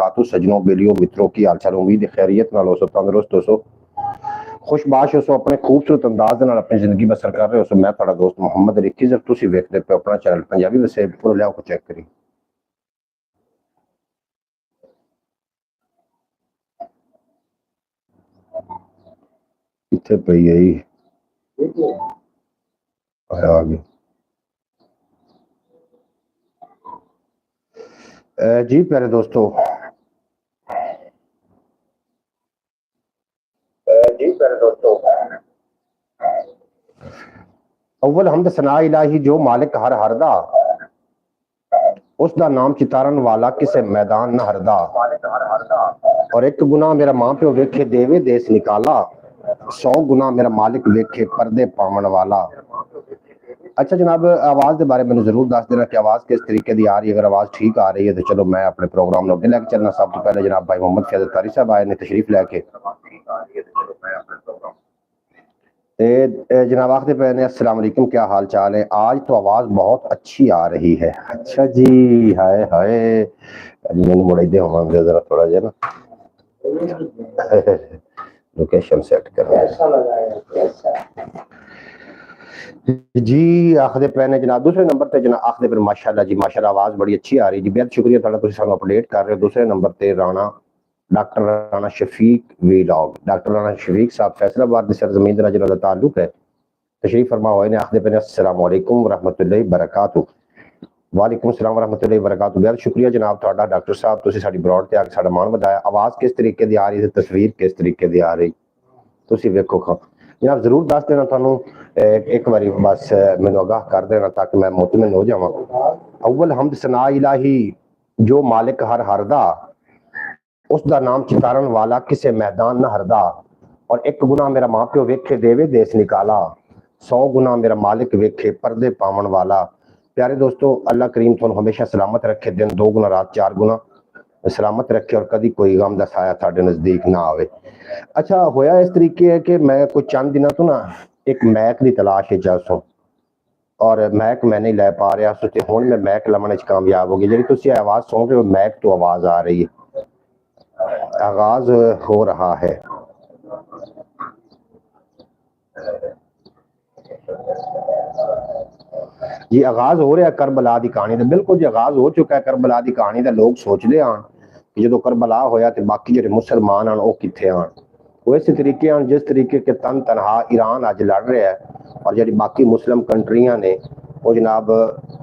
बरकातहू। सजनों बेलियों मित्रों की हाल चाल, उम्मीद खैरियत नाल हो सो, तंदुरुस्त हो सो, खुशबाश हो सो, अपने खूबसूरत अंदाज नाल अपनी जिंदगी बसर कर रहे हो सो। मैं तुहाडा दोस्त मुहम्मद रिकी जब तुसी वेखदे पे अपना चैनल पंजाबी वसे पूरा लियाओ को चेक करी। किथे पई है जी? आ गई। जी प्यारे दोस्तों, अव्वल हमद सना इलाही जो मालिक हर हरदा, उसका नाम चितारन वाला किसे मैदान न हरदा। और एक गुना मेरा मां प्यो वेखे देवे देश निकाला, 100 गुना मेरा मालिक वेखे पर्दे पावन वाला। अच्छा जनाब, आवाज के बारे में जरूर दस देना कि आवाज किस तरीके की आ रही है। अगर आवाज ठीक आ रही है तो चलो मैं अपने प्रोग्राम में अगे लैके चलना। सब तो पहले जनाब भाई मोहम्मद फैजल कारी साहब आए ने तशरीफ लैके, जनाब आखते पे ने अस्सलाम वालेकुम, क्या हाल चाल है? आज तो आवाज बहुत अच्छी आ रही है। अच्छा जी, हाय हाय, मैंने मुड़े दे होंगे जरा थोड़ा जा ना लोकेशन सेट कर जी। आखदे पे ने जनाब दूसरे नंबर पे जनाब आखदे पे माशाल्लाह जी माशाल्लाह, आवाज बड़ी अच्छी आ रही जी, बेहद शुक्रिया तुहाडा, तुसीं सानू अपडेट कर रहे हो। दूसरे नंबर पे Rana doctor Rana Shafiq vlog, doctor Rana Shafiq साहब फैसलाबाद की सरजमीन के नाल जिन्हां दा ताल्लुक है, तशरीफ फरमा होए ने। आखदे पे ने अस्सलाम वालेकुम रहमतुल्लाहि बरकातहू। वालेकुम सलाम रहमतुल्लाहि बरकातहू। बेहद शुक्रिया जनाब तुहाडा डॉक्टर साहब, तुसीं साडी ब्रॉड ते आके साडा मान वधाया। आवाज किस तरीके दी आ रही है, तस्वीर किस तरीके दी आ रही, तुसीं वेखो खां जनाब, जरूर दस देना तुहानू एक बारी बस मैनू आगाह कर देना ताकि मैं मुतमिन हो जावां। अव्वल हमद सना इलाही जो मालिक हर हरदा, उसका नाम चितारन वाला किसे मैदान न हरदा। और एक गुना मेरा मां प्यो वेखे देवे देश निकाला, 100 गुना मेरा मालिक वेखे पर्दे पावन वाला। प्यारे दोस्तों, अल्लाह करीम तुहानू हमेशा सलामत रखे, दिन 2 गुना रात 4 गुना सलामत रखे और कभी कोई गम दा साया साडे नजदीक ना आवे। अच्छा होया इस तरीके है कि मैं कुछ चंद दिनों तो ना एक मैक की तलाश है जासों, और मैक मैं नहीं लै पा रहा सो, हुण मैं मैक लभण च कामयाब हो गई। जी तुसीं आवाज सुन रहे हो, मैक तो आवाज आ रही है, आगाज हो रहा है। जी आगाज हो रहा करबला की कहानी का, बिल्कुल जी आगाज हो चुका है करबला की कहानी का। लोग सोचते आन कि जो करबला होया तो बाकी जो मुसलमान आन वो कित्थे आन, वो इस तरीके आन जिस तरीके के तन तनहा ईरान अज लड़ रहा है, और जी बाकी मुस्लिम कंट्रियां ने वो जनाब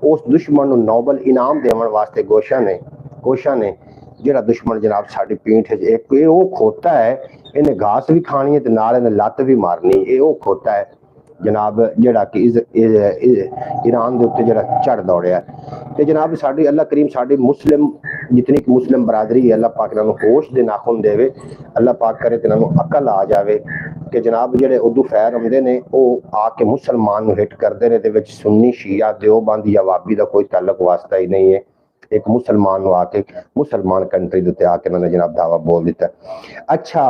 उस दुश्मन को नोबल इनाम देवन वास्ते कोशा ने ਜਿਹੜਾ दुश्मन जनाब साड़ी पीठ एक वो खोता है, इन्हें घास भी खानी है तो नाल इन्हें लत भी मारनी, ये वो खोता है जनाब ਜਿਹੜਾ कि ईरान के उत्ते ਜਿਹੜਾ झड़ दौड़िया। तो जनाब साड़ी अल्लाह करीम साड़ी मुस्लिम जितनी कि मुस्लिम बरादरी है, अल्लाह पाक इन्होंने होश दे नाखुन देवे, अल्लाह पाक करे तो इन्होंने अकल आ जाए कि जनाब ਜਿਹੜੇ उर्दू फैर आते हैं वो आके मुसलमान हिट करते हैं, तो सुन्नी शिया देवबंद या वाबी का कोई ताल्लुक वास्ता ही नहीं है। एक मुसलमान आके मुसलमान कंट्री के उत्ते आके इन्होंने जनाब दावा बोल दिता। अच्छा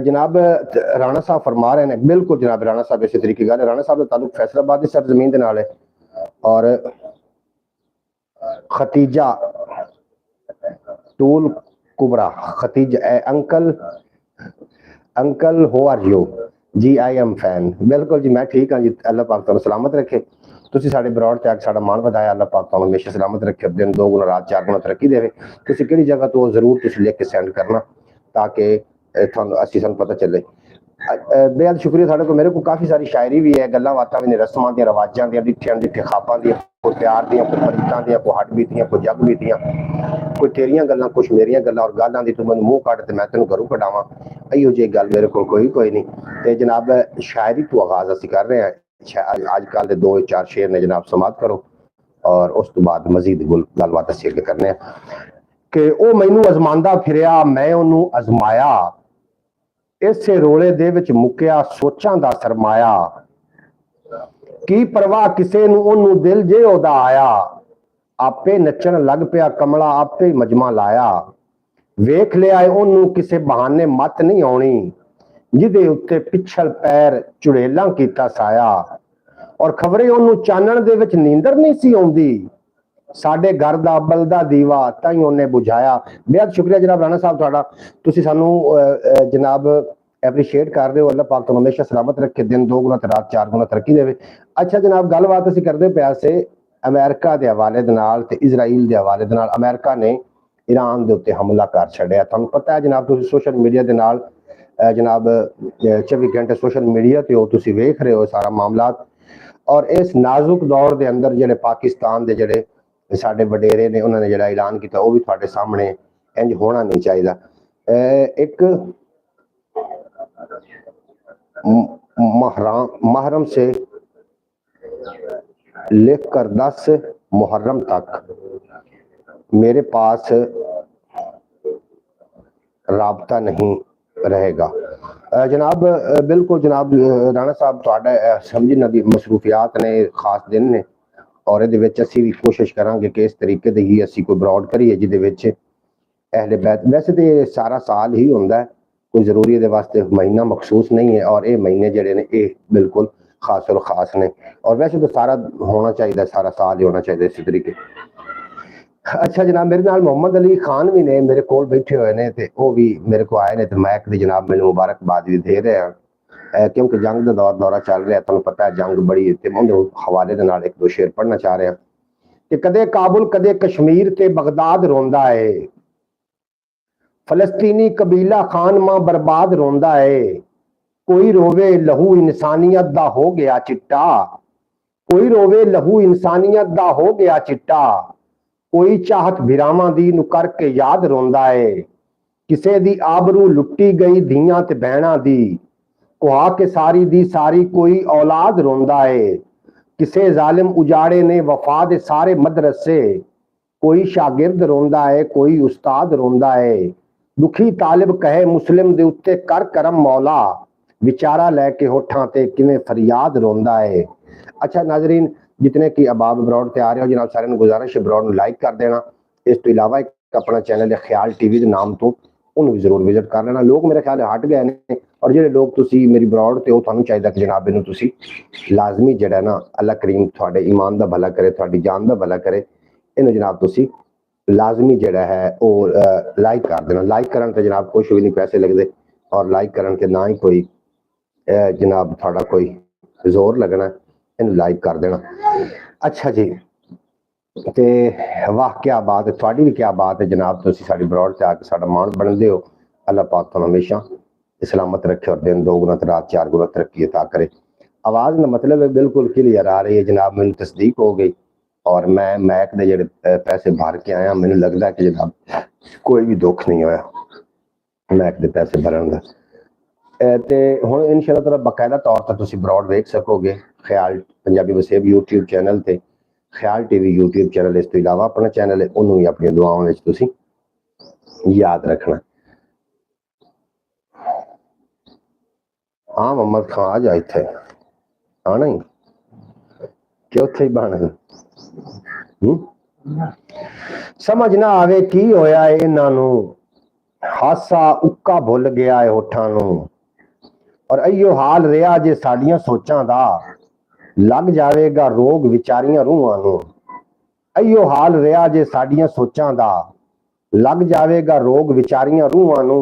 जनाब राणा साहब फरमा रहे हैं, बिल्कुल जनाब राणा साहब इस तरीके गल, राणा साहब का ताल्लुक फैसलाबाद की सरजमीन के नाल है। और Khatija tul Kubra Khatija uncle who are you जी, आई एम फैन। बिल्कुल जी मैं ठीक हाँ जी, अल्लाह पाक तुहानू सलामत रखे, तुसीं साडे ब्रॉड ते आके साडा मान वधाया, अल्लाह पाक तुहानू हमेशा सलामत रखे, दिन 2 गुना रात 4 गुना तरक्की देवे। तुसीं किहड़ी जगह तो जरूर तुसीं लिख के सेंड करना ताकि थानू असीं सानू पता चले। बेहद शुक्रिया साढ़े को, मेरे को काफ़ी सारी शायरी भी है, गल्लां बातां भी ने, रस्मां दी रवाजां दी, डिठियां डिठे खापां दी, कोई प्यार दी, कोई परिंदां दी, कोई हड बीतियां, कोई जग बीतियां, कोई तेरियां गल्लां कुछ मेरियां गल्लां, और गल्लां दी तू मैनूं मूँह कढ ते मैं तैनूं घरों कढावां, इहो जी गल मेरे को कोई नहीं। ते जनाब शायरी तो आगाज असीं कर रहे हैं, अजकल दे 2-4 शेर ने जनाब समाप्त करो और उस तो बाद मजीद गलबात असीं अगे करने कि ओ मैनूं अजमांदा फिरिया मैं ओनूं अजमाया, इसे रोले दे विच मुक्या सोचां दा सरमाया, की परवाह किसे नूं ओनूं दिल जे ओदा आया, आपे नचण लग पिया कमला आपे ही मजमा लाया, वेख लिया ओनूं किसे बहाने मत नहीं आउणी, जिहदे उत्ते पिछल पैर चुड़ेलां कीता साया, और खबरे ओनूं चानण दे विच नींदर नहीं सी आउंदी, साडे घर दा बलदा दीवा ताई उन्हें बुझाया। बेहद शुक्रिया जनाब राणा साहब तुहाडा, तुसी सानू जनाब एप्रीशिएट कर रहे हो। अल्लाह पाक तुहानू हमेशा सलामत रखे, दिन 2 गुना ते रात 4 गुना तरक्की देवे। अच्छा जनाब, गलबात असीं करदे पिया से अमेरिका के हवाले दे नाल ते इजराइल के हवाले दे नाल। अमेरिका ने ईरान के उत्ते हमला कर छड़िया। तुहानू पता है जनाब, तुसीं सोशल मीडिया के नाल जनाब 24 घंटे सोशल मीडिया ते हो, तुसीं वेख रहे हो सारा मामला। और इस नाजुक दौर के अंदर जिहड़े पाकिस्तान के जिहड़े साडे वडेरे ने उन्होंने जिहड़ा ऐलान किया वो भी तुहाडे सामने इंज होना नहीं चाहिए। एक महरम से लेकर 10 मुहर्रम तक मेरे पास राबता नहीं रहेगा। जनाब बिल्कुल जनाब राणा साहब, तुहाडा समझना दी मसरूफियात ने, खास दिन ने, और ये असी भी कोशिश करांगे कि इस तरीके से ही असी कोई ब्रॉड करिए जिहदे अहले बैत, वैसे तो ये सारा साल ही होंदा है, कोई जरूरी ये वास्ते महीना मखसूस नहीं है। और ये महीने जिहड़े ने ये बिल्कुल खास और खास ने, और वैसे तो सारा होना चाहिए, सारा साल ही होना चाहिए इस तरीके। अच्छा जनाब, मेरे नाल मोहम्मद अली खान भी ने मेरे कोल बैठे हुए ने, ते वो भी मेरे को आए ने, तो मैक दी जनाब मैंने मुबारकबाद भी दे रहे हैं, क्योंकि जंग का दौरा चल रहा है। तुहानू पता है जंग बड़ी, हवाले दे नाल एक दो शेर पढ़ना चाह रहे हैं कि कदे काबुल कदे कश्मीर ते बगदाद रोंदा है, फलस्तीनी कबीला खान मां बर्बाद रोंदा है। कोई रोवे लहू इंसानियत दा हो गया चिट्टा, कोई रोवे लहू इंसानियत दा हो गया चिट्टा। कोई चाहत भिरावां दी नू करके याद रोंदा है, किसे दी आबरू लुट्टी गई धियां ते बहना दी, कुहा के सारी दी सारी कोई औलाद रोंदा है। किसे जालिम उजाड़े ने वफा दे सारे मदरसे, कोई शागिर्द रोंदा है कोई उस्ताद रोंदा है। दुखी तालिब कहे मुस्लिम दे उत्ते कर करम मौला, विचारा लैके होठां ते किवें फरियाद रोंदा है। अच्छा नाजरीन, जितने की अबाब ब्रॉड ते आ रहे हो जनाब, सारे गुजारिश है ब्रॉड लाइक कर देना। इस तो इलावा एक अपना चैनल है ख्याल टीवी के नाम तो, उन्होंने जरूर विजिट कर लेना। लोग मेरे ख्याल हट गए ने, और जो लोग तुसी मेरी ब्रॉड ते हो, तुहानू चाहिए कि जनाब इनू तुसी लाजमी जड़ा ना अल्लाह करीम तुहाडे ईमान दा भला करे, तुहाडी जान दा भला करे, इनू जनाब तुसी लाजमी जड़ा है वो लाइक कर देना। लाइक करन ते जनाब कुछ भी नहीं पैसे लगते, और लाइक करन के ना ही कोई जनाब थोड़ा कोई जोर लगना, इन लाइक कर देना। अच्छा जी, ते वाह क्या बात है, थोड़ी भी क्या बात है जनाब, तुसी साडी ब्रॉड से आके साडा मान बनदे हो। अल्लाह पाक तुहानू हमेशा सलामत रखे, और दिन 2 गुना ते रात 4 गुना तरक्की अता करे। आवाज़ का मतलब है बिल्कुल क्लियर आ रही है जनाब, मैनू तस्दीक हो गई, और मैं मैक दे जेडे पैसे भर के आया, मैनू लगता है कि जनाब कोई भी दुख नहीं होया मैक दे पैसे भरन दा। ते हुण इंशाअल्लाह ताला बाकायदा तौर पर तुसी ब्रॉड वेख सकोगे ख्याल पंजाबी वसेब यूट्यूब चैनल ते, ख्याल टीवी यूट्यूब चैनल। इस तो इलावा अपना चैनल है, उन्होंने भी अपनी दुआओं में तुसी याद रखना। हाँ मोहम्मद खान आ जा, इत्थे आना ही कि उत्थे ही बहना। समझ ना आवे की होया है इन्हां नू, हासा उक्का भुल गया है होठां नू, और अयो हाल रहा जे साडियां सोचां दा, लग जावेगा रोग विचारियां रूहां नू। अयो हाल रहा जे साडियां सोचां दा, लग जावेगा रोग विचारियां रूहां नू,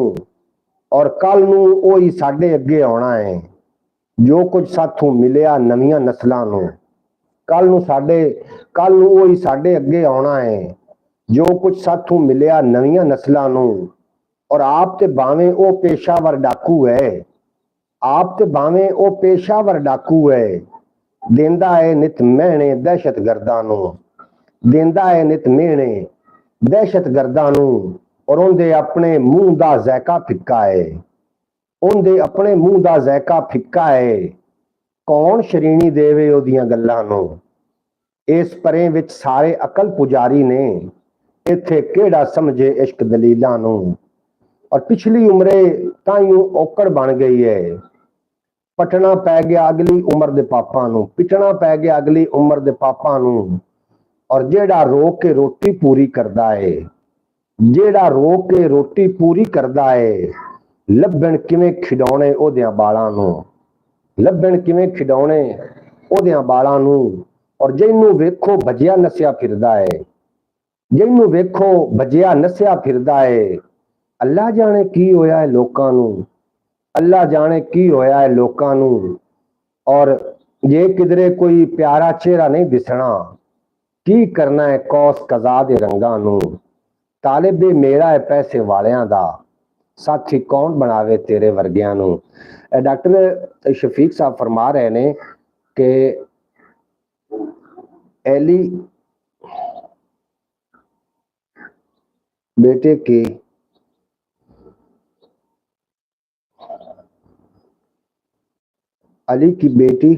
और कल नू ओही साडे अगे आउणा है जो कुछ साथों मिलिया नवीआं नस्लां नू। कल नू ओही साडे अगे आउणा है जो कुछ साथों मिलिया नवीआं नस्लां नू। और आप ते भावें ओ पेशावर डाकू है, आप ते भावें ओ पेशावर डाकू है, देंदा है नित महने दहशत गर्दां नू, देंदा है नित महने दहशत गर्दां नू। और उनदे अपने मुंह दा ज़ायका फिक्का है, उनदे अपने मुंह दा ज़ायका फिक्का है, कौन श्रेणी देवे ओदियां गल्लां नू। इस परे विच सारे अकल पुजारी ने, इत्थे केड़ा समझे इश्क दलीलां नू। और पिछली उम्रे ताइयों औकड़ बन गई है, पटना पै गया अगली उम्र दे पापां नू, पिटना पै गया अगली उम्र दे पापां नू। और जेड़ा रो के रोटी पूरी करदा है, जेड़ा रो के रोटी पूरी करदा है, लभण किवें खिडौणे ओदियां बालां नू, लभण किवें खिडौणे ओदियां बालां नू। और जिन्नू वेखो भजिया नसिया फिरदा है, ਜਿਹਨੂੰ ਵੇਖੋ ਭਜਿਆ ਨਸਿਆ ਫਿਰਦਾ ਏ। ਅੱਲਾ ਜਾਣੇ ਕੀ ਹੋਇਆ ਹੈ ਲੋਕਾਂ ਨੂੰ, ਅੱਲਾ ਜਾਣੇ ਕੀ ਹੋਇਆ ਹੈ ਲੋਕਾਂ ਨੂੰ। ਔਰ ਜੇ ਕਿਧਰੇ ਕੋਈ ਪਿਆਰਾ ਚਿਹਰਾ ਨਹੀਂ ਦਿਸਣਾ, ਕੀ ਕਰਨਾ ਹੈ ਕੌਸ ਕਜ਼ਾ ਦੇ ਰੰਗਾਂ ਨੂੰ। ਤਾਲਿਬ ਮੇਰਾ ਹੈ ਪੈਸੇ ਵਾਲਿਆਂ ਦਾ, ਸਾਥੀ ਕੌਣ ਬਣਾਵੇ ਤੇਰੇ ਵਰਗਿਆਂ ਨੂੰ। डॉक्टर शफीक साहब फरमा रहे ने कि एली बेटे की अली की बेटी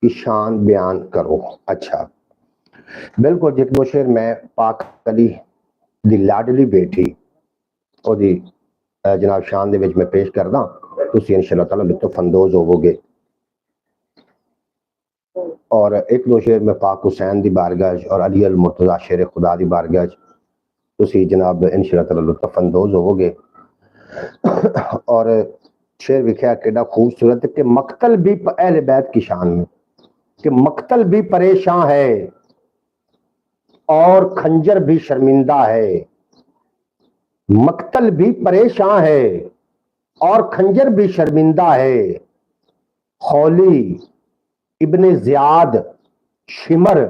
की शान बयान करो। अच्छा बिल्कुल एक दो शेर मैं पाक अली दी लाडली बेटी ओदी जनाब शान दे विच मैं पेश करदा, तुसी इंशाअल्लाह ताला लुत्फ अंदोज होवोगे। और एक दो शेर में पाक हुसैन दी बारगाह और अली अल मुर्तजा शेर खुदा दी बारगाह तुसी जनाब इंशाअल्लाह ताला लुत्फ अंदोज होवोगे। और शेर विख्या केड़ा खूबसूरत कि मक्तल भी अहले बैत की शान में, कि मक्तल भी परेशान है और खंजर भी शर्मिंदा है। मक्तल भी परेशान है और खंजर भी शर्मिंदा है। खौली इब्ने जियाद शिमर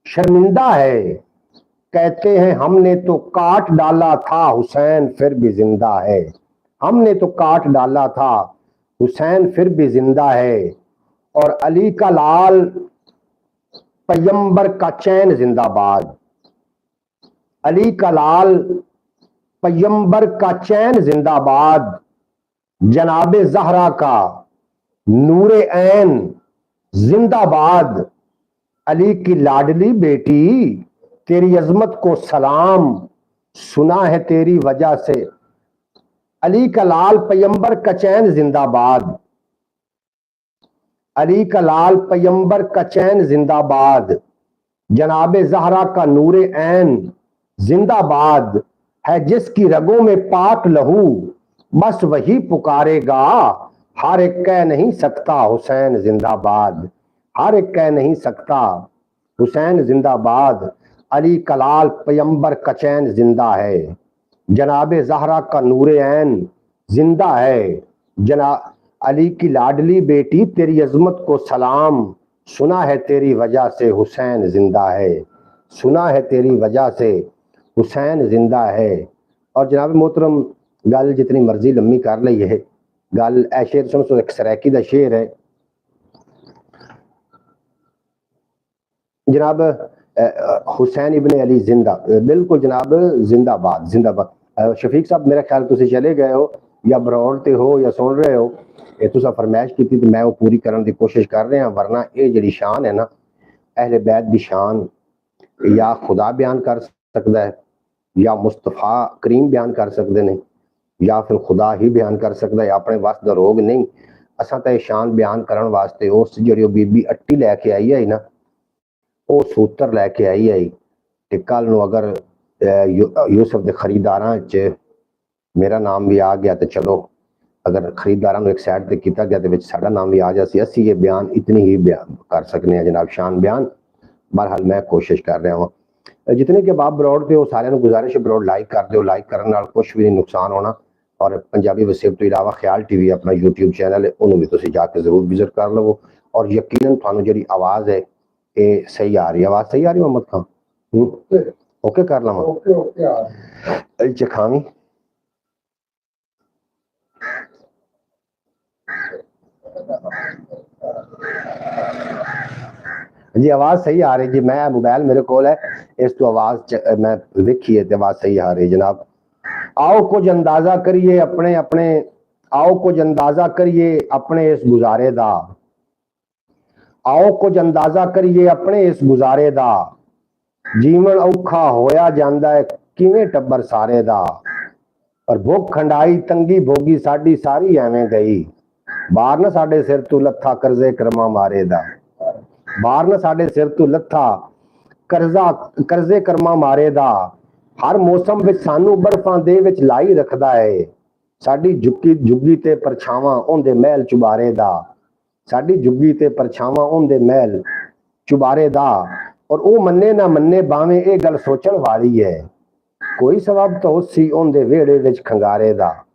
शर्मिंदा है। कहते हैं हमने तो काट डाला था हुसैन फिर भी जिंदा है। हमने तो काट डाला था हुसैन फिर भी जिंदा है। और अली का लाल पैगंबर का चैन जिंदाबाद। अली का लाल पैगंबर का चैन जिंदाबाद। जनाबे जहरा का नूरे ऐन जिंदाबाद। अली की लाडली बेटी तेरी अजमत को सलाम, सुना है तेरी वजह से। अली का लाल पैगंबर का चैन जिंदाबाद। अली का लाल पैगंबर का चैन जिंदाबाद। जनाबे जहरा का नूरे ऐन जिंदाबाद। है जिसकी रगों में पाक लहू बस वही पुकारेगा। हर एक कह नहीं सकता हुसैन जिंदाबाद। हर एक कह नहीं सकता हुसैन जिंदाबाद। अली कलाल पैगंबर का चैन जिंदा है। जनाबे जहरा का नूरे ऐन जिंदा है। जना अली की लाडली बेटी तेरी अजमत को सलाम, सुना है तेरी वजह से हुसैन जिंदा है। सुना है तेरी वजह से हुसैन जिंदा है। और जनाब मोहतरम गल जितनी मर्जी लम्मी कर ली है, गल ए शेर सुन सो एक सरैकी का शेर है जनाब। हुसैन इब्ने अली जिंदा, बिल्कुल जनाब जिंदाबाद जिंदाबाद। शफीक साहब मेरा ख्याल तुम चले गए हो या बरौड़ते हो या सुन रहे हो, ये तुसा फरमाइश की थी तो मैं वो पूरी करने की कोशिश कर रहा हाँ। वरना ये जी शान है ना, अहले बैत की शान या खुदा बयान कर सकता है, या मुस्तफा करीम बयान कर सकते हैं, या फिर खुदा ही बयान कर सकता है। अपने वास का रोग नहीं, असा तो शान बयान करने वास्ते उस जी बीबी अट्टी लैके आई है ना, वो सूत्र लैके आई है। तो कल नू अगर यूसुफ के खरीदारां च मेरा नाम भी आ गया तो चलो, अगर खरीदारां एक साइड पर किया गया तो साडा नाम भी आ जाए, असी ये बयान इतनी ही बयान कर सकते हैं जनाब, शान बयान। बहरहाल मैं कोशिश कर रहा हूँ। जितने के बाप बरौड़ थे वो सारे गुजारिश है बरौड़ लाइक कर दो, लाइक करने नाल कुछ भी नहीं नुकसान होना। और पंजाबी वसेब तो इलावा ख्याल टीवी अपना यूट्यूब चैनल है, उन्होंने भी तुम जाके जरूर विजिट कर लो। और यकीनन थानू जी आवाज़ है ये सही आ रही है, आवाज़ सही आ रही है मोहम्मद खान? ओके कर लवा चखावी जी, आवाज सही आ रही जी। मैं मोबाइल मेरे को है, इस तो आवाज मैं देखी है तो आवाज सही आ रही जनाब। आओ कुछ अंदाजा करिए अपने अपने, आओ कुछ अंदाजा करिए अपने इस गुजारे दा। आओ कुछ अंदाजा करिए अपने इस गुजारे दा। जीवन औखा होया जांदा है किवें टब्बर सारे दा। और भुख खंडाई तंगी भोगी साडी सारी एवें गई। बाहर ना साडे सिर तू लत्था करजे कर्मा मारे दा। बाहर ना साडे सिर तू लत्था करजे कर्मा मारे दा। हर मौसम विच सानू बर्फां दे विच लाई रखदा है। साडी झुग्गी झुग्गी ते परछावां ओंदे महल चुबारे दा। साडी झुग्गी ते परछावां ओंदे महल चुबारे दा। और वो मन्ने ना मन्ने भावें ये गल सोचण वाली है। कोई सबब तो उसी उनदे वेड़े विच खंगारे दा,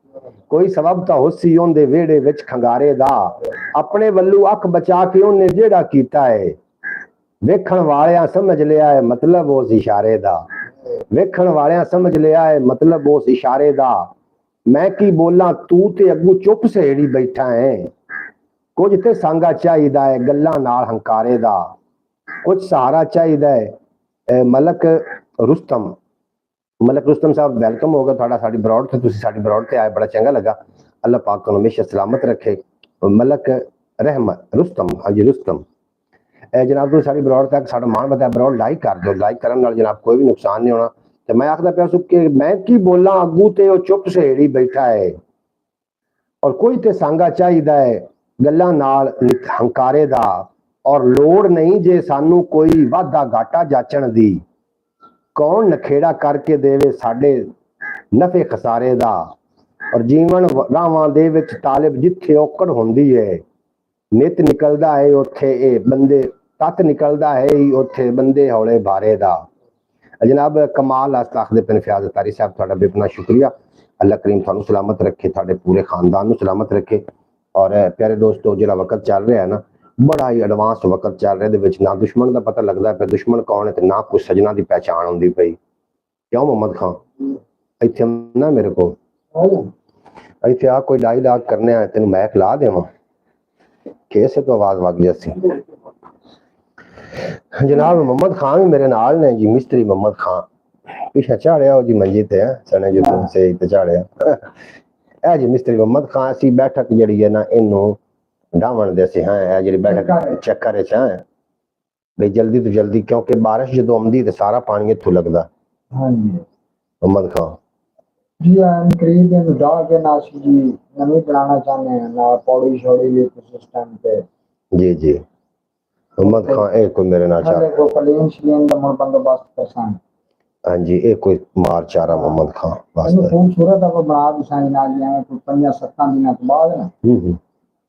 कोई सबब तो उसी उनदे वेड़े विच खंगारे दा, अपने वल्लू अख बचा के उन्हें जेड़ा कीता है, वेखण वालियां समझ लिया है मतलब उस इशारे दा, वेखण वालियां समझ लिया है मतलब उस इशारे दा। मैं की बोला तू ते अगू चुप सेड़ी बैठा है, कुछ ते सांगा चाहिदा है गल्लां नाल हंकारे दा, कुछ सहारा चाहिदा है। मलक रुस्तम साहब वेलकम होगा थोड़ा साडी ब्रॉड ते, तुसी साडी ब्रॉड ते आए, बड़ा चंगा लगा। अल्लाह पाक तुहानू हमेशा सलामत रखे। मलक रहमत रुस्तम, हाँ जी रुस्तम जनाब तुम सारी ब्रॉड तक साडा मान बताया, ब्रॉड लाइक कर दो, लाइक करन नाल जनाब कोई भी नुकसान नहीं होना। ते मैं आखदा पिया सुख के मैं की बोला अगू ते ओ चुप सेड़ी बैठा है, और कोई ते सांगा चाहिदा है गल्लां नाल हंकारे दा, और लोड़ नहीं जे सानू कोई वाधा घाटा जाचण दी, कौन नखेड़ा करके देवे साडे नफे खसारे दा, और जीवन रावां दे विच तालिब जिथे औकड़ हुंदी है, नित निकलदा है उथे ए बंदे, तत निकलदा है उथे बंदे हौले भारे दा। जनाब कमाल आखदे पिन फयाज तारी साहब, थोड़ा बेपना शुक्रिया। अल्लाह करीम थानू सलामत रखे, थोड़े पूरे खानदान नू सलामत रखे। और प्यारे दोस्तों जो वक्त चल रहा है ना, बड़ा ही एडवांस वक्त चल रहा है, ना दुश्मन का पता लगता पे दुश्मन कौन है, ना कुछ सजना की पहचान आती पई। क्यों मोहम्मद खान इत्थे ना मेरे को इत्थे आ कोई डायलॉग करने आए, तेन मैक ला देवां कैसे तो आवाज वग जैसी। जनाब मोहम्मद खान भी मेरे नाल ने जी, मिस्त्री मोहम्मद खान पीछे झाड़िया जी मंजी ते सने जो तुमसे झाड़िया ए जी मिस्त्री मोहम्मद खान। असी बैठक जी है ना इनू डावण दे हैं जी बैठक चक्कर च है भाई जल्दी तो जल्दी, क्योंकि बारिश जो आती तो सारा पानी इत्थों लगता। हाँ जी मोहम्मद खान जी करीब डाल के ना जी नवी बनाना चाहते हैं ना पौड़ी शौड़ी भी सिस्टम पे जी जी। मोहम्मद खान एक कोई मेरे नाल चाह को प्लेन श्लेन दा मन बंदोबस्त करसान। हाँ जी एक कोई मार चारा मोहम्मद खान वास्ते खूबसूरत आप बना दिसाई ना लिया कोई 5-7 दिन के बाद ना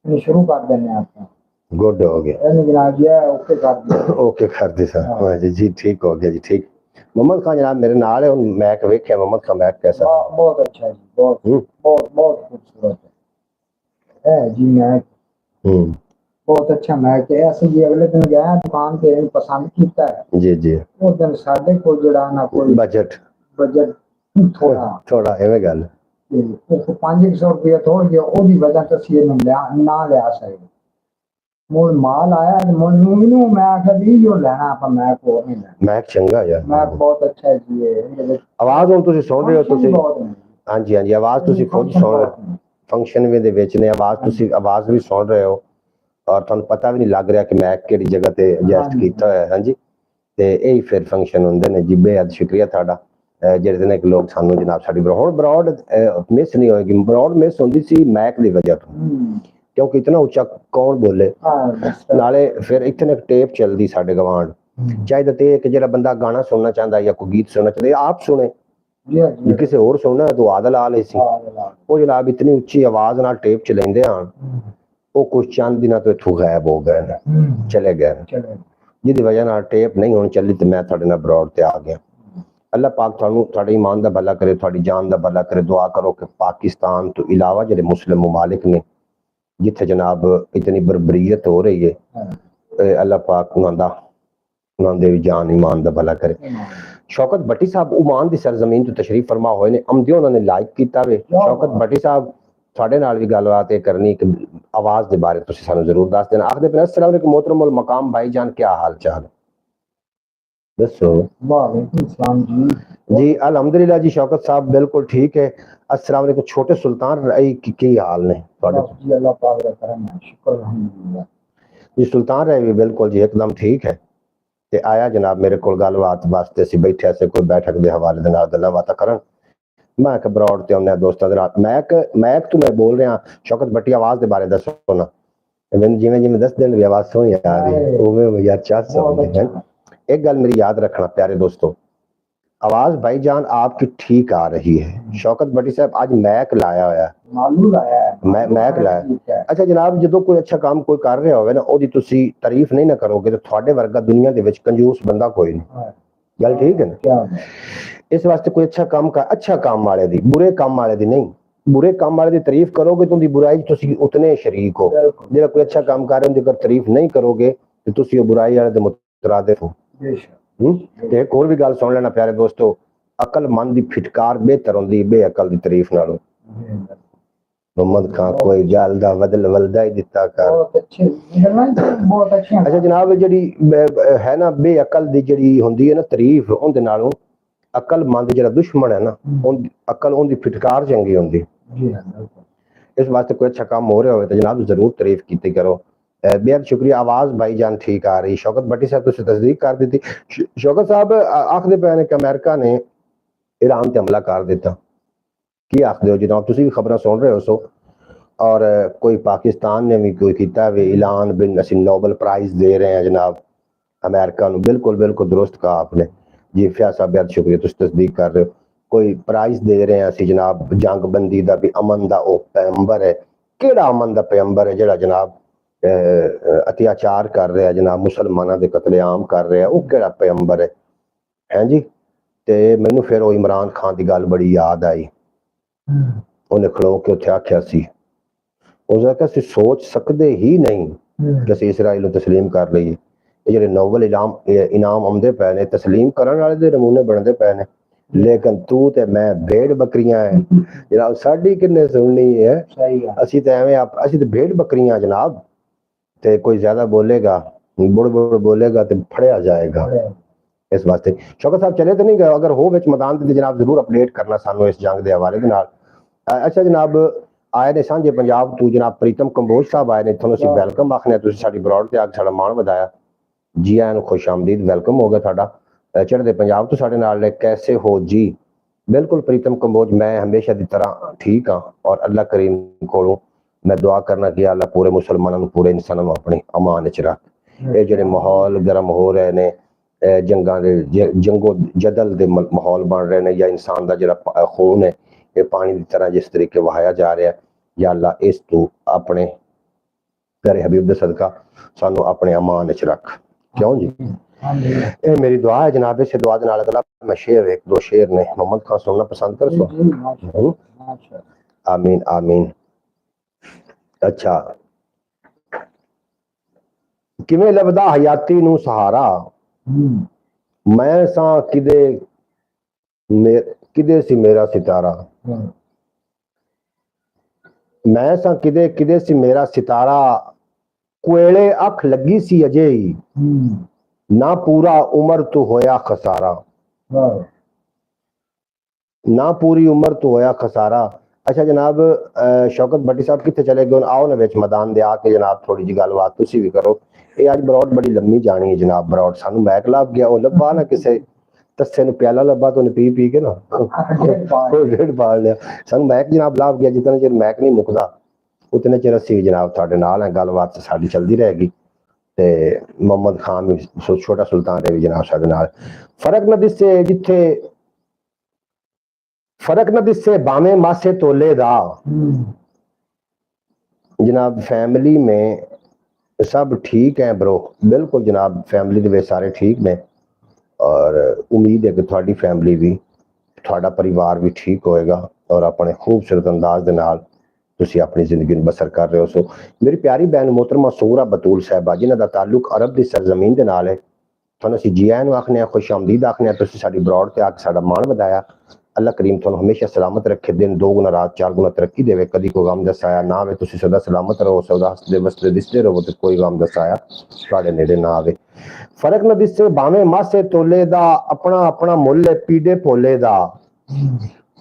ये शुरू कर देने आपका गुड हो गया एने गिना दिया ओके कर दिया ओके कर दी सर। हां जी ठीक हो गया जी ठीक। मोहम्मद खान जनाब मेरे नाल है, उन मैक वेख्या मोहम्मद खान मैक कैसा बहुत अच्छा जी, बहुत बहुत खूबसूरत है जी मैक बहुत अच्छा मैक है। असं जी अगले दिन गया दुकान पे पसंद किया है जी जी, उस दिन साढ़े को जड़ा ना कोई बजट थोड़ा एवं गल 500 रुपया थोड़ गया, ओदी वजह तो सी ना लिया सके मोल माल आया मोल नू मैं कभी जो लेना आप मैक को नहीं लेना। मैक चंगा यार, मैक बहुत अच्छा है जी। आवाज हुन तुसी सुन रहे हो तुसी, हां जी आवाज तुसी खुद सुन रहे हो फंक्शन में दे विच ने आवाज तुसी आवाज भी सुन रहे हो, और तुहानू पता भी नहीं लग रहा कि मैक केड़ी जगह ते एडजस्ट कीता है। हां जी ते यही फिर फंक्शन हुंदे ने जी। बेहद शुक्रिया तुहाडा जेड़े दिन एक लोग सानू जनाब साडी ब्रॉड मिस नहीं होएगी। ब्रॉड मिस हुंदी सी मैक दी वजह तो, क्योंकि इतना उच्चा कौन बोले, नाले फिर इतने टेप चलती साढ़े गवांड चाहिए ते कि जेड़ा बंदा गाना सुनना चाहता या कोई गीत सुनना चाहता आप सुने जी, किसी और सुनना है तो आदल आ सी वो जनाब इतनी उच्ची आवाज नाल टेप चलेंदे आन वो कुछ चंद दिनों तो इत्थों गायब हो गए चले गए, जिहदी वजह नाल टेप नहीं होनी चली तो मैं तुहाडे नाल ब्रॉड ते आ गया। अल्लाह पाक तुहानू तुहाडे ईमान दा भला करे, तुहाडी जान दा भला करे। दुआ करो कि पाकिस्तान तो इलावा जेड़े मुस्लिम मुमालिक ने जिथे जनाब इतनी बर्बरीयत हो रही है, अल्लाह पाक उन्होंने भी जान ईमान दा भला करे। शौकत भट्टी साहब ओमान की सरजमीन तो तशरीफ फरमा होए ने, आमदे उन्होंने लाइक किया वे। शौकत भट्टी साहब तुहाडे नाल भी गलबात करनी कि आवाज के बारे तुसीं सानू जरूर दस देना। आखदे पिन अस्सलाम वालेकुम मोहतरम मकाम भाईजान क्या हाल चाल दसो। वालेकुम सलाम जी अल्हम्दुलिल्लाह जी शौकत साहब बिल्कुल ठीक है। अस्सलाम वालेकुम छोटे सुल्तान रई की हाल ने जी? अल्लाह पाक दा करम है, शुक्र अल्हम्दुलिल्लाह जी। सुल्तान रई भी बिल्कुल जी एकदम ठीक है ते आया जनाब मेरे को गलबात वास्ते सी बैठे से कोई बैठक के हवाले दे नाल गल्लां बातां करन। मैं कि ब्रॉड ते आउंदे दोस्तां दे नाल मैक तो मैं बोल रहा शौकत भट्टी आवाज के बारे दसो ना, मैंने जिवें जिवें दस दिन भी आवाज सोहनी आ रही उवें यार चाह एक गल मेरी याद रखना प्यारे दोस्तों, आवाज भाईजान आपकी ठीक आ रही है। शौकत भट्टी साहब आज मैक लाया होया मालू लाया है मैक लाया। अच्छा जनाब ਜਦੋਂ ਕੋਈ ਅੱਛਾ ਕੰਮ ਕੋਈ ਕਰ ਰਿਹਾ ਹੋਵੇ ਨਾ ਉਹਦੀ ਤੁਸੀਂ ਤਾਰੀਫ ਨਹੀਂ ਨਾ ਕਰੋਗੇ ਤੇ ਤੁਹਾਡੇ ਵਰਗਾ ਦੁਨੀਆ ਦੇ ਵਿੱਚ ਕੰਜੂਸ ਬੰਦਾ ਕੋਈ ਨਹੀਂ। ਗੱਲ ਠੀਕ ਹੈ ਨਾ? ਇਸ ਵਾਸਤੇ ਕੋਈ ਅੱਛਾ ਕੰਮ ਵਾਲੇ ਦੀ ਬੁਰੇ ਕੰਮ ਵਾਲੇ ਦੀ ਨਹੀਂ। बुरे काम वाले की तारीफ करोगे तो उनकी बुराई तुसी उतने शरीक हो। जो कोई अच्छा काम कर रहे हो उनकी तारीफ नहीं करोगे तो तुसी वो बुराई वाले दे मुतरादिफ हो। एक और भी गल सुन लेना प्यारे दोस्तों, अकलमंद दी फिटकार बेहतर होंदी बेअकल दी तारीफ नालों। मोहम्मद खान कोई गल दा बदल वलदा ही दिता कर। अच्छा जनाब जिहड़ी है ना बेअकल दी जिहड़ी होंदी है ना तारीफ उनदे नालों अकलमंद जिहड़ा दुश्मन है ना अकल उनदी फिटकार चंगी होंदी। इस वास्ते कोई अच्छा काम हो रहा हो तो जनाब जरूर तारीफ की करो। बेहद शुक्रिया। आवाज भाईजान ठीक आ रही। शौकत भट्टी साहब तुसीं तस्दीक कर दी। शौकत साहब आखदे पे ने कि अमेरिका ने ईरान ते हमला कर दिता, की आखदे हो जनाब? तुसीं भी खबरां सुन रहे हो सो। और कोई पाकिस्तान ने भी कोई कीता वे ऐलान बिन असीं नोबल प्राइज दे रहे हैं जनाब अमेरिका नूं। बिल्कुल बिल्कुल दुरुस्त कहा आपने जी। फयाज साहब बेहद शुक्रिया तुसीं तस्दीक कर रहे हो। कोई प्राइज दे रहे हैं असी जनाब जंग बंदी का भी अमन का वो पैगंबर है। केड़ा अमन का पैगंबर है जिहड़ा जनाब अत्याचार कर रहा है जनाब मुसलमानों के कतलेआम कर रहा है? वो केड़ा पैगंबर है जी? ते मैनू फिर वो इमरान खान की गल बड़ी याद आई। उन्हें खड़ो के उत्थे आख्या सी उसने आख्या असीं सोच सकते ही नहीं कि असीं इसराइल तस्लीम कर लईए। ਜਿਹੜੇ नोबल इनाम आउंदे पे ने तस्लीम करने वाले दे नमूने बनते पे ने, लेकिन तू ते मैं भेड़ बकरियां है जनाब। साडी किन्ने सुननी है? असी तो एवें असी तो भेड़ बकरियां जनाब। ते कोई ज्यादा बोलेगा बुड़ बुड़ बोलेगा तो फड़िया जाएगा। इस वास्ते शौकत साहब चले तो नहीं गए? अगर हो विच मैदान ते जनाब जरूर अपडेट करना सानू इस जंग के हवाले दे नाल। अच्छा जनाब आए ने सांझे पंजाब तू जनाब प्रीतम कंबोज साहब आए ने, तुहानू असीं वेलकम आखने। तुसीं साडी ब्रॉड ते आके साडा मान वधाया जी। आया खुश आमदीद वेलकम हो गया साडा। चढ़दे पंजाब तो साडे नाल कैसे हो जी? बिल्कुल प्रीतम कंबोज मैं हमेशा की तरह ठीक हाँ और अल्लाह करीम कोलों मैं दुआ करना कि अल्लाह पूरे मुसलमानों पूरे इंसानों अपनी अमान च रख। ये जिहड़े माहौल गर्म हो रहे ने जंगां दे जंगो जदल दे माहौल बन रहे ने या इंसान का जिहड़ा खून है ये पानी की तरह जिस तरीके वहाया जा रहा है, या अल्लाह इस तू अपने प्यारे हबीब दे सदका सानू अपने अमान च रख। क्यों जी? ये मेरी दुआ है जनाब। इस दुआ के नाल अगला मैं शेर एक दो शेर ने मोहम्मद खान सुनना पसंद कर सो। आमीन आमीन। अच्छा किवें लभदा हयाती नू सहारा मैं सा किदे सी मेरा सितारा। मैं सा किदे सी मेरा सितारा कोयले अख लगी सी अजे ही ना पूरा उम्र तो होया खसारा। ना पूरी उम्र तो होया खसारा। अच्छा जनाब शौकत भट्टी साहब कितने चले गए? आओ ना विच मैदान दे आके जनाब थोड़ी जी गलबात तुसी भी करो। ये अज ब्रॉड बड़ी लम्मी जानी है जनाब। ब्रॉड सानू मैक लभ गया वो लब्बा ना किसे तस्से नूं प्याला लब्बा तो पी पी के ना डेढ़ पाल लिया। सानू मैक जनाब लभ गया। जितना चिर मैक नहीं मुकदा उतने चिर असीं जनाब तुहाडे नाल है। गलबात साडी चलदी रहेगी। ते मोहम्मद खान भी छोटा सुल्तान है भी जनाब साडे नाल। फर्क न दिसे जिथे फर्क न दिसे बामे मासे तोले दा। जनाब फैमिली में सब ठीक है ब्रो? बिल्कुल जनाब फैमिली दे विच सारे ठीक ने और उम्मीद है कि थोड़ी फैमिली भी थोड़ा परिवार भी ठीक होएगा और अपने खूबसूरत अंदाज दे नाल तुसी अपनी जिंदगी बसर कर रहे हो। सो मेरी प्यारी बहन मोहतरमा सूरा बतूल साहबा जिन्हां दा ताल्लुक अरब दी सरजमीन दे नाल है, तुहानू असीं जी आइयां नूं आखने आ, खुश आमदीद आखने आ। तुसी साडी ब्रॉड ते आके साडा मान वधाया। अल्लाह करीम तुहानू हमेशा सलामत रखे, दिन दो गुना रात चार गुना तरक्की देवे, कदी कोई गम दा साया ना आवे। तुसी सदा सलामत रहो, सदा हसदे वसदे दिसदे रहो ते कोई गम दा साया तुहाडे नेड़े ना आवे। फर्क न दिसे भावें मासे तोले दा अपना अपना मुੱਲ है पीड़े भोले दा।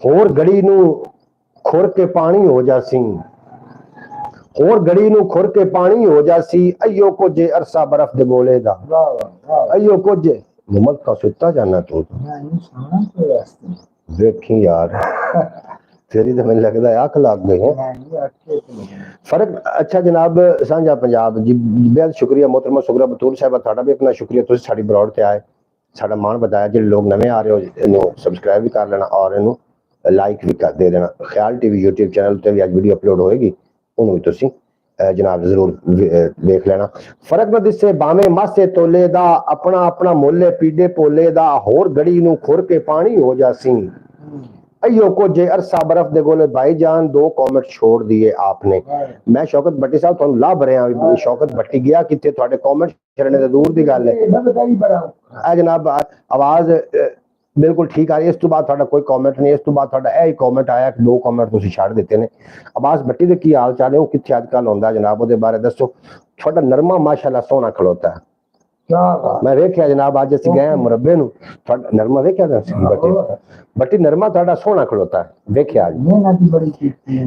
होर गड़ी नूं खुर के पानी हो जासी और गड़ी नूं खुर के पानी हो जासी अयो कुछ अरसा बर्फ दे गोले दा। अयो कुछ मोहम्मद का सुता जाना तू देखी यार तेरी तो मैंने लगता है अख लग गई है फर्क। अच्छा जनाब सांझा पंजाब जी बेहद शुक्रिया मोहतरमा सुगरा बतूल साहब तुहाडा भी अपना शुक्रिया तुसीं साडी ब्रॉड ते आए। ਸਾਡਾ ਮਾਣ ਵਧਾਇਆ। ਜਿਹੜੇ ਲੋਕ ਨਵੇਂ ਆ ਰਹੇ ਹੋ ਇਹਨੂੰ ਸਬਸਕ੍ਰਾਈਬ ਵੀ ਕਰ ਲੈਣਾ ਔਰ ਇਹਨੂੰ ਲਾਈਕ ਵੀ ਕਰ ਦੇ ਦੇਣਾ। ਖਿਆਲ ਟੀਵੀ YouTube ਚੈਨਲ ਤੇ ਵੀ ਅੱਜ ਵੀਡੀਓ ਅਪਲੋਡ ਹੋਏਗੀ, ਉਹਨੂੰ ਵੀ ਤੁਸੀਂ ਜਨਾਬ ਜ਼ਰੂਰ ਵੇਖ ਲੈਣਾ। ਫਰਕ ਨਾ ਦਿਸੇ ਬਾਵੇਂ ਮਾਸੇ ਤੋਲੇ ਦਾ, ਆਪਣਾ ਆਪਣਾ ਮੁੱਲ ਪੀੜੇ ਪੋਲੇ ਦਾ, ਹੋਰ ਗੜੀ ਨੂੰ ਖੁਰ ਕੇ ਪਾਣੀ ਹੋ ਜਾਸੀ। अयो को जे अरसा बर्फ दे गोले भाईजान 2 कमेंट छोड़ दिए आपने। मैं शौकत भट्टी साहब तुहानू लाभ रहा शौकत भट्टी गया कितने थोड़े कमेंट छड़ने तो दूर दी गल है। ए जनाब आवाज बिल्कुल ठीक आ रही है। इस तो बाद थोड़ा कोई कमेंट नहीं, इस तो बाद थोड़ा यही कमेंट आया कि 2 कमेंट तुसी छड़ दिते ने। अब्बास भट्टी दे की हाल चाल है, वो किथे आजकल होंदा जनाब, ओदे बारे दसो। थोड़ा नरमा माशाल्लाह सोहना खलोता है। मैं वेख्या जनाब अज असीं गए मुरब्बे नू, थोड़ा नरमा वेख्या बट्टी नरमा थोड़ा सोहना खड़ोता है। वेख्या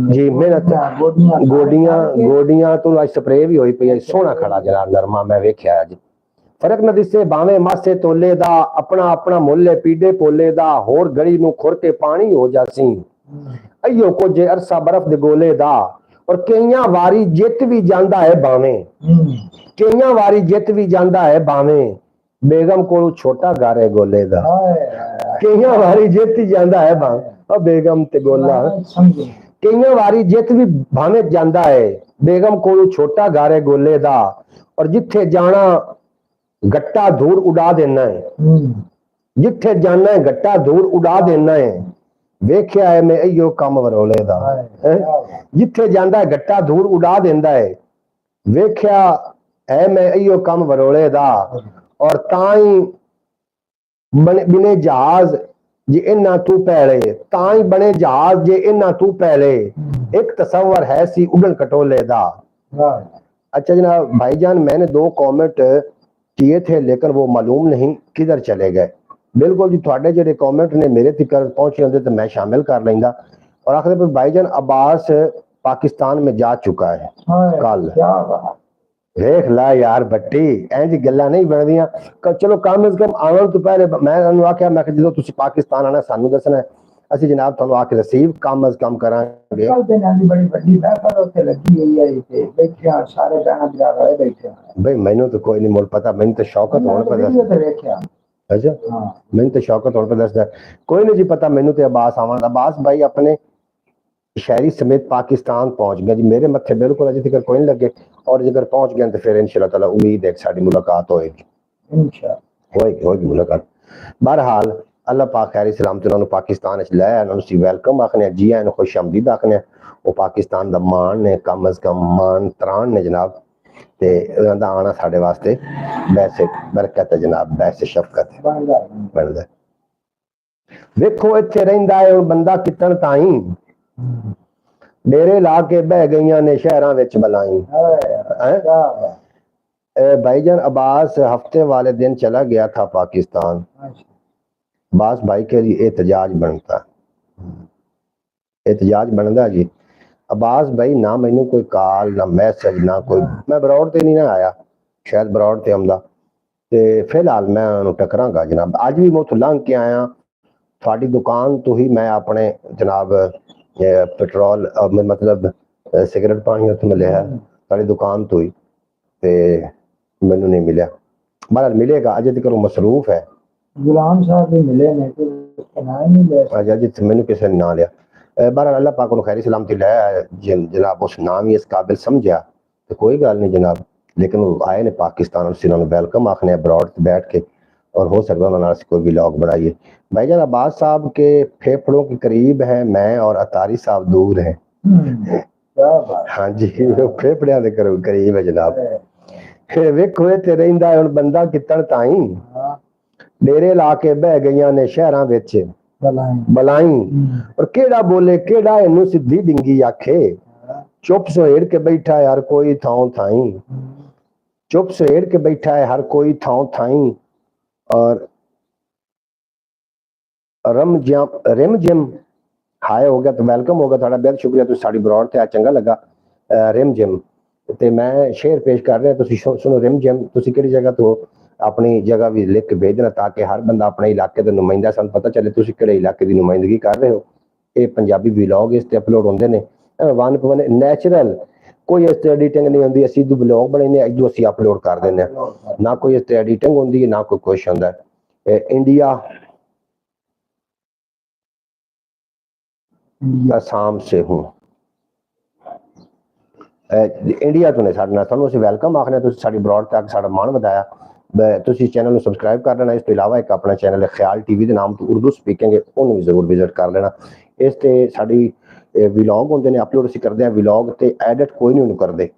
जी मेहनत गोडियां तो अज स्प्रे भी होई पई, सोहना खड़ा जनाब नरमा मैं वेख्या अज। फर्क न दिसे बावे मासे तोले दा, अपना अपना मुल्ल पीड़े पोले दा, होर गड़ी नू खुर के पानी हो जासी। अयो को जे अरसा बर्फ दे गोले दा, और कईयां वारी जित भी जांदा है बावे, कईयां वारी जित भी जांदा है बावे, बेगम कोलू छोटा गारे गोले दा। कईयां वारी जित ही जांदा है बावे, और बेगम ते गोला कईयां वारी जित भी भावे जांदा है, बेगम कोलू छोटा गारे गोले दा, और जिथे जाना गट्टा धूड़ उड़ा देना है, जिथे जाना है गट्टा धूड़ उड़ा देना है। वेख्या है मैं इयो कम वरोले दा, जिथे जांदा है गट्टा धूड़ उड़ा देंदा है। वेख्या है मैं इयो कम वरोले दा, और ताई बिने जहाज जे इन्ना तू पहले, ताई बने जहाज जे इन्ना तू पहले, एक तस्वर है सी उड़न कटोले दा। अच्छा जनाब भाईजान मैंने 2 कमेंट किए थे लेकिन वो मालूम नहीं किधर चले गए। बिल्कुल जी थोड़े जो कमेंट ने मेरे तक पहुंचे होंगे तो मैं शामिल कर लेंदा। और आखिर पर भाईजान अब्बास पाकिस्तान में जा चुका है कल। देख ला यार भट्टी इंज गल्लां नहीं बनदियां। चलो कम से कम आने तो पहले मैं आख्या मैं जो तुसी पाकिस्तान आना सानू दसना है, ਅਸੀਂ ਜਨਾਬ ਤੁਹਾਨੂੰ ਆ ਕੇ ਰਿਸੀਵ ਕਮ ਅਜ਼ ਕਮ ਕਰਾਂਗੇ। ਕੱਲ ਦੇ ਨਾਲ ਬੜੀ ਵੱਡੀ ਮਹਿਫਲ ਉੱਥੇ ਲੱਗੀ ਹੋਈ ਹੈ ਤੇ ਬੈਠੇ ਆ ਸਾਰੇ ਭੈਣਾਂ ਭਰਾ ਹੋਏ ਬੈਠੇ ਆ। ਬਈ ਮੈਨੂੰ ਤਾਂ ਕੋਈ ਨਹੀਂ ਮੁੱਲ ਪਤਾ, ਮੈਨੂੰ ਤਾਂ ਸ਼ੌਕਤ ਹੋਣ ਪਤਾ ਵੇਖਿਆ। अच्छा हाँ मैंने तो शौकत होने पर दसदा कोई नहीं जी पता मैनू तो अब्बास आवन दा। अब्बास भाई अपने शहरी समेत पाकिस्तान पहुंच गया जी, मेरे मत्थे बिल्कुल अजे तक कोई नहीं लगे, और अगर पहुंच गए तो फिर इंशाअल्लाह ताला उम्मीद है कि साडी मुलाकात होएगी, इंशाअल्लाह होएगी मुलाकात। बहरहाल अल्लाह पाक खैर सलामत उन्होंने पाकिस्तान च लाया, उन्होंने वेलकम आखने जी आए खुश आमदीद आखने। वो पाकिस्तान दा मान ने कम अज कम मान त्राण ने जनाब, ते उन्होंने आना साढ़े वास्ते वैसे बरकत है जनाब, वैसे शफकत है बनदा। देखो इत्थे रहिंदा है हुण बंदा कितन ताई, डेरे ला के बह गईयां ने शहरां विच बलाई। भाईजान अब्बास हफ्ते वाले दिन चला गया था पाकिस्तान। अब्बास भाई के लिए एहतजाज बनता, एहतजाज बनता जी। अब्बास भाई ना मैनू कोई कॉल ना मैसेज ना कोई, मैं बरौड़ ते नहीं ना आया, शायद बरौड़ ते आंदा ते फिलहाल मैं उन्होंने टकरांगा जनाब। अज भी मैं उथों लंघ के आया, थोड़ी दुकान तो ही मैं अपने जनाब पेट्रोल मतलब सिगरेट पानी उत्थे मिले है, थोड़ी दुकान तो ही ते मैनू नहीं मिला। बहरहाल मिलेगा, अजे तक मसरूफ है। गुलाम साहब भी मिले ने अच्छा जी, मैनू किसी ने ना लिया। बहरहाल अल्लाह पाक खैरी सलामती लाया जनाब, उस नाम ही इस काबिल समझा तो कोई गल नहीं जनाब। लेकिन वो आए ने पाकिस्तान, उन्होंने वेलकम आखने अब्रॉड बैठ के, और हो सकता है उन्होंने कोई व्लॉग बनाइए। भाईजान अब्बास साहब के फेफड़ों के करीब है मैं, और अतारी साहब दूर हैं। हाँ जी फेफड़िया के करीब है जनाब। वेखो इत्थे रहिंदा है हुण बंदा कितन ताई, डेरे ला के बह गईयां ने शहरां विच बलाई, और केड़ा बोले केड़ा इनू सीधी डिंगी आखे। चुप सहेड़ के बैठा है हर कोई थां थाई, चुप सहेड़ के बैठा है हर कोई थां थाई, और रिम जिम हाय हो गया तो वेलकम हो गया थोड़ा, बहुत शुक्रिया तुम साड़ी ब्रॉड ते चंगा लगा। रिम जिम ते मैं शेयर पेश कर रहा तुम सुनो। रिम जिम तुम किहड़ी जगह तो अपनी जगह भी लिख के भेजना ताकि हर बंदा अपने इलाके का नुमाइंदा सन पता चले तुम किहड़े इलाके की नुमाइंदगी कर रहे हो। ये पंजाबी व्लॉग इस ते अपलोड होंदे ने वन वन नैचुरल, कोई इस एडिटिंग नहीं होंदी। असीं व्लॉग बनाने जो असीं अपलोड कर देने, ना कोई इस एडिटिंग होंदी है ना कोई कुछ होंदा है। इंडिया असम से हूँ। इंडिया तो ने साडे नाल तुहानूं असीं वैलकम आखने, तुसीं साडी ब्रॉड तक साडा मान वधाया। तुसीं चैनल नूं सबसक्राइब कर लेना। इस तो इलावा एक अपना चैनल है ख्याल टीवी के नाम तो उर्दू स्पीकिंग है, उन्होंने भी जरूर विजिट कर लेना। इस ते साडी विलॉग होंदे ने अपलोड असीं करदे हां। विलॉग ते एडिट कोई नहीं उन्होंने करदे,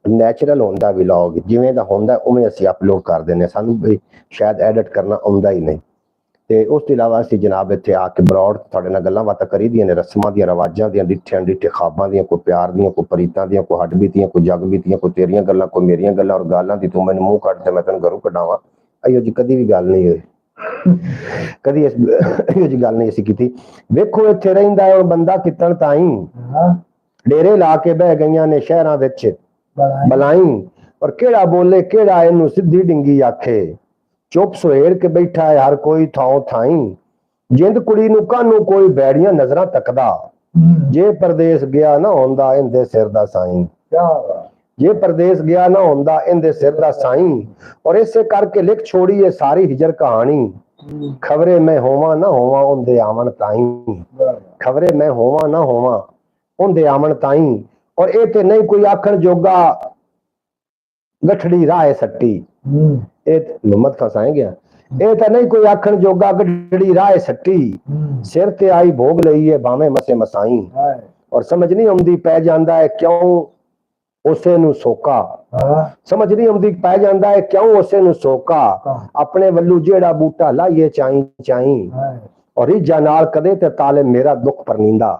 नैचुरल होंदा विलॉग, जिवें दा होंदा उवें असीं अपलोड कर दिंदे। सानूं भी शायद एडिट करना आउंदा ही नहीं। ਤੇ ਉਸ ਤੋਂ ਇਲਾਵਾ ਅਸੀਂ ਜਨਾਬ ਇੱਥੇ ਆ ਕੇ ਬਰੌਡ ਤੁਹਾਡੇ ਨਾਲ ਗੱਲਾਂ ਬਾਤਾਂ ਕਰੀ ਦੀਆਂ ਨੇ, ਰਸਮਾਂ ਦੀਆਂ, ਰਿਵਾਜਾਂ ਦੀਆਂ, ਡਿੱਠਿਆਂ ਡਿੱਠੇ ਖਾਬਾਂ ਦੀਆਂ, ਕੋਈ ਪਿਆਰ ਦੀਆਂ, ਕੋਈ ਪ੍ਰੀਤਾਂ ਦੀਆਂ, ਕੋਈ ਹੱਡ ਬੀਤੀਆਂ, ਕੋਈ ਜਗ ਬੀਤੀਆਂ, ਕੋਈ ਤੇਰੀਆਂ ਗੱਲਾਂ, ਕੋਈ ਮੇਰੀਆਂ ਗੱਲਾਂ। ਔਰ ਗਾਲਾਂ ਦੀ ਤੂੰ ਮੈਨੂੰ ਮੂੰਹ ਕੱਢ ਤੇ ਮੈਂ ਤੈਨੂੰ ਘਰੋਂ ਕਢਾਵਾਂ, ਇਹੋ ਜੀ ਕਦੀ ਵੀ ਗੱਲ ਨਹੀਂ ਹੋਈ। ਕਦੀ ਇਹੋ ਜੀ ਗੱਲ ਨਹੀਂ ਅਸੀਂ ਕੀਤੀ। ਵੇਖੋ ਇੱਥੇ ਰਹਿੰਦਾ ਹੈ ਬੰਦਾ ਕਿੱਤਣ ਤਾਈਂ ਡੇਰੇ ਲਾ ਕੇ ਬਹਿ ਗਈਆਂ ਨੇ ਸ਼ਹਿਰਾਂ ਵਿੱਚ ਬਲਾਈ, ਔਰ ਕਿਹੜਾ ਬੋਲੇ ਕਿਹੜਾ ਇਹਨੂੰ ਸਿੱਧੀ ਡਿੰਗੀ ਆਖੇ। चुप सुहेड़ के बैठा है हर कोई थाओ थाई, जिंद कुड़ी नूं कानू कोई बैड़ियां नजरां तकदा। जे परदेस गया ना होंदा इंदे सिर दा साईं, जे परदेस गया ना होंदा इंदे सिर दा साईं। और इसे करके लिख छोड़ी है सारी हिजर कहानी, खबरे मैं होवां ना होवां उनदे आवन ताई, खबरे मैं होवां ना होवां उनदे आवन ताई। और ये ते नहीं कोई आखण जोगा गठड़ी राह सट्टी, मोहम्मद खां साईं गया। ये तो नहीं कोई आखण जोगा गठड़ी राह सट्टी, सिर ते आई भोग लई है भावें मसे मसाई। और समझ नहीं आउंदी पै जांदा है क्यों उसे नूं सोका, समझ नहीं आउंदी पै जांदा है क्यों उसे नूं सोका। अपने वल्लू जेड़ा बूटा लाइए चाई चाई, और रीजा नाल कदे ते तालिब मेरा दुख परनींदा,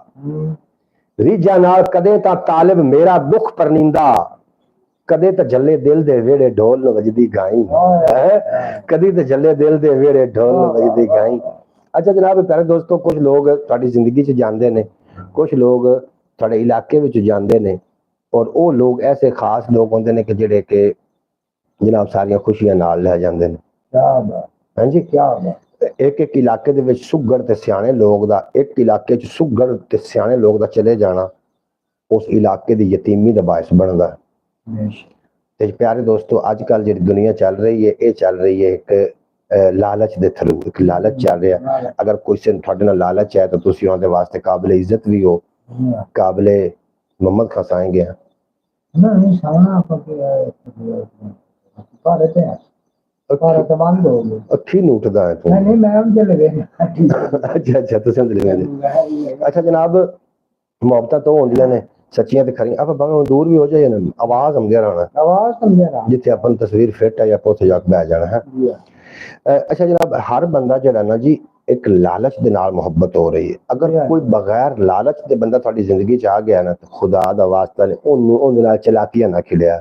रीजा नाल कदे ता तालिब मेरा दुख परनींदा। कदे तो जले दिल दे वेड़े ढोल न वजदी गाई, कदी तो जले दिल दे वेड़े ढोल न वजदी गाई। अच्छा जनाब प्यारे दोस्तों, कुछ लोग तुहाडी जिंदगी च जांदे ने, कुछ लोग तुहाडे इलाके विच जांदे ने, और वो लोग ऐसे खास लोग होंदे ने कि जेड़े के जनाब सारियां खुशियां नाल लै जांदे ने। हां जी, क्या एक एक इलाके दे विच सुघड़ ते सियाणे लोग दा, एक इलाके च सुघड़ ते सियाणे लोग दा चले जाना उस इलाके दी यतीमी दा बायस बनदा है। ते प्यारे दोस्तों अजकल जी दुनिया चल रही है, ये चल रही है एक लालच दे थ्रू, एक लालच चल रहा है। अगर कोई से तुहाडे नाल लालच है तो तुसीं उहदे वास्ते काबिले इज्जत भी हो, काबिले मोहम्मद खां साईं गया अखी नूटदा है तू। अच्छा अच्छा तुसीं समझ लगे। अच्छा जनाब मुहब्बतां तो होंदियां ने सच्चियां ते खरियां, आप भावें दूर भी हो जाए ना, आवाज समझा रहना, आवाज समझा रहना, जिथे अपन तस्वीर फिट है या पोथे जाके बैठ जाना है। अच्छा जनाब हर बंदा जेड़ा ना जी एक लालच दे नाल मोहब्बत हो रही है। अगर कोई बगैर लालच दे बंदा तुहाडी जिंदगी च आ गया ना तो खुदा दा वास्ता ने ओनू उहदे नाल चलाकियां ना खिड़िया,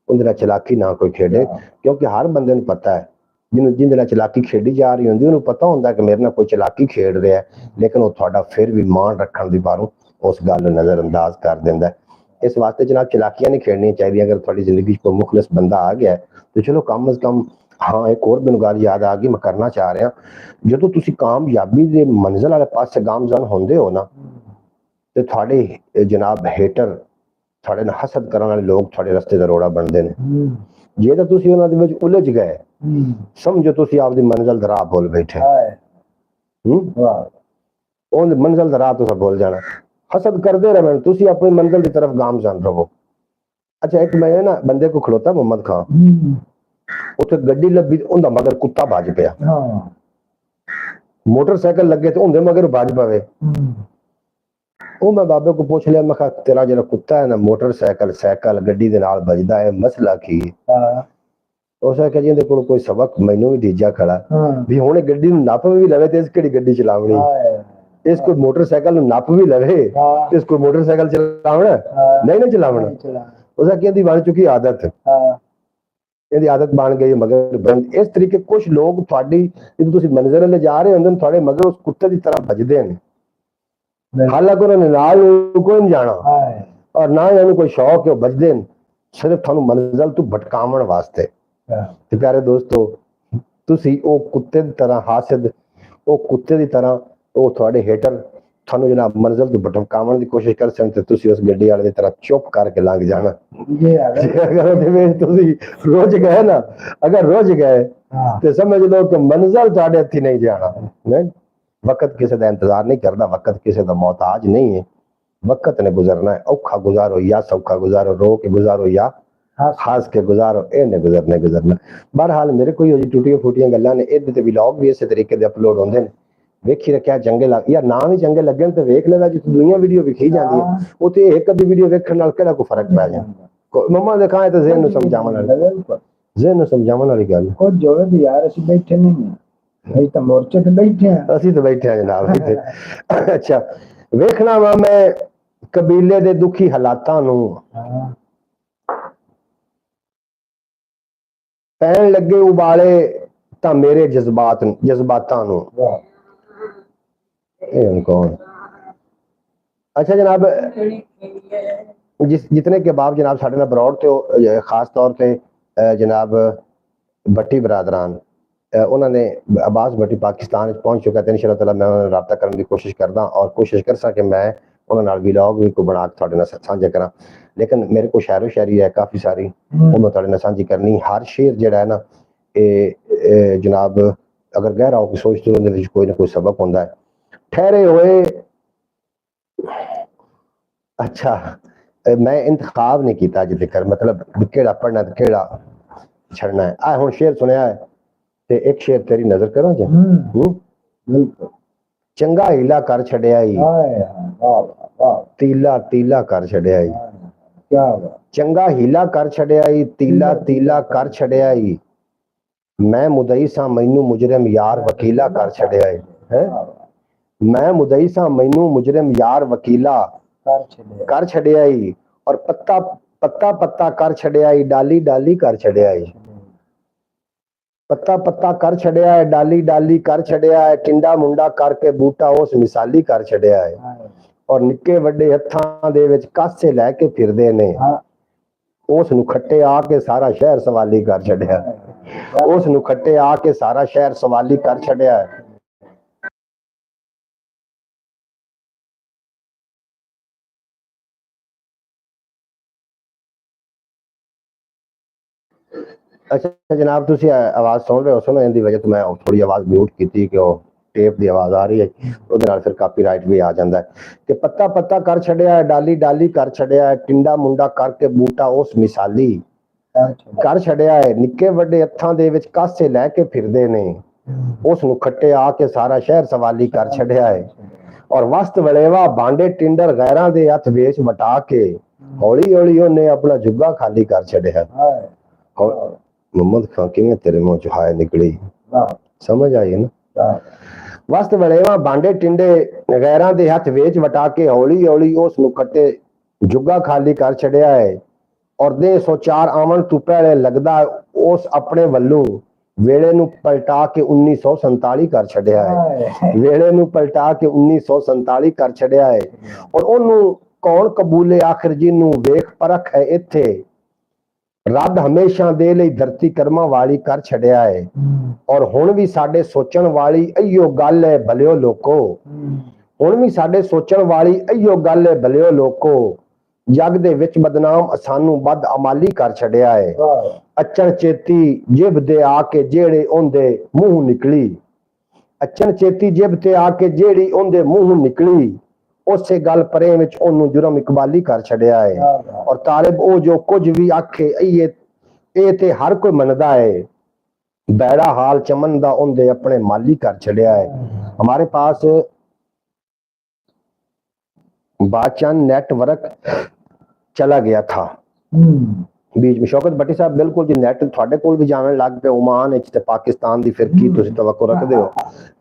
उहदे नाल चलाकी ना कोई खेडे, क्योंकि हर बंदे नूं पता है जिंदे नाल चलाकी खेडी जा रही होंदी उहनूं पता हुंदा कि मेरे नाल कोई चलाकी खेड रहा है, लेकिन वो तुहाडा फिर भी मान रखण दी बारों उस गल नजरअंदाज कर दिंदा है। इस वास्ते जनाब चलाकियां नहीं खेड़नी चाहिए। अगर थोड़ी जिंदगी कोई मुखलिस बंदा आ गया तो चलो कम अज कम। हाँ एक और मैनूं गल याद आ गई, मैं करना चाह रहा, जो तुसीं कामयाबी दे मंजिल वाले पासे गामजन होंदे हो ना, तो थोड़े जनाब हेटर थोड़े ना हसद करने वाले लोग थोड़े रस्ते दा रोड़ा बनते हैं। जे तो तुसीं उन्हां दे विच उलझ गए समझो तुसीं आपदी मंजिल दा राह भुल बैठे, उन मंजिल दा राह तुसीं भुल जाना। हसद करते रहो, तुसी अपनी मंजिल की तरफ गामजन रहो। अच्छा एक मैं ना बंदे को खड़ोता मोहम्मद खां, उथे गड्डी लभी उनका मगर कुत्ता भज पिया, मोटरसाइकिल लगे तो उनके मगर भज पवे। वो मैं बाबे को पूछ लिया, मैं कहा तेरा जो कुत्ता है ना मोटरसाइकिल साइकिल गड्डी दे नाल भजदा है, मसला की? उस आख्या जी इहदे कोल कोई सबक मैनू भी दीजा खड़ा भी हुणे गड्डी नूं नप भी लवे ते इस किहड़ी गड्डी चलावणी, इसको मोटरसाइकिल नप भी लवे, इसको मोटरसाइकिल चलावना नहीं ना चलावना। उस आख्या बन चुकी आदत, ਇਹਦੀ ਆਦਤ ਬਣ ਗਈ मगर बंद इस तरीके कुछ लोग थोड़ी जो तुम मंजर ले जा रहे होंगे थोड़े मगर उस कुत्ते की तरह भजते हैं, हालांकि उन्होंने नाल कोई नहीं जाना और ना ही कोई शौक है, भजते हैं सिर्फ थानू मंजिल तो भटकावन वास्ते। तो प्यारे दोस्तों तुसी वो कुत्ते की तरह हासिद, वो कुत्ते की तरह वो थोड़े हेटर थानू जनाब मंजिल तो भटकावन की कोशिश कर सकते, तुसी उस गड्डी वाले की तरह चुप करके लंघ जाना। अगर तुसी रुझ गए ना, अगर रुझ गए ਤੇ ਸਮਝ ਲਓ ਕਿ ਮੰਜ਼ਲ ਤੁਹਾਡੇ ਹੱਥੀ नहीं जाना। नहीं, वक्त किसी का इंतजार नहीं करता, वक्त किसी का मोहताज नहीं है। वक्त ने गुजरना है, औखा गुजारो या सौखा गुजारो, रो के गुजारो या हंस के गुजारो, इन्हें गुजरना। बहरहाल मेरे कोई टूटियां फूटियां गल्लां ने इहदे ते व्लॉग भी इस तरीके दे अपलोड होंदे ने। वेखी रखिया चंगे लग यार ना भी चंगे लगन ते वेख लेदा, जिस दुनिया वीडियो विखी जाती है उत्ते एक अद्धी वीडियो वेखण नाल किहड़ा कोई फर्क पै जांदा। मम्मा दे कहां ते ज़हन नूं समझावन वाली, ज़हन नूं समझावन वाली गल कुछ जोवे भी यार ਅਸੀਂ बैठे नहीं हैं, ਅਸੀਂ ਤਾਂ मोर्चे ते बैठे हैं। ਅਸੀਂ ਤਾਂ ਬੈਠੇ ਆ ਜਨਾਬ ਇੱਥੇ। ਅੱਛਾ, ਵੇਖਣਾ ਵਾ ਮੈਂ ਕਬੀਲੇ ਦੇ ਦੁਖੀ ਹਾਲਾਤਾਂ ਨੂੰ, ਪੈਣ ਲੱਗੇ ਉਬਾਲੇ ਤਾਂ ਮੇਰੇ ਜਜ਼ਬਾਤਾਂ ਨੂੰ। ਇਹ ਹੁਣ ਕੌਣ? अच्छा जनाब, जितने के बाप जनाब साढ़े नाल बरौड़ ते खास तौर पे जनाब भट्टी बरादरान उन्होंने अब्बास भट्टी पाकिस्तान पहुंच चुका है, इंशाअल्लाह ताला मैं उन्होंने रब्ता करने की कोशिश करदा और कोशिश कर सके मैं उन्होंने नाल व्लॉग भी को बना के तुहाडे नाल साझा करा। लेकिन मेरे को शायरो शायरी है काफ़ी सारी, वो मैं तुहाडे नाल साझी करनी। हर शेर जिहड़ा है ना ये जनाब अगर गहरा होकर सोचते हो उहदे विच कोई ना कोई सबक हुंदा है। ठहरे हुए, अच्छा मैं इंतखाब नहीं किया अज तक, मतलब केड़ा पढ़ना ते केड़ा छड़ना है। आ हुण शेर सुनिया है ते एक शेर तेरी नजर करो जी। चंगा हीला कर छड़िया ई, तीला तीला कर छड़िया ई। चंगा हीला कर छड़िया ई, तीला तीला कर छड़िया ई। मैं मुदई सा मैनू मुजरिम यार वकीला कर छड़िया है। मैं मुदई सा मैनू मुजरिम यार वकीला कर छड़िया ई, और पत्ता पत्ता पत्ता कर छड़िया ई, डाली डाली कर छड़िया ई। पत्ता पत्ता कर छड़िया है, डाली डाली कर छड़िया है, टिंडा मुंडा करके बूटा उस मिसाली कर छड़िया है। और निक्के वड्डे हत्थां दे विच कासे लैके फिरदे ने, उस नूं खट्टे आके सारा शहर सवाली कर छड़िया है। उस नूं खट्टे आके सारा शहर सवाली कर छड़िया है। अच्छा जनाब, तुसी आवाज सुन रहे हो, सुनो इनकी वजह तो मैं थोड़ी आवाज म्यूट की थी कि टेप की आवाज आ रही है, ਉਹਦੇ ਨਾਲ ਫਿਰ ਕਾਪੀਰਾਈਟ ਵੀ ਆ ਜਾਂਦਾ ਹੈ। ਤੇ ਪੱਤਾ ਪੱਤਾ ਕਰ ਛੜਿਆ ਹੈ, डाली डाली कर छड़िया है, टिंडा मुंडा करके बूटा उस मिसाली कर छड़िया है। निक्के वड्डे हत्थां दे विच कासे लैके फिरदे ने, उस नूं खट्टे आके सारा शहर सवाली कर छड़िया है। और वस्त वलेवा भांडे टिंडर गैरां दे हत्थ वेच वटा के हौली हौली उन्हें अपना जुग्गा खाली कर छड़िया है। मोहम्मद खान किवें तेरे मुंह चो हाय निकली, समझ आई है ना। वस्त वलेवा भांडे टिंडे गैरां दे हत्थ वेच वटा के हौली हौली उस नूं खट्टे जुग्गा खाली कर छड़िया है। और दे 104 आवन तू पहले लगदा उस अपने वल्लों वेले नूं पलटा के 1947 कर छड़िया है। वेले नूं पलटा के 1947 कर छड़िया है। और ओनू कौन कबूले आखिर जिन्नू वेख परख है इत्थे, रब हमेशा दे लई धरती कर्मा वाली कर छड़िया है। और हुण भी साडे सोचण वाली इहो गल है भलियो लोको, हुण भी साडे सोचण वाली इहो गल है भलियो लोको, जग दे विच बदनाम सानू बद अमाली कर छड़िया है। अचन चेती जिब दे आके जेड़े ओंदे मुंह निकली, अचन चेती जिब ते आके जेड़ी ओंदे मुंह निकली, उसे गल परे विच ओनू जुर्म इकबाली कर छड़िया है। और तालिब ओ जो कुछ भी आखे ए ते हर कोई मनदा है, बैड़ा हाल चमन दा ओंदे अपने माली कर छड़िया है। हमारे पास बादशाह नेटवर्क चला गया था बीच में। शौकत भट्टी साहब बिल्कुल जी नेट थोड़े कोल भी जाने लग पे ओमान विच ते पाकिस्तान दी फिर की तुसीं तवक्को रखदे हो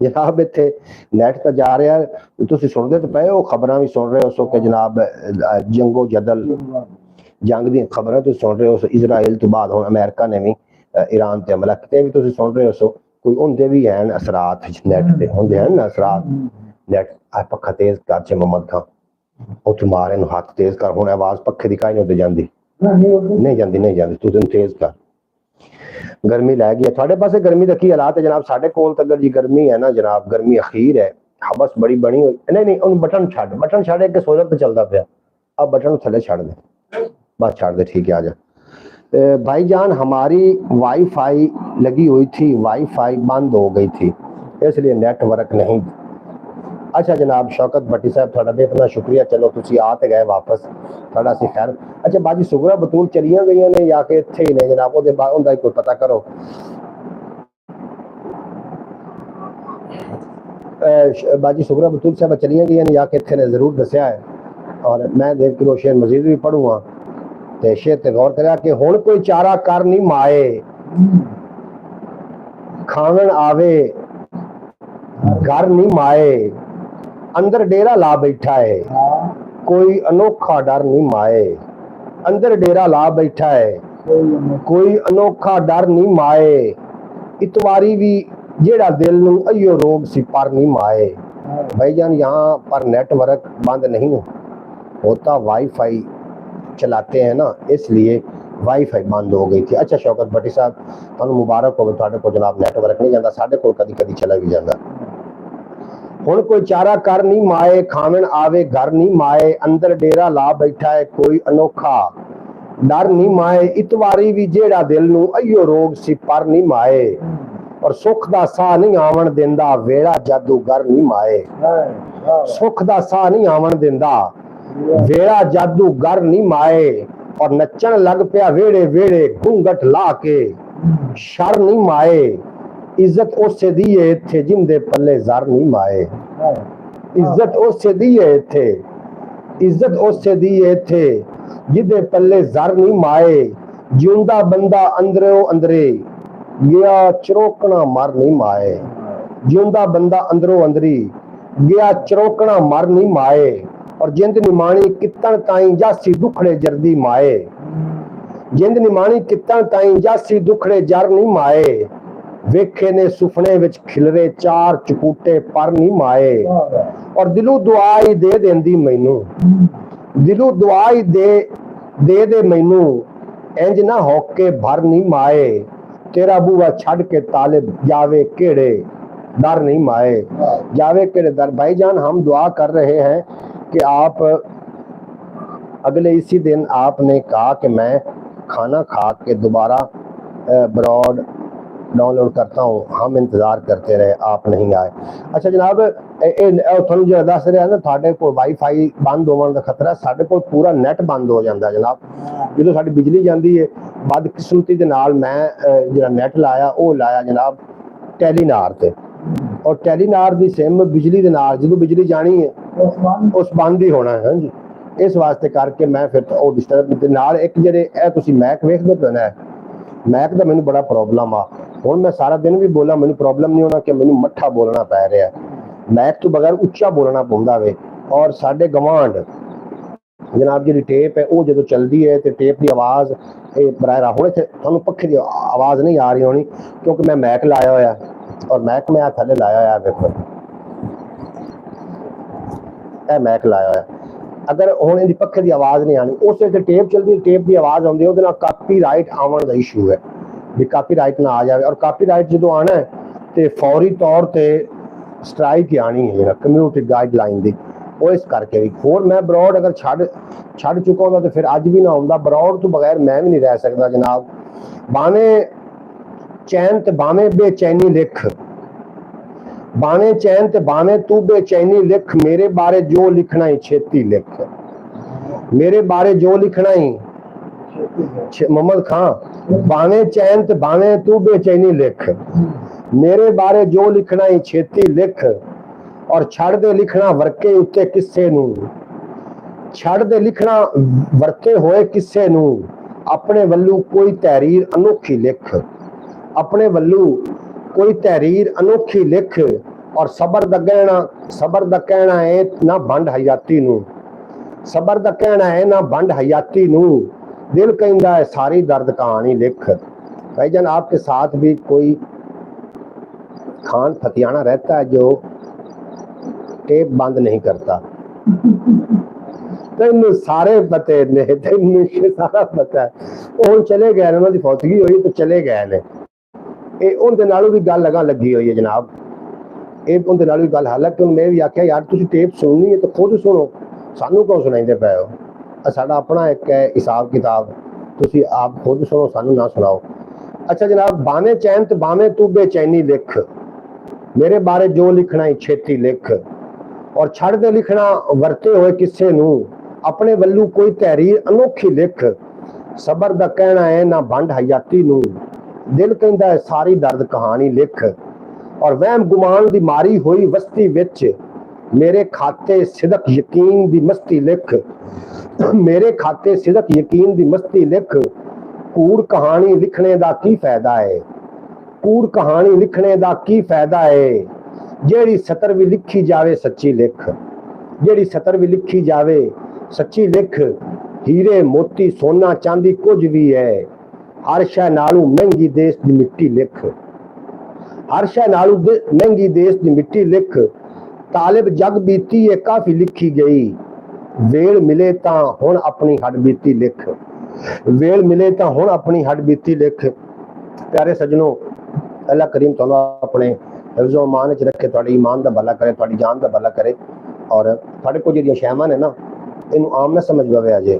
जनाब? इत्थे नेट तो जा रहा है, तुसीं सुनदे ते पए हो, खबरां भी सुन रहे हो सो कि जनाब जंगो जदल जंग दी खबरां तुसीं सुन रहे हो। इजराइल तो बाद हुण अमेरिका ने भी ईरान ते हमला कीता भी तुसीं सुन रहे हो सो। कोई उनदे भी हैं असरात नेट ते हुंदे हैं ना असरात। नेट आ पक्खा तेज कर च मोहम्मद खान उत्थे मारे नूं हाथ तेज कर, हुण आवाज पक्खे दी काई नहीं जांदी, नहीं जाती तू दिन तेज कर। गर्मी लै गई थोड़े पासे, गर्मी का की हालात है जनाब? साढ़े कोल तक जी गर्मी है ना जनाब, गर्मी अखीर है, हबस बड़ी बनी हुई। नहीं उन बटन छड़ के सोलर पे चलता पाया, अब बटन थले छड़ दे, बस छड़ दे, ठीक है आ जा। भाईजान हमारी वाईफाई लगी हुई थी, वाईफाई बंद हो गई थी, इसलिए नेटवर्क नहीं। अच्छा जनाब शौकत भट्टी साहब थोड़ा बेहतना शुक्रिया, चलो तुसी आ ते गए वापस, थोड़ा सी खैर। अच्छा बाजी सुगरा बतूल चलियां गई ने या कि इत्थे ही ने जनाब, ओदे बाद उंदा कोई पता करो। बाजी सुगरा बतूल साहब चलियां गई ने या कि इत्थे ने जरूर दस्या है, और मैं देख के शेर मजीद भी पढ़ूंगा ते शेर ते गौर करा कि हुण कोई चारा कर नहीं माए, खावन आवे घर नहीं माए, अंदर डेरा ला बैठा है कोई अनोखा डर नहीं माए, अंदर डेरा ला बैठा है कोई अनोखा डर नहीं माए, इतवारी भी जेड़ा दिल नूं अयो रोग सी पर नहीं माए। भाईजान यहाँ पर नेटवर्क बंद नहीं होता, वाईफाई चलाते हैं ना, इसलिए वाईफाई बंद हो गई थी। अच्छा शौकत भट्टी साहब तुहानू मुबारक हो, तुहाडे कोल जनाब नेटवर्क नहीं जाता, साडे कोल कदी कदी चला भी जाता। हुण कोई चारा कर नहीं माए, खावन आवे घर नहीं माए, अंदर डेरा ला बैठा है कोई अनोखा डर नहीं माए, इतवारी भी जेड़ा दिल नूं अयो रोग सी पर नहीं माए, और सुख दा साह नहीं आवन देंदा वेड़ा जादूगर नहीं माए, सुख दा साह नहीं आवन देंदा वेड़ा जादूगर नहीं माए, और नचन लग पिया वेड़े वेड़े घूंघट ला के शर नहीं माए, इज्जत उसे दी है इत्थे जिंदे पल्ले जर नहीं माए, इज्जत उसे दी है इत्थे, इज्जत उसे दी है इत्थे जिंदे पल्ले जर नहीं माए, जिंदा बंदा अंदरो अंदरे गया चरोकना मर नहीं माए, जिंदा बंदा अंदरो अंदरी गया चरोकना मर नहीं माए, और जिंद निमाणी कितन ताई जासी दुखड़े जरदी माए, जिंद निमाणी कितन ताई जासी दुखड़े जर नहीं माए, वेखे ने सुपने विच खिलरे चार चकूटे पर नहीं माए, और दिलों दुआई दे देंदी मैनू, दिलों दुआई दे मैनू इंज ना होके भर नहीं माए, तेरा बुआ छड़ के ताले जावे केड़े डर नहीं माए, जावे केड़े डर। भाईजान हम दुआ कर रहे हैं कि आप अगले इसी दिन आपने कहा कि मैं खाना खा के दोबारा ब्रॉड डाउनलोड करता हूँ, हम इंतजार करते रहे आप नहीं आए। अच्छा जनाब थोड़ा जो दस रहा ना थाडे को वाईफाई बंद होने का खतरा, साडे को पूरा नेट बंद हो जाता जनाब, जो साडी बिजली जाती है बदकिस्मती दे नाल मैं जो नेट लाया वो लाया जनाब टेलीनार ते, और टेलीनार दी सिम बिजली दे नाल जो बिजली जानी है उस बंद ही होना है। हाँ जी इस वास्ते करके मैं फिर वो डिस्टर्ब नाल एक जेडे तुसीं मैक वेखदे पे ना, मैक दा मैनू बड़ा प्रॉब्लम आ, हुण मैं सारा दिन भी बोला मैनू प्रॉब्लम नहीं होना कि मैनू मट्ठा बोलना पै रहा है, मैक तो बगैर उच्चा बोलना पौंदा वे। और साडे गवांढ जनाब जी टेप है वो जो चलती है तो टेप की आवाज़ बराह राह हुण इत्थे तुहानूं पक्खे की आवाज़ नहीं आ रही होनी क्योंकि मैं मैक लाया होया, और मैक मैं थल्ले लाया होया देखो ए मैक लाया होया, अगर हुण इहदी पक्खे की आवाज़ नहीं आनी उस टेप चलती, टेप की आवाज़ आउंदी है, उहदे नाल कापीराइट आवन दा इशू है भी कापीराइट ना आ जाए, और कापीराइट जो आना है तो फौरी तौर पर स्ट्राइक ही आनी है कम्यूनिटी गाइडलाइन की, वो इस करके भी होर मैं ब्रॉड अगर छड़ चुका होंदा तो फिर अज भी ना आउंदा, ब्रॉड तो बगैर मैं भी नहीं रह सकता जनाब। बावें चैन ते बावें बेचैनी लिख, बावें चैन ते बावें तू बेचैनी लिख, मेरे बारे जो लिखना ही छेती लिख, मेरे बारे जो लिखना ही मोहम्मद खान, बावें चैन ते बावें तू बेचैनी लिख, मेरे बारे जो लिखना ही छेती लिख, और छड़ दे लिखना वर्के उत्ते किस्से नू, छड़ दे लिखना वर्ते होए किस्से नू, अपने वल्लू कोई तहरीर अनोखी लिख, अपने वल्लू कोई तहरीर अनोखी लिख, और सबर दा कहना है ना बंड हयाती नू, सबर दा कहना है ना बंड हयाती नू, दिल कहता है सारी दर्द कहानी लिख। भाईजान आपके साथ भी कोई खान फतियाना रहता है जो टेप बंद नहीं करता, तेन सारे पते ने, तेन सारा पता है, वो चले गए ने, उन्होंने फौतगी हुई तो चले गए ने, उनके नालों भी गल लगा लगी हुई है जनाब, ये उनके नालों भी गल, हालांकि मैं भी आख्या यार तुम टेप सुननी है तो खुद सुनो, सानू क्यों सुनाइंदे पे हो, साडा अपना एक है हिसाब किताब, ਤੁਸੀਂ ਆਪ ਖੁਦ ਸੁਣੋ, ਸਾਨੂੰ ਨਾ ਸੁਣਾਓ। ਅੱਛਾ ਜਨਾਬ, ਬਾਵੇਂ ਚੈਨ ਤੇ ਬਾਵੇਂ ਤੂੰ ਬੇਚੈਨੀ ਲਿਖ, ਮੇਰੇ ਬਾਰੇ ਜੋ ਲਿਖਣਾ ਹੈ ਛੇਤੀ ਲਿਖ, ਔਰ ਛੱਡ ਦੇ ਲਿਖਣਾ ਵਰਤੇ ਹੋਏ ਕਿਸੇ ਨੂੰ, ਆਪਣੇ ਵੱਲੋਂ ਕੋਈ ਤਹਿਰੀਰ ਅਨੋਖੀ ਲਿਖ। ਸਬਰ ਦਾ ਕਹਿਣਾ ਹੈ ਨਾ ਭੰਡ ਹਯਾਤੀ ਨੂੰ, ਦਿਲ ਕਹਿੰਦਾ ਹੈ ਸਾਰੀ ਦਰਦ ਕਹਾਣੀ ਲਿਖ। ਔਰ ਵਹਿਮ ਗੁਮਾਨ ਦੀ ਮਾਰੀ ਹੋਈ ਵਸਤੀ ਵਿੱਚ, ਮੇਰੇ ਖਾਤੇ ਸਿਦਕ ਯਕੀਨ ਦੀ ਮਸਤੀ ਲਿਖ, ਮੇਰੇ ਖਾਤੇ ਸਿਦਕ ਯਕੀਨ ਦੀ ਮਸਤੀ ਲਿਖ। ਕੂੜ ਕਹਾਣੀ ਲਿਖਣੇ ਦਾ ਕੀ ਫਾਇਦਾ ਹੈ, ਕੂੜ ਕਹਾਣੀ ਲਿਖਣੇ ਦਾ ਕੀ ਫਾਇਦਾ ਹੈ। ਜਿਹੜੀ ਸਤਰ ਵੀ ਲਿਖੀ ਜਾਵੇ ਸੱਚੀ ਲਿਖ, ਜਿਹੜੀ ਸਤਰ ਵੀ ਲਿਖੀ ਜਾਵੇ ਸੱਚੀ ਲਿਖ। ਹੀਰੇ ਮੋਤੀ ਸੋਨਾ ਚਾਂਦੀ ਕੁਝ ਵੀ ਹੈ, ਹਰ ਸ਼ੈ ਨਾਲੋਂ ਮਹਿੰਗੀ ਦੇਸ਼ ਦੀ ਮਿੱਟੀ ਲਿਖ, ਹਰ ਸ਼ੈ ਨਾਲੋਂ ਮਹਿੰਗੀ ਦੇਸ਼ ਦੀ ਮਿੱਟੀ ਲਿਖ। ਤਾਲਿਬ ਜਗ ਬੀਤੀ ਹੈ ਕਾਫੀ ਲਿਖੀ ਗਈ, ਵੇਲ ਮਿਲੇ ਤਾਂ ਹੁਣ ਆਪਣੀ ਹੱਡ ਬੀਤੀ ਲਿਖ, ਵੇਲ ਮਿਲੇ ਤਾਂ ਹੁਣ ਆਪਣੀ ਹੱਡ ਬੀਤੀ ਲਿਖ। ਪਿਆਰੇ ਸੱਜਣੋ, ਅੱਲਾਹ ਕਰੀਮ ਤੁਹਾਨੂੰ ਆਪਣੇ ਹਿਫਜ਼ੋ ਅਮਾਨ ਵਿੱਚ ਰੱਖੇ, ਤੁਹਾਡੇ ਈਮਾਨ ਦਾ ਭਲਾ ਕਰੇ, ਤੁਹਾਡੀ ਜਾਨ ਦਾ ਭਲਾ ਕਰੇ। ਔਰ ਤੁਹਾਡੇ ਕੋਲ ਜਿਹੜੀਆਂ ਸ਼ੈਵਾਂ ਨੇ ਨਾ, ਇਹਨੂੰ ਆਮ ਨਾ ਸਮਝ ਪਵੇ। ਅਜੇ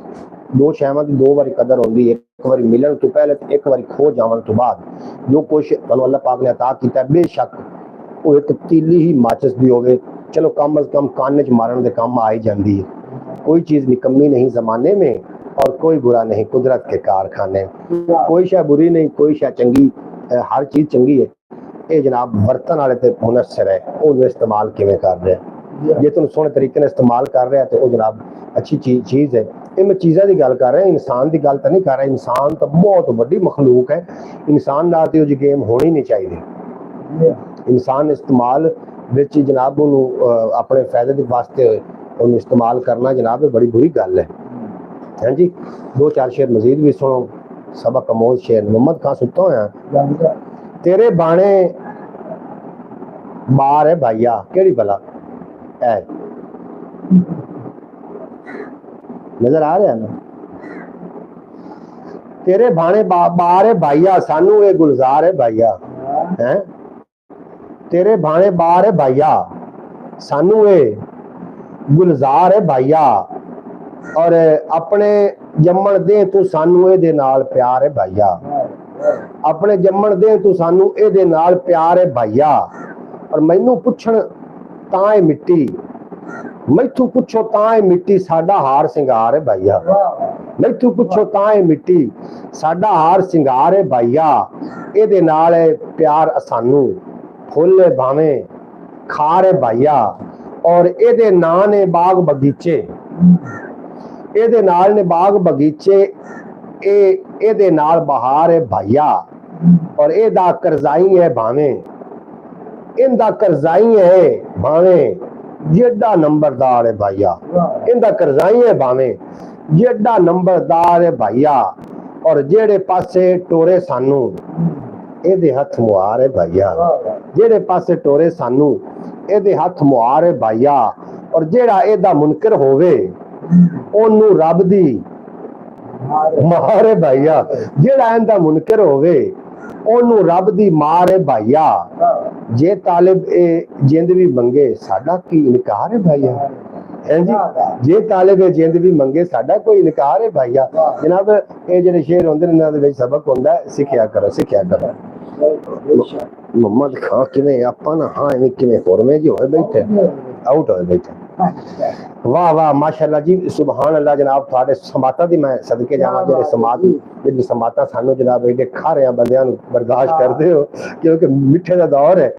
ਦੋ ਸ਼ੈਵਾਂ ਦੀ ਦੋ ਵਾਰੀ ਕਦਰ ਹੁੰਦੀ ਹੈ, ਇੱਕ ਵਾਰੀ ਮਿਲਣ ਤੋਂ ਪਹਿਲੇ ਤੇ ਇੱਕ ਵਾਰੀ ਖੋ ਜਾਣ ਤੋਂ ਬਾਅਦ। ਜੋ ਕੁਛ ਤੁਹਾਨੂੰ ਅੱਲਾਹ ਪਾਕ ਨੇ ਅਤਾ ਕੀਤਾ ਬੇਸ਼ੱਕ ਉਹ ਇੱਕ ਤੀਲੀ ਹੀ ਮਾਚਿਸ ਦੀ ਹੋਵੇ, ਚਲੋ कम अज कम कान च मारन के काम आ ही जाती है। कोई चीज़ निकम्मी नहीं ज़माने में और कोई बुरा नहीं कुदरत के कारखाने। कोई शय बुरी नहीं, कोई शय चंगी, हर चीज़ चंगी है। ये जनाब बर्तन वाले ते मुनसर है, वो इस्तेमाल किवें कर रहे हैं। जे तुम सोहने तरीके ने इस्तेमाल कर रहे हैं तो वो जनाब अच्छी चीज़ है। ये मैं चीज़ों की गल कर रहा, इंसान की गल तो नहीं कर रहा। इंसान तो बहुत बड़ी मखलूक है, इंसान नाल ते वो गेम होनी नहीं चाहिए। इंसान इस्तेमाल विच जनाब अपने फायदे के वास्ते उन्हें इस्तेमाल करना जनाब बड़ी बुरी गल है। हाँ जी, दो चार शेर मजीद भी सुनो। सबक अमोज शेर मोहम्मद खान सुता होया, तेरे बाणे बार है भाईया केड़ी भला है, नजर आ रहा है ना। तेरे बाणे बार है भाईया सानू ये गुलजार है भाईया, हैं तेरे बाणे बार है भाईया सानू ये गुलजार है भाईया, और अपने जम्मण दे तू सानू ए दे नाल प्यार है भाईया, अपने जम्मण दे तू सानू ए दे नाल प्यार है भाईया। और मैनू पुछण तां ए मिट्टी, मैथू पुछो तां ए मिट्टी साडा हार सिंगार है भाईया, मैथू पुछो तां ए मिट्टी साडा हार सिंगार है भाईया। ए दे नाल प्यार सानू फुल भावें खार है भाईया, और ए दे नां ने बाग बगीचे, ਇਹਦੇ ਨਾਲ ਨੇ ਬਾਗ ਬਗੀਚੇ, ਇਹਦੇ ਨਾਲ ਬਹਾਰ ਹੈ ਭਾਈਆ, ਔਰ ਇਹਦਾ ਕਰਜ਼ਾਈ ਹੈ ਭਾਵੇਂ, ਇਹਦਾ ਕਰਜ਼ਾਈ ਹੈ ਭਾਵੇਂ ਜਿਹੜਾ ਨੰਬਰਦਾਰ ਹੈ ਭਾਈਆ, ਇਹਦਾ ਕਰਜ਼ਾਈ ਹੈ ਭਾਵੇਂ ਜਿਹੜਾ ਨੰਬਰਦਾਰ ਹੈ ਭਾਈਆ। ਔਰ ਜਿਹੜੇ ਪਾਸੇ ਟੋਰੇ ਸਾਨੂੰ ਇਹਦੇ ਹੱਥ ਮੁਹਾਰ ਹੈ ਭਾਈਆ, ਜਿਹੜੇ ਪਾਸੇ ਟੋਰੇ ਸਾਨੂੰ ਇਹਦੇ ਹੱਥ ਮੁਹਾਰ ਹੈ ਭਾਈਆ। ਔਰ ਜਿਹੜਾ ਇਹਦਾ ਮੁਨਕਰ ਹੋਵੇ ਉਹਨੂੰ ਰੱਬ ਦੀ ਮਾਰ ਹੈ ਭਾਈਆ, ਜਿਹੜਾ ਇਹਦਾ ਮੁਨਕਰ ਹੋਵੇ ਉਹਨੂੰ ਰੱਬ ਦੀ ਮਾਰ ਹੈ ਭਾਈਆ। ਜੇ ਤਾਲਿਬ ਇਹ ਜਿੰਦ ਵੀ ਮੰਗੇ ਸਾਡਾ ਕੀ ਇਨਕਾਰ ਹੈ ਭਾਈਆ, ਹੈ ਜੀ। ਜੇ ਤਾਲਿਬ ਜਿੰਦ ਵੀ ਮੰਗੇ ਸਾਡਾ ਕੋਈ ਇਨਕਾਰ ਹੈ ਭਾਈਆ। ਜਨਾਬ ਇਹ ਜਿਹੜੇ ਸ਼ੇਰ ਹੁੰਦੇ ਨੇ ਇਹਨਾਂ ਦੇ ਵਿੱਚ ਸਬਕ ਹੁੰਦਾ, ਸਿੱਖਿਆ ਕਰੋ ਸਿੱਖਿਆ ਕਰੋ। ਮੁਹੰਮਦ ਖਾਨ ਕਿਵੇਂ ਆਪਾਂ ਨਾ ਹਾਂ ਐਵੇਂ ਕਿਵੇਂ ਹੋਰਵੇਂ ਜੀ ਹੋਏ ਬੈਠੇ, ਆਊਟ ਹੋਏ ਬੈਠੇ। वाह वाह माशाअल्लाह जी, सुभान अल्लाह। जनाब थोड़े समाता दी मैं सदके जावां, जेडे समात जेडी समाता सानू जनाब एडे खारे बंदियां नू बर्दाश्त करदे हो, क्योंकि मिठे दा दौर है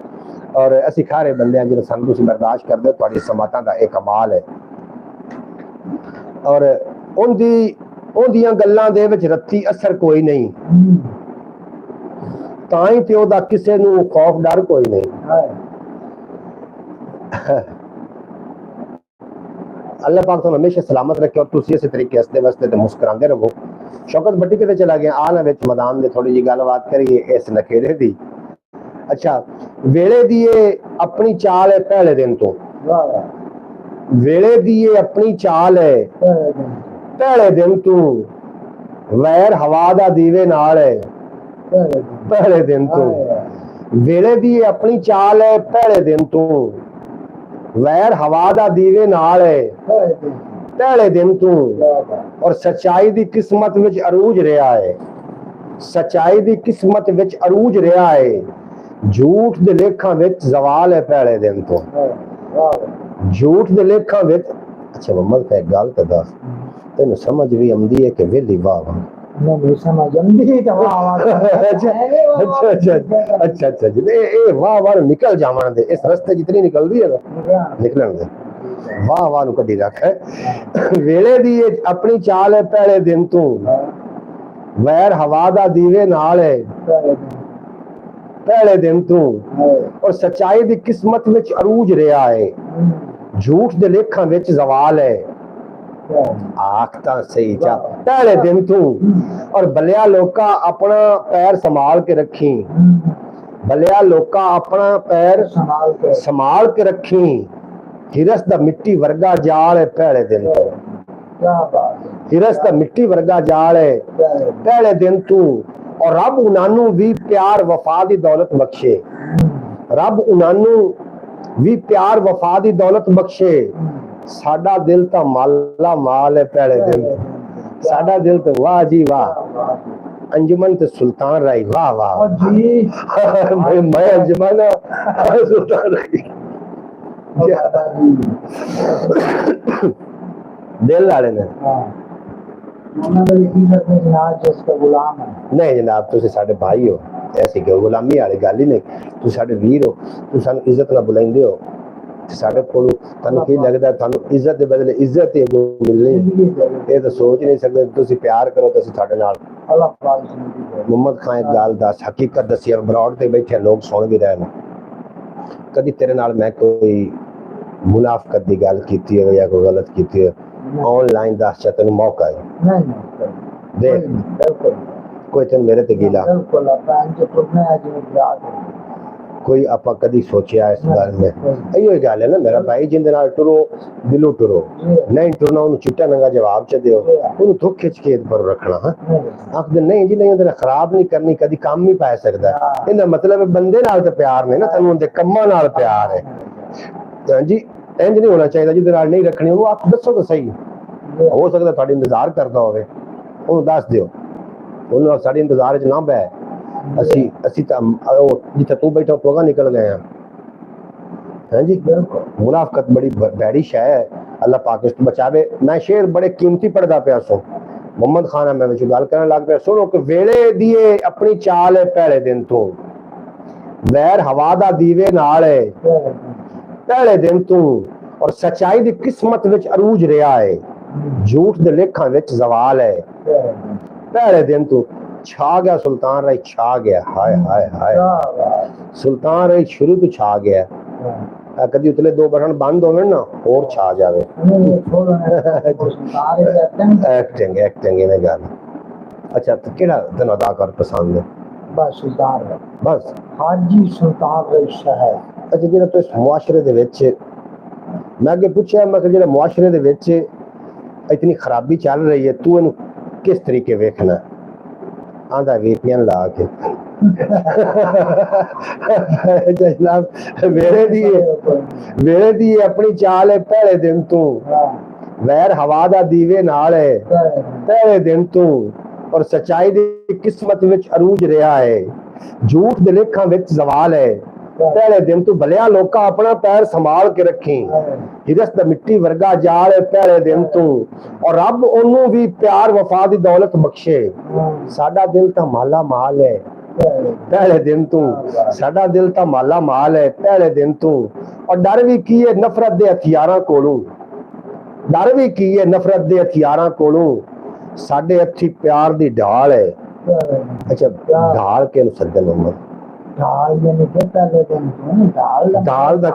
और असी खारे बंदे जेडे सानू तुसीं बर्दाश्त करदे हो, तुहाडी समाता दा एक कमाल है। और उन्दियां गल्लां दे विच रत्ती असर कोई नहीं, तां ही ते ओदा किसे नू खौफ डर कोई नहीं। अल्लाह पाक तो हमेशा सलामत रखे और तुसी इस तरीके हसते वसते ते मुस्कुराते रहो। शौकत भट्टी किते चला गया आना विच मैदान दे थोड़ी जी गलबात करिए इस नखेरे दी। अच्छा, वेले दी अपनी चाल है पहले दिन तो, वेले दी अपनी चाल है पहले दिन तो, वैर हवा दा दीवे नाल है पहले दिन तो, वेले दी अपनी चाल है पहले दिन तो, वैर हवा दा दीवे नाल है पहले दिन तू और सच्चाई दी किस्मत विच अरूज रहा है, सच्चाई दी किस्मत विच अरूज रहा है, झूठ दे लेखां विच जवाल है पहले दिन तो, झूठ दे लेखां विच। अच्छा मोहम्मद का एक गल तो दस, तेन समझ भी आंदी है कि वेली वाह वाह नहीं समझ आंदी तो वाह वाह अच्छा अच्छा अच्छा अच्छा अच्छा जी ए वाह वाह निकल जावन दे, इस रास्ते जितनी निकल रही है ना निकलन दे, वाह वाह नु कदी रख है। वेले दी अपनी चाल है पहले दिन तू, वैर हवा दा दीवे नाल है पहले दिन तू, और सच्चाई दी किस्मत विच अरूज रहा है, झूठ दे लेखां विच जवाल है। आखता सही जा पहले दिन तू, और भलिया लोका अपना पैर संभाल के रखी, भलिया लोका अपना पैर संभाल के रखी, हिरस दा मिट्टी वर्गा जाल है पहले दिन तू, हिरस दा मिट्टी वर्गा जाल है पहले दिन तू, और रब उन्हानू भी प्यार वफा दी दौलत बख्शे, रब उन्हानू भी प्यार वफा दी दौलत बख्शे, साडा दिल तो माला माल है पहले दिन, साडा दिल तो वाह जी वाह, अंजुमन ते सुल्तान राई वाह वाह जी मैं अंजुमन सुल्तान राई दिल वाले ने गुलाम है नहीं जनाब, तुसी साडे भाई हो, ऐसी क्यों गुलामी वाली गल ही नहीं, तुसी साडे वीर हो, तुसी सानू इज्जत नाल बुलाइंदे हो, साडे कोल तानू की लगदा तानू इज्जत दे बदले इज्जत ही अगों मिलनी, ये तो सोच नहीं सकदे। तुसी प्यार करो तो असीं साडे नाल। मोहम्मद खान एक गल दस, हकीकत दसी, अब्रॉड ते बैठे लोग सुन भी रहे ने, कदी तेरे नाल मैं कोई मुनाफकत दी गल कीती हो या कोई गलत कीती हो ऑनलाइन दस, चा तेन मौका है देख कोई तेन मेरे ते गिला कोई आपा कदी सोचा इस गल में, इहो ही गल है ना मेरा भाई, जिंदे नाल टुरो दिलों टुरो, नहीं टुरना उन्हें चिट्टा नंगा जवाब च दियो, उन्हें दुख खिच के पर रखना। हाँ आखदे नहीं जी नहीं, उन्हें खराब नहीं करनी, कदी काम नहीं पै सकदा, इहदा मतलब बंदे नाल ते प्यार नहीं ना, तैनूं उनदे कम्मां नाल प्यार है। हां जी इंज नहीं होना चाहिए, जिहदे नाल नहीं रखनी उन्हें आप दसो तो सही, हो सकदा तुहाडी इंतजार करदा होवे, उन्हें दस दियो, उन्हें साडे इंतजार च ना बह, असी असी जिथे तू बैठा तो निकल गए हैं। हाँ जी मुनाफकत बड़ी भैड़ी शै है, अल्लाह पाक इसको बचावे। मैं शेर बड़े कीमती पढ़दा पिया सो, मोहम्मद खान मैं विच गल करन लग पिया, सुनो कि वेले दिए अपनी चाल है पहले दिन तो, वैर हवा दा दीवे नाल है पहले दिन तू, और सच्चाई दी किस्मत विच अरूज रहा है, झूठ दे लेखां विच जवाल है पहले दिन तू। छा गया सुल्तान राय, छा गया, हाय हाय हाय सुल्तान राय शुरू तो छा गया, कदी उतले दो बटन बंद होवे ना और छा जावे। एक्टिंग एक्टिंग में गल। अच्छा तो केड़ा तन अदाकार पसंद है? बस सुल्तान, बस हाजी सुल्तान राय साहब। अच्छा जेड़ा तो इस मुआशरे दे विच मैं अगे पूछया, मैं जेड़ा मुआशरे दे विच इतनी खराबी चल रही है, तू इन्हू किस तरीके वेखना? आंदा वीपीएन ला के जनाब वेरे दी अपनी चाल है पहले दिन तू, वैर हवा दा दीवे नाल है पहले दिन तू, और सच्चाई दी किस्मत विच अरूज रहा है, झूठ दे लेखां विच जवाल है पहले दिन तू, भलिया लोका अपना पैर संभाल के रखी, हिरस दा मिट्टी वर्गा जाल है पहले दिन तू, और रब ओनू भी प्यार वफा दी दौलत बख्शे, साडा दिल ता माला माल है पहले दिन तू, साडा दिल ता माला माल है पहले दिन तू, और डर भी की है नफरत दे हथियारां कोलों, डर भी की है नफरत दे हथियारां कोलों, साडे हथी प्यार दी ढाल है। अच्छा ढाल के सदन उम्र ढाल यानी कि पहले दिन ढाल दा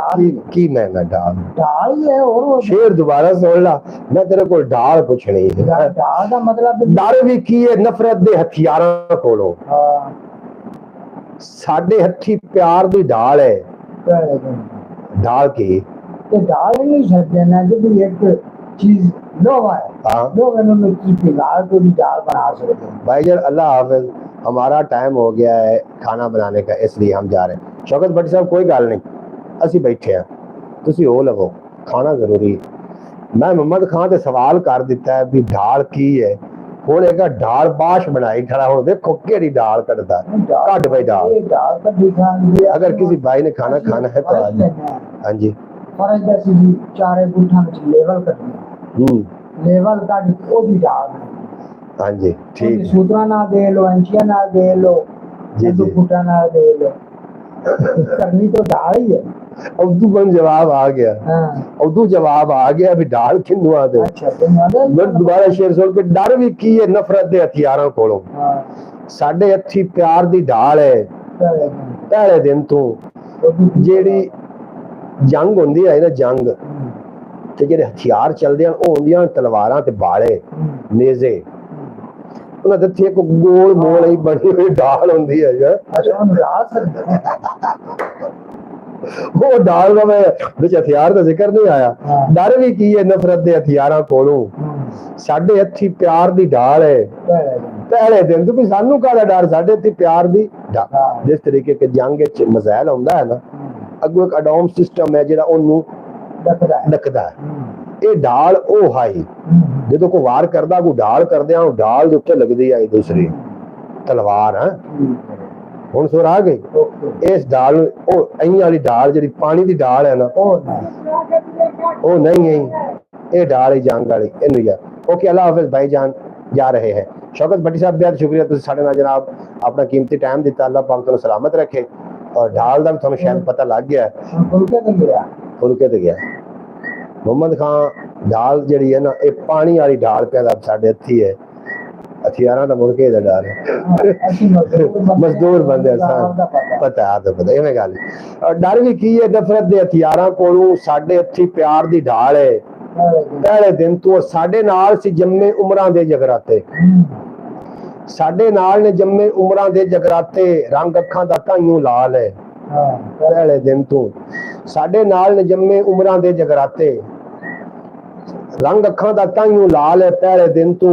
की मैना ढाल है, और शेर दोबारा सुन ला, मैं तेरे को ढाल पूछनी है। ढाल दा मतलब डर भी की है नफरत दे हथियारां कोलों, साडे हथी प्यार दी ढाल है ढाल की ते ढाल नहीं सकते ना कि एक चीज लोहा है, लोहे में की पिघाल को भी ढाल बना सकते हैं। भाईजान अल्लाह हाफिज, हमारा टाइम हो गया है खाना बनाने का, इसलिए हम जा रहे हैं। शौकत भट्ट साहब कोई गल नहीं, असी बैठे हैं, तुसी हो लवो, खाना जरूरी मैं मोहम्मद खान से सवाल कर दिता है भी ढाल की है, ਹੁਣ ਇੱਕ ਢਾਲ ਬਾਸ਼ ਬਣਾਈ ਖੜਾ, ਹੁਣ ਦੇਖੋ ਕਿਹੜੀ ਢਾਲ ਕੱਢਦਾ। ਕੱਢ ਭਾਈ ਢਾਲ, ਅਗਰ ਕਿਸੇ ਭਾਈ ਨੇ ਖਾਣਾ ਖਾਣਾ ਹੈ ਤਾਂ आज। हाँ जी फर्ज ऐसी भी चारे गुठा में लेवल करनी, लेवल ਕੱਢ ਉਹਦੀ ਢਾਲ। हाँ जी ठीक, सूत्रा ना दे लो, इंचिया ना दे लो, जी जी फुटा ना दे लो, करनी तो ढाल ही है। उर्दू में जवाब आ गया, उर्दू जवाब आ गया भी ढाल किन्नू आ दे। मैं दोबारा शेर सुन के डर भी की है नफरत दे हथियारों कोलों, साडे हथी प्यार दी ढाल है। पहले दिन तो जेड़ी जंग हुंदी है ना, जंग ते जेड़े हथियार चलदे हैं ओ हुंदियां तलवारां ते बाले नेज़े, ਉਹਨਾਂ ਦੇ ਇੱਕ ਗੋਲ ਮੋਲ ਹੀ ਬਣੀ ਹੋਈ ਢਾਲ ਹੁੰਦੀ ਹੈ। ਉਹ ਢਾਲ ਦਾ ਵਿੱਚ ਹਥਿਆਰ ਦਾ ਜ਼ਿਕਰ ਨਹੀਂ ਆਇਆ। ਡਰ ਵੀ ਕੀ ਹੈ ਨਫ਼ਰਤ ਦੇ ਹਥਿਆਰਾਂ ਕੋਲੋਂ, ਸਾਡੇ ਹੱਥੀ ਪਿਆਰ ਦੀ ਢਾਲ ਹੈ। ਪਹਿਲੇ ਦਿਨ ਤੋਂ ਵੀ ਸਾਨੂੰ ਕਾਹਦਾ ਡਰ, ਸਾਡੇ ਹੱਥੀ ਪਿਆਰ ਦੀ ਢਾਲ। ਜਿਸ ਤਰੀਕੇ ਕਿ ਜੰਗ ਵਿੱਚ ਮਿਜ਼ਾਈਲ ਹੁੰਦਾ ਹੈ ਨਾ, ਅੱਗੋਂ ਇੱਕ ਅਡੋਮ ਸਿਸਟਮ ਹੈ ਜਿਹੜਾ ਉਹਨੂੰ ਡੱਕਦਾ ਹੈ। ਇਹ ਢਾਲ ਉਹ ਹਾਈ ਜਦੋਂ ਕੋਈ ਵਾਰ ਕਰਦਾ, ਕੋਈ ਢਾਲ ਕਰਦੇ ਆ, ਢਾਲ ਦੇ ਉੱਤੇ ਲੱਗਦੀ ਆ ਦੂਸਰੀ ਤਲਵਾਰ। ਹੈ ਹੁਣ ਸੁਰ ਆ ਗਈ ਇਸ ਢਾਲ ਨੂੰ, ਉਹ ਐਂ ਵਾਲੀ ਢਾਲ ਜਿਹੜੀ ਪਾਣੀ ਦੀ ਢਾਲ ਹੈ ਨਾ, ਉਹ ਨਹੀਂ ਹੈ ਇਹ ਢਾਲ ਹੀ ਜੰਗ ਵਾਲੀ, ਇਹਨੂੰ ਯਾਰ। ओके अल्लाह हाफिज भाईजान, जा रहे हैं। शौकत भट्टी साहब बहुत शुक्रिया, तुसीं साडे नाल जनाब अपना कीमती टाइम दिता, अल्लाह पाक तुहानूं सलामत रखे। और ढाल का भी तुहानूं शायद पता लग गया, फुलके ते गया मोहम्मद खान। ढाल जिहड़ी है ना, ये पानी वाली ढाल पे साडे हत्थी है, हथियारां दा मुड़के दा डर मजदूर बंदे पता है तो पता इवें गल। और डर भी की है नफरत दे हथियारां कोलों, साडे हत्थी प्यार दी ढाल है। पहले दिन तो साडे नाल सी जम्मे उमरां दे जगराते, साडे नाल ने जम्मे उमरां दे जगराते, रंग अखां दा ताईयों लाल है। पहले दिन तो साडे नाल ने जम्मे उमरां दे जगराते, रंग अखां दा ताईयों लाल है। पहले दिन तो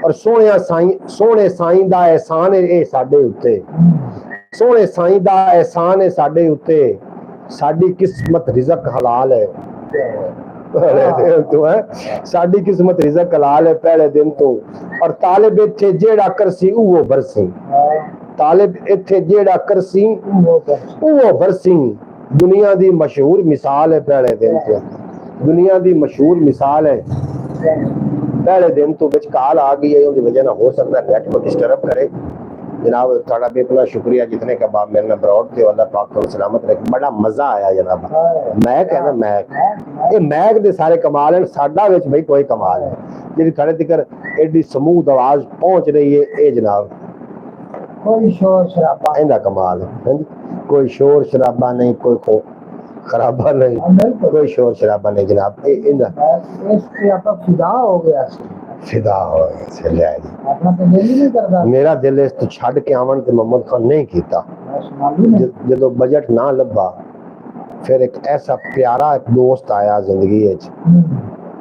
और सोहणे साईं दा एहसान है ए साडे उत्ते, सोहणे साईं दा एहसान है साडे उत्ते, साडी किस्मत रिज़क हलाल है। तो है साडी किस्मत रिज़क हलाल है पहले दिन तो। और तालिब इत्थे जेड़ा करसी उहो बरसी, तालिब इत्थे जेड़ा करसी उहो बरसी, दुनिया दी मशहूर मिसाल है पहले दिन तो, दुनिया दी मशहूर मिसाल है पहले दिन तो। विच काल आ गई है, उसकी वजह ना हो सकता है नेटवर्क डिस्टर्ब करे जनाब। थोड़ा बेपना शुक्रिया जितने का बाप मेरे ब्रॉड थे, अल्लाह पाक को सलामत रखे। बड़ा मजा आया जनाब। मैक है ना, मैक, ये मैक दे सारे कमाल हैं, साडा विच भाई कोई कमाल है जी थोड़े तिकर एडी समूह आवाज पहुंच रही है, ये जनाब कोई शोर शराबा इंदा कमाल है। कोई शोर शराबा नहीं, कोई खराबा नहीं, कोई शोर शराबा नहीं जनाब। फिदा हो गया, फिदा हो गया जी। अपना तो दिल ही नहीं करता, मेरा दिल इस तो छड़ के आवन ते मोहम्मद खान नहीं कीता। जो बजट ना लब्बा, फिर एक ऐसा प्यारा एक दोस्त आया जिंदगी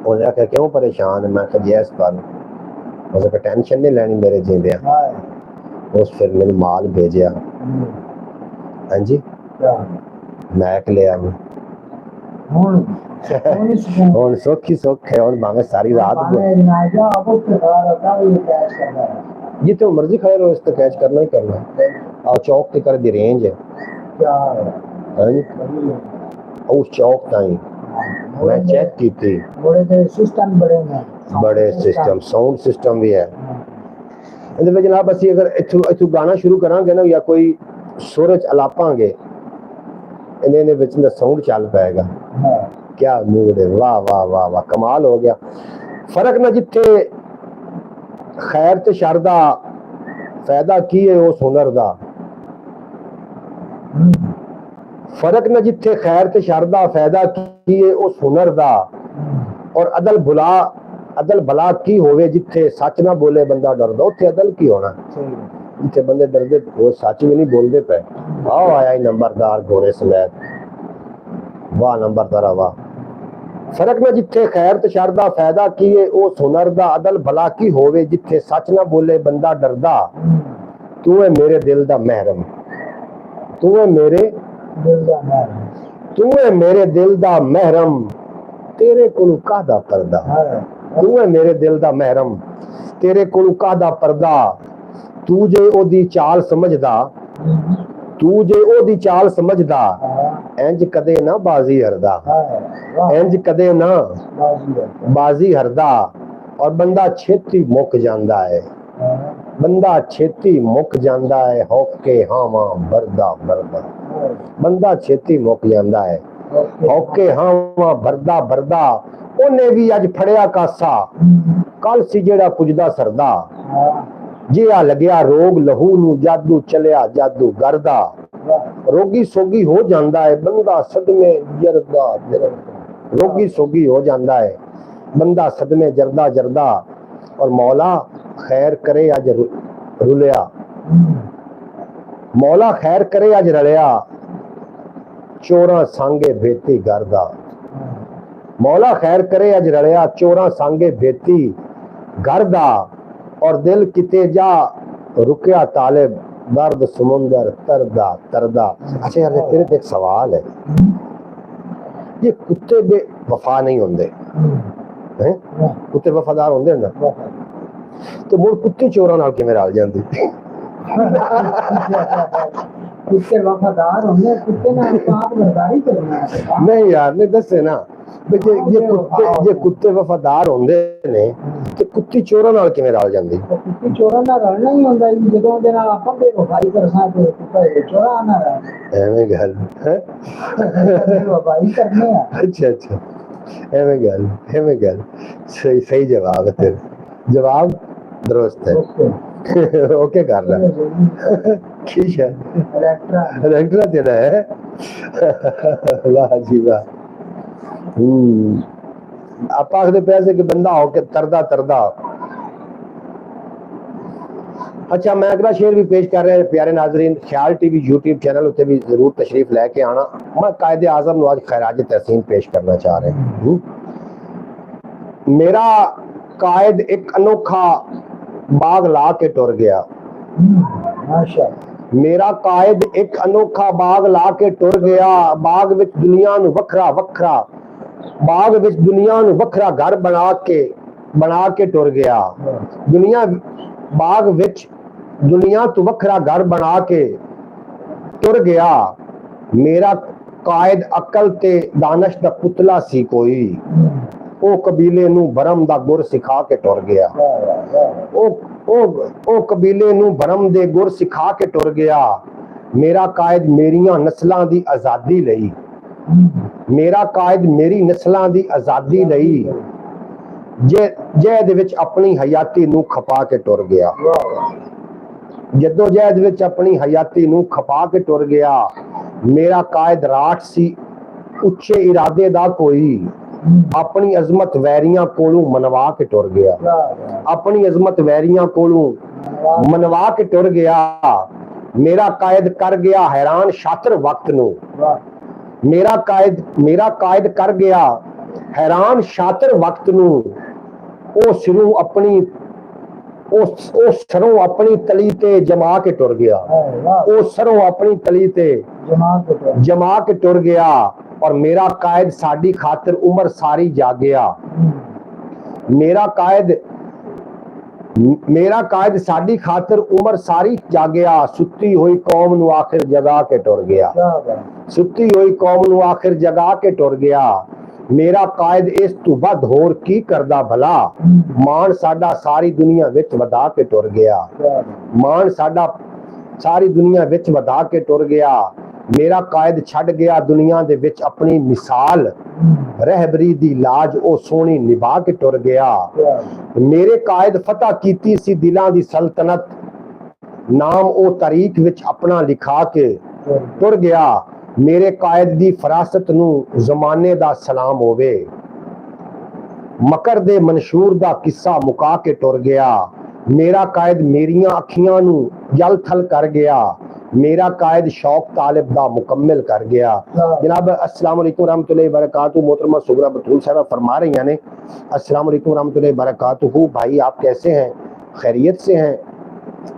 उन्हें आख्या क्यों परेशान है, मैं कहा जैस पर उसने टेंशन नहीं लेनी मेरे जींदिया। उस फिर मेरे माल भेजा। हाँ जी मैक ले आया और सौखी सौख है, और भावे सारी रात जितने मर्जी खड़े रहो इस तो कैच करना ही करना। और चौक ते कर दी रेंज है उस चौक ताई मैं चेक की थी, बड़े सिस्टम साउंड सिस्टम भी है जनाब। असी अगर इथू गाना शुरू करांगे ना, या कोई सुर च अलापांगे, इन्हें विच दा साउंड चल पाएगा। क्या मूड है, वाह वाह वाह वाह, कमाल हो गया। फर्क ना जिथे खैर ते शर दा फायदा की है उस हुनर दा, फर्क ना जिथे खैर ते शर दा फायदा की है उस हुनर दा। और अदल भला की होवे जिथे सच ना बोले बंदा डरदा, उत्थे अदल की होना। जिथे बंदे डरदे वो सच भी नहीं बोलते पे। आओ आया ही नंबरदार घोड़े समेत, वाह नंबरदारा वाह। फर्क ना जिथे खैर ते शर दा फायदा की है उस हुनर दा, अदल भला की होवे जिथे सच ना बोले बंदा डरदा। तू है मेरे दिल दा महरम, तू है मेरे दिल दा महरम, तू है मेरे दिल दा महरम, तेरे कोलू कादा पर्दा, तू है मेरे दिल दा महरम, तेरे कोलू कादा पर्दा, तू जे ओदी चाल समझदा, तू जे ओदी चाल समझदा, इंज कदे ना बाजी हरदा, इंज कदे ना बाजी हरदा। और बंदा छेती मुक जांदा है, बंदा छेती मुक जांदा है, होके हावा भरदा भरदा, बंदा छेती मुक जांदा है, होके हावा भरदा भरदा। ओने भी अज फड़िया कासा, कल सी जेड़ा पुजदा सरदा, जिया लगया रोग लहू नू जादू चलिया जादू करदा, रोगी सोगी हो जांदा है बंदा सदमे जरदा जरदा, रोगी सोगी हो जांदा है बंदा सदमे जरदा जरदा। और मौला खैर करे अज रुलिया, मौला खैर करे अज रलिया, चोरा सांगे बेती करदा, मौला खैर करे अज रलिया, चोरा सांगे बेती करदा। और दिल किते जा रुकया तालिब, दर्द समुंदर तरदा तरदा। अच्छा यार तेरे पे एक सवाल है, ये कुत्ते बे वफा नहीं होंगे हैं? कुत्ते वफादार होंगे ना, तो मुड़ कुत्ते चोरां नाल किवें रल जांदे? कुत्ते वफादार होंगे, कुत्ते ने आप बर्दारी करना है। नहीं यार नहीं दसे ना जे कुत्ते वफादार होंगे ने ते कुत्ती चोरां नाल किवें रल जांदी? कुत्ती चोरां नाल रलना ही होंदा, जदों दे नाल आपां बेवफाई करसां ते कुत्ता चोरां नाल एवें गल है, बेवफाई करने आ। अच्छा अच्छा एवें गल सही सही जवाब है तेरा, जवाब दुरुस्त है। ओके कर ला ठीक है, रेक्टरा तेरा है वाह जी वाह। आप आखदे पैसे कि बंदा होके तरदा तरदा। अच्छा मैं अगला शेर भी पेश कर रहे हैं प्यारे नाजरीन, ख्याल टीवी यूट्यूब चैनल उत्ते भी जरूर तशरीफ लैके आना। मैं कायदे आजम नू आज खैराज तहसीन पेश करना चाह रहे हैं। मेरा कायद एक अनोखा बाग ला के टुर गया, मेरा कायद एक अनोखा बाग ला के टुर गया, बाग विच दुनिया नू वखरा वखरा, बाग विच दुनिया नू वखरा घर बना के टुर गया, दुनिया बाग विच दुनिया तो वखरा घर बना के टुर गया। मेरा कायद अकल ते दानश दा पुतला सी कोई, ओ कबीले नू भरम दा गुर सिखा के टुर गया, ओ कबीले नू भरम दे गुर सिखा के टुर गया। मेरा कायद मेरियां नस्लां दी आजादी लई, मेरा कायद मेरी नस्लां दी आजादी लई, जैद विच अपनी हयाती नू खपा के टुर गया, जदोजहद विच अपनी हयाती नू खपा के टुर गया। मेरा कायद राठ सी उच्चे इरादे दा कोई, अपनी अजमत वैरियां कोलों मनवा के टुर गया, अपनी अजमत वैरियां कोलों मनवा के टुर गया। मेरा कायद कर गया हैरान शातिर वक्त नू, मेरा कायद कर गया हैरान शातिर वक्त नू, ओ सिरों अपनी तली ते जमा के टुर गया, ओ सरों अपनी तली ते जमा के टुर गया। और मेरा कायद साडी खातिर उम्र सारी जागया, मेरा कायद साडी खातिर उम्र सारी जागया। सुती हुई कौम नू आखिर जगा के टुर गया, सुती हुई कौम नू आखिर जगा के टुर गया। मेरा कायद इस तू वध होर की करदा भला, मान साडा सारी दुनिया विच वधा के टुर गया, मान साडा सारी दुनिया विच वधा के टुर गया। मेरा कायद छड़ गया दुनिया दे विच अपनी मिसाल, रहबरी दी लाज ओ सोहनी निभा के टुर गया। मेरे कायद फतह कीती सी दिलां दी सल्तनत, नाम ओ तारीख विच अपना लिखा के टुर गया। मेरे कायद दी फरासत नू जमाने दा सलाम होवे, मकर दे मंशूर दा किस्सा मुका के टुर गया। मेरा कायद मेरियां अखियां नू जल थल कर गया, मेरा कायद शौक तालिब दा मुकम्मल कर गया। जनाब अस्सलाम वालेकुम रहमतुल्लाहि बरकातहू। मोहतरमा सुगरा बतूल साहब फरमा रही हैं अस्सलाम वालेकुम रहमतुल्लाहि बरकातहू। भाई आप कैसे हैं, खैरियत से हैं?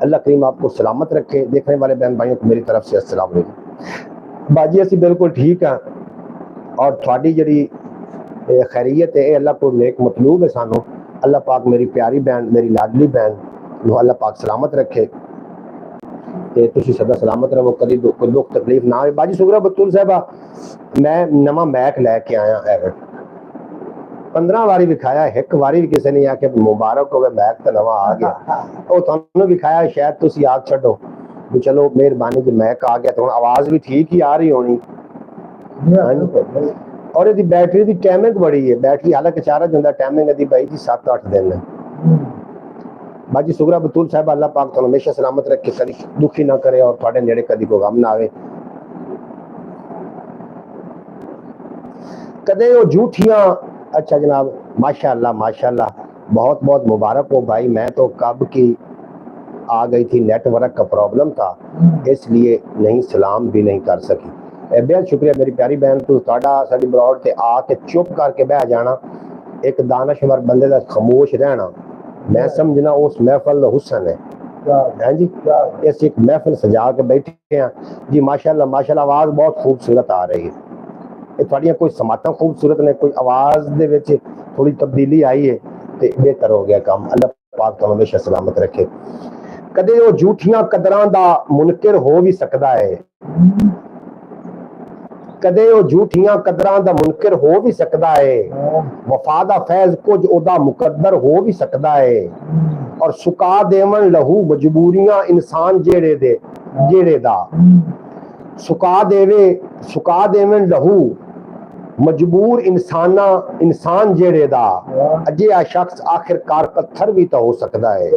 अल्लाह करीम आपको सलामत रखे। देखने वाले बहन भाइयों को मेरी तरफ से अस्सलाम वालेकुम। बाजी असी बिल्कुल ठीक है। और थोड़ी जी खैरियत है, अल्लाह को नेक मतलूब है सानू। अल्लाह पाक मेरी प्यारी बहन, मेरी लाडली बहन ਨੂੰ अल्लाह पाक सलामत रखे ਤੇ ਤੁਸੀਂ ਸਦਾ ਸਲਾਮਤ ਰਹੋ, ਕਦੀ ਕੋਈ ਦੁੱਖ ਤਕਲੀਫ ਨਾ ਆਵੇ। ਬਾਜੀ ਸੁਗਰਾ ਬਤੂਲ ਸਾਹਿਬਾ, ਮੈਂ ਨਵਾਂ ਮੈਕ ਲੈ ਕੇ ਆਇਆ ਐਵਰ 15 ਵਾਰੀ ਵਿਖਾਇਆ, ਇੱਕ ਵਾਰੀ ਵੀ ਕਿਸੇ ਨੇ ਆਖਿਆ ਮੁਬਾਰਕ ਹੋਵੇ ਮੈਕ ਤਾਂ ਨਵਾਂ ਆ ਗਿਆ। ਉਹ ਤੁਹਾਨੂੰ ਵਿਖਾਇਆ, ਸ਼ਾਇਦ ਤੁਸੀਂ ਆਪ ਛੱਡੋ ਵੀ ਚਲੋ ਮਿਹਰਬਾਨੀ ਜੇ ਮੈਕ ਆ ਗਿਆ ਤਾਂ ਹੁਣ ਆਵਾਜ਼ ਵੀ ਠੀਕ ਹੀ ਆ ਰਹੀ ਹੋਣੀ। और ਇਹਦੀ बैटरी ਦੀ टाइमिंग बड़ी है, बैटरी हालांकि चार्ज ਹੁੰਦਾ टाइमिंग ਇਹਦੀ भाई जी 7-8 दिन है। बाजी सुगरा बतूल साहब अल्लाह पाक ਤੁਹਾਨੂੰ हमेशा सलामत रखे, कभी दुखी ना करे और ਤੁਹਾਡੇ ਨੇੜੇ कभी कोई गम ना आवे। कदे वो झूठियां, अच्छा जनाब माशाल्लाह माशाल्लाह, बहुत बहुत मुबारक हो भाई। मैं तो कब की आ गई थी, नेटवर्क का प्रॉब्लम था इसलिए नहीं सलाम भी नहीं कर सकी। बेहद शुक्रिया मेरी प्यारी बहन, तू साडा साडी ब्रॉड ते आके चुप करके बह जाना, एक दानश्वर बंदे दा खामोश रहना, मैं समझना उस महफिल दा हुसन है जी। इस एक महफिल सजा के बैठे हैं जी, माशाल्लाह माशाल्लाह। आवाज़ बहुत खूबसूरत आ रही है, ये थोड़ियां कोई समातां खूबसूरत ने, कोई आवाज़ दे विच थोड़ी तब्दीली आई है ते बेहतर हो गया काम। अल्लाह पाक तुहानू हमेशा सलामत रखे। कदे वो झूठियां कदरां दा मुनकिर हो भी सकदा है, कदे वो झूठियां कदरां दा मुनकिर हो भी सकदा है, वफा दा फैज़ कुछ ओदा मुकद्दर हो भी सकदा है, और सुका देवन लहू मजबूरियां इंसान जेड़े दा सुका देवन लहू मजबूर इंसान जेड़े दा अजिहा शख्स आखिरकार पत्थर भी तो हो सकदा है।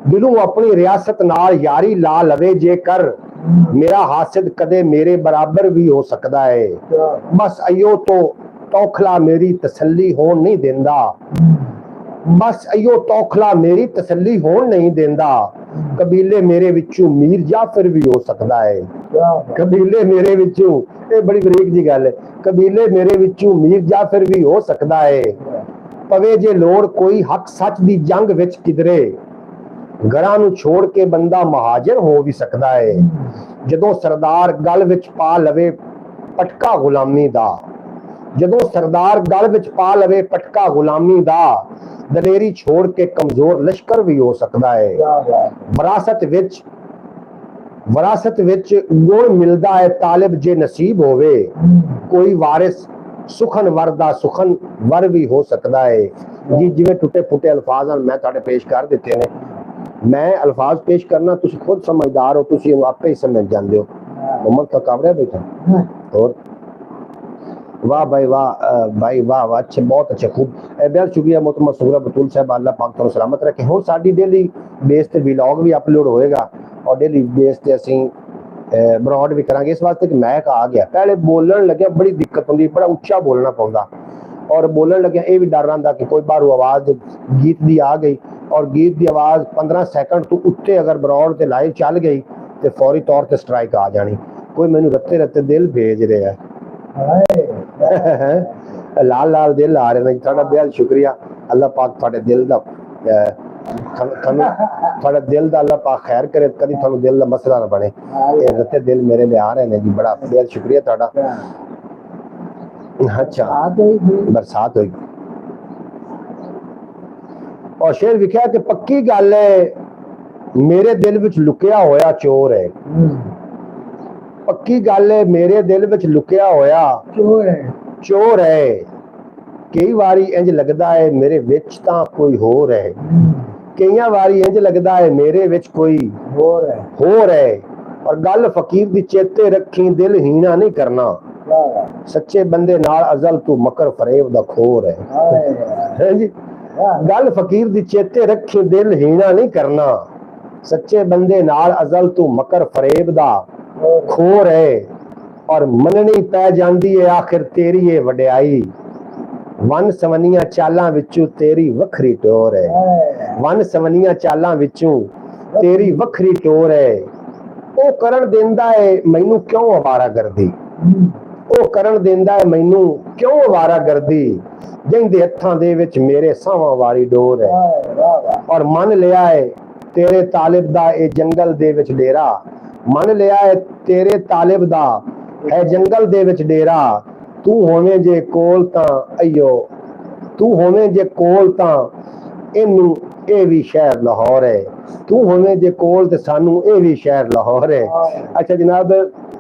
दिलों अपनी रियासत नाल यारी ला लवे जेकर, मेरा हासिद कदे मेरे बराबर भी हो सकता है। बस अयो तो तौखला मेरी तसल्ली होन नहीं देंदा, बस अयो तौखला मेरी तसल्ली होन नहीं देंदा। कबीले मेरे विचों मीर जाफर भी हो सकता है, कबीले मेरे विचों, ये बड़ी बरीक जी गल है, कबीले मेरे विचों मीर जाफर भी हो सकता है। पवे जे लोड़ कोई हक सच दी जंग विच किधरे, घरां नूं छोड़ के बंदा महाजर हो भी सकता है। जदों सरदार गल विच पा लवे पटका गुलामी दा, जदों सरदार गल विच पा लवे पटका गुलामी दा, दलेरी छोड़ के कमजोर लश्कर भी हो सकता है। विरासत विच गुण मिलदा है तालिब जे नसीब होवे, कोई वारिस सुखन वरदा सुखन वर भी हो सकता है जी। जिवें टुटे फुटे अल्फाज मैं तुहाडे पेश कर दिते ने, मैं अल्फाज पेश करना, तुसी खुद समझदार हो, तुसी आपे ही समझ जाते हो। मोहम्मद का काबरा बैठा और वाह भाई वाह भाई वाह वाह, अच्छे बहुत अच्छे खूब। बेहद शुक्रिया मोहतरमा सुगरा बतूल साहब, अल्लाह पाक तुहानू सलामत रखे। हुण साडी डेली बेस ते व्लॉग भी अपलोड होएगा और डेली बेस ते असीं ब्रॉड भी करांगे। इस वास्ते कि मैक आ गया, पहले बोलण लग्या बड़ी दिक्कत हुंदी, बड़ा उच्चा बोलना पौंदा, और बोलण लग्या ये भी डर रहिंदा कि कोई बाहरों आवाज़ गीत दी आ गई और गीत की आवाज़ 15 सैकंड तो उत्ते अगर ब्रॉड ते लाइव चल गई तो फौरी तौर पर स्ट्राइक आ जानी। कोई मैनू रत्ते रत्ते दिल भेज रहा है लाल लाल दिल आ रहे हैं। थोड़ा बेहद शुक्रिया, अल्लाह पाक थोड़े दिल का थोड़ा दिल का अल्लाह पाक खैर करे, कभी थोड़ा दिल का मसला ना बने। रत्ते दिल मेरे लिए आ रहे हैं जी, बड़ा बेहद शुक्रिया थोड़ा। अच्छा बरसात हुई और शेर विख्या कि पक्की गल है मेरे दिल विच लुकिया होया चोर है, पक्की गल है मेरे दिल विच लुकिया होया चोर है। कई बारी इंज लगदा है मेरे विच तां कोई होर है, कई बारी इंज लगदा है मेरे विच कोई होर है। और गल फकीर दी चेते रखी, दिल हीना नहीं करना, सच्चे बंदे नाल अजल तू मकर फरेब दा खोर है जी। गल फकीर दी चेते रखी, दिल हीना नहीं करना, सच्चे बंदे नाल अजल तू मकर फरेब दा खोर है। और मननी पै जांदी है आखिर तेरी ये वड्याई, वन सवनिया चालां विचों तेरी वखरी टोर है, वन सवनिया चालां विचों तेरी वखरी टोर है। ओ करन देंदा है मैनू क्यों आवारा गर्दी, ओ करन देंदा है मैनू क्यों आवारा गर्दी, जिंदे हत्थां दे विच मेरे सावां वारी डोर है। और मन लिया है तेरे तालिब दा ए जंगल दे विच डेरा, मन लिया है तेरे तालिब दा है जंगल दे विच डेरा, तू होवे जे कोल तां अयो तू होवे जे कोल तां इनू ए भी शहर लाहौर है तू होवे जे कोल ते सानू ए भी शहर लाहौर है। अच्छा जनाब,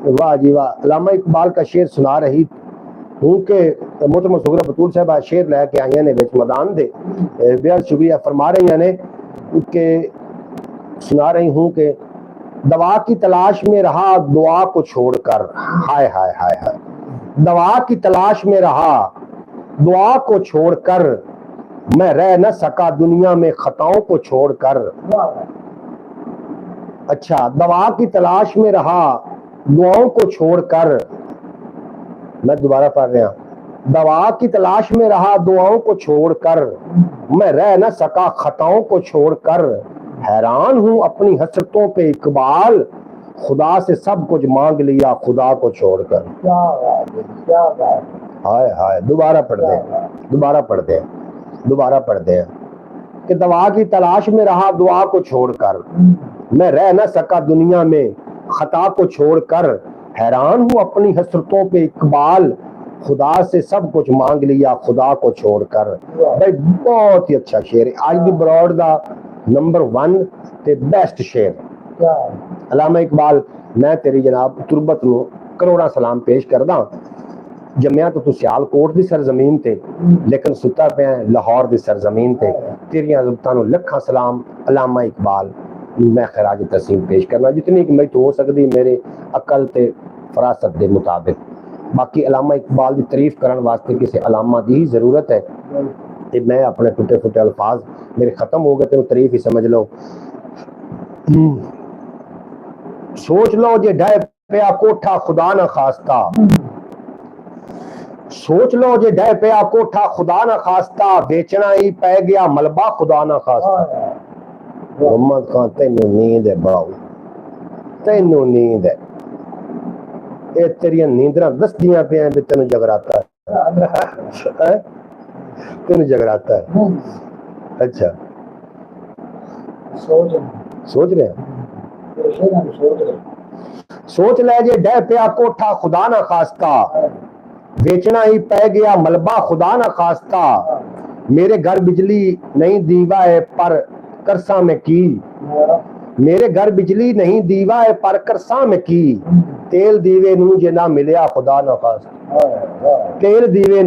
वाह जी वाह, अल्लामा इकबाल का शेर सुना रही हूँ कि मोहतरमा सुगरा बतूल साहब शेर लैके आइया ने बिच मैदान दे, बेहद शुक्रिया फरमा रही ने कि सुना रही हूँ कि दवा की तलाश में रहा दुआ को छोड़कर, हाय हाय हाय हाय, दवा की तलाश में रहा दुआ को छोड़कर, मैं रह न सका दुनिया में खताओं को छोड़कर। अच्छा, दवा की तलाश में रहा दुआओं को छोड़कर, मैं दोबारा पढ़ रहा, दवा की तलाश में रहा दुआओं को छोड़कर, मैं रह न सका खताओं को छोड़कर, हैरान हूं अपनी हसरतों पे इकबाल, खुदा से सब कुछ मांग लिया खुदा को छोड़कर। क्या बात, हाय हाय, दोबारा पढ़ दें, दोबारा पढ़ दें, दोबारा पढ़ दें कि दवा की तलाश में रहा दुआ को छोड़कर, मैं रह न सका दुनिया में खता को छोड़कर, हैरान हूं अपनी हसरतों पे इकबाल, खुदा से सब कुछ मांग लिया खुदा को छोड़कर। भाई बहुत ही अच्छा शेर है, आज भी ब्रॉड दा नंबर 1 ते बेस्ट शेर। अल्लामा इकबाल, मैं तेरी जनाब तुरबत नूं करोड़ा सलाम पेश करदा। जम्मिया तो तू सियालकोट दी सरजमीन ते, लेकिन सुता पिया लाहौर दी सरजमीन ते। तेरियां ज़ुबातां नूं लखां सलाम अल्लामा इकबाल, मैं खराज तस्लीम पेश करना जितनी कि मेरी हो सकती मेरे अकल ते फरासत के मुताबिक। बाकी अल्लामा इकबाल की तारीफ करने वास्ते किसी अलामा की ही जरूरत है, तो मैं अपने टुटे फुटे अल्फाज मेरे खत्म हो गए तो तारीफ ही समझ लो। सोच लो जे ढह पिया कोठा खुदा न खास्ता, सोच लो जे ढह पिया कोठा खुदा न खास्ता, बेचना ही पै गया मलबा खुदा न खास्ता। मोहम्मद खान तेनू नींद है बाऊ, तेनू नींद है, ये तेरिया नींदरा दसदियां पे भी तेन जगराता है, तेन जगराता है। अच्छा सोच रहे सोच ले जे डह पिया कोठा खुदा ना खास्ता, बेचना ही पै गया मलबा खुदा ना खास्ता, मेरे घर बिजली नहीं दीवा है पर करसा में की, मेरे घर बिजली नहीं दीवा है पर करसा में की, तेल दीवे नू जे ना मिलिया खुदा ना खास्ता, तेल दीवे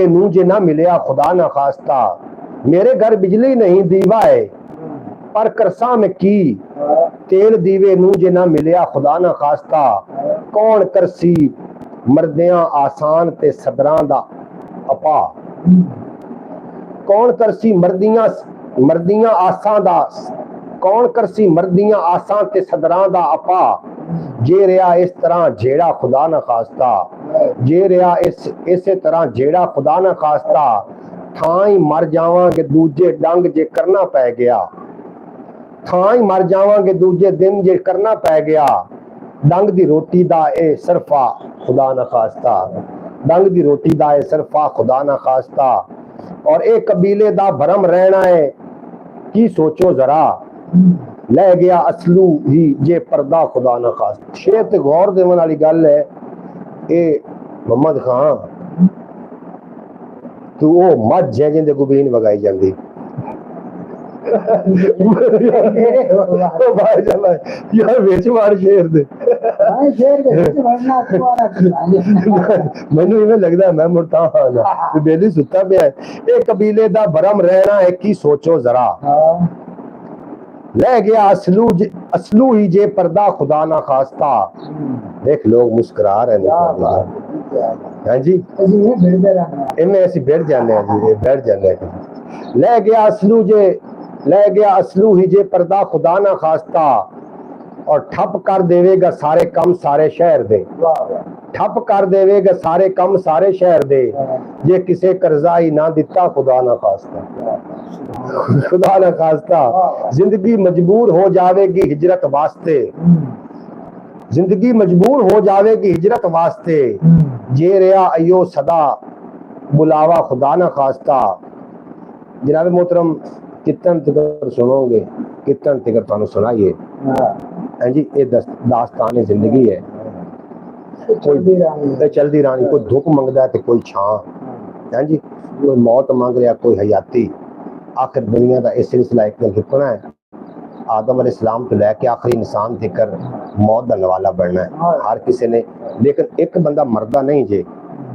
नू जे ना मिलिया खुदा ना खास्ता, मेरे घर बिजली नहीं दीवा है पर करसा में की, तेल दीवे नू जे ना मिलिया खुदा ना खास्ता, कौन करसी मरदियां आसान ते सदरां दा अपा, कौन करसी मर्दियां आसां दा, कौन करसी मर्दियां आसां ते सदरां दा अपा, जे रहा इस तरह जेड़ा खुदा ना खास्ता, जे रहा इसे तरह जेड़ा खुदा ना खास्ता, थां ही मर जावांगे दूजे डंग जे करना पै गया, थां ही मर जावांगे दूजे दिन जे करना पै गया, डंग दी रोटी दा ए सरफा खुदा ना खास्ता, डंग दी रोटी दा ए सरफा खुदा ना खास्ता, और एक कबीले दा भरम रहना है की सोचो जरा, ले गया असलू ही जे पर्दा खुदा ना खास्ता। शेर ते गौर देवन वाली गल है ए मोहम्मद खान, तू ओ मझ है जिंदे गुबीन वगाई जांदी यार विच मार शेर दे मैनू इवें लगदा मैं मुड़ता हाँ बेली सुता पिया है, ए कबीले दा भरम रहना है की सोचो जरा, ले गया असलू ही जे पर्दा खुदा ना खास्ता। देख लोग मुस्कुरा रहे हैं हाँ जी, इनमें ऐसी बैठ जाने हैं जी, बैठ जाने हैं। ले गया असलू ही जे पर्दा खुदा ना खास्ता, और ठप कर देवेगा सारे कम सारे शहर दे, ठप कर देवेगा सारे कम सारे शहर दे, जे किसे कर्जा ही ना दिता खुदा ना खास्ता, खुदा ना खास्ता। जिंदगी मजबूर हो जावेगी हिजरत वास्ते, जिंदगी मजबूर हो जावेगी हिजरत वास्ते, जे रहा अयो सदा बुलावा खुदा ना खास्ता। जनाब मोहतरम कितन तिकर सुनोगे, कितन तिकर तुहानू सुनाइए हाँ जी, ये दास्तान जिंदगी है। चलती रहनी ਤੇ ਚਲਦੀ ਰਾਣੀ, ਕੋਈ ਧੁੱਪ ਮੰਗਦਾ ਤੇ ਕੋਈ ਛਾਂ, ਹੈ ਜੀ, ਕੋਈ ਮੌਤ ਮੰਗ ਰਿਹਾ, ਕੋਈ ਹਯਾਤੀ। ਆਖਿਰ ਦੁਨੀਆ ਦਾ ਇਹ ਸਿਲਸਿਲਾ ਇੱਕ ਦਿਨ ਰੁਕਣਾ ਹੈ। आदम अलैहिस्सलाम तो लैके आखिरी इंसान तक मौत का नवाला बनना है हर किसी ने। लेकिन एक बंदा मरदा नहीं जे,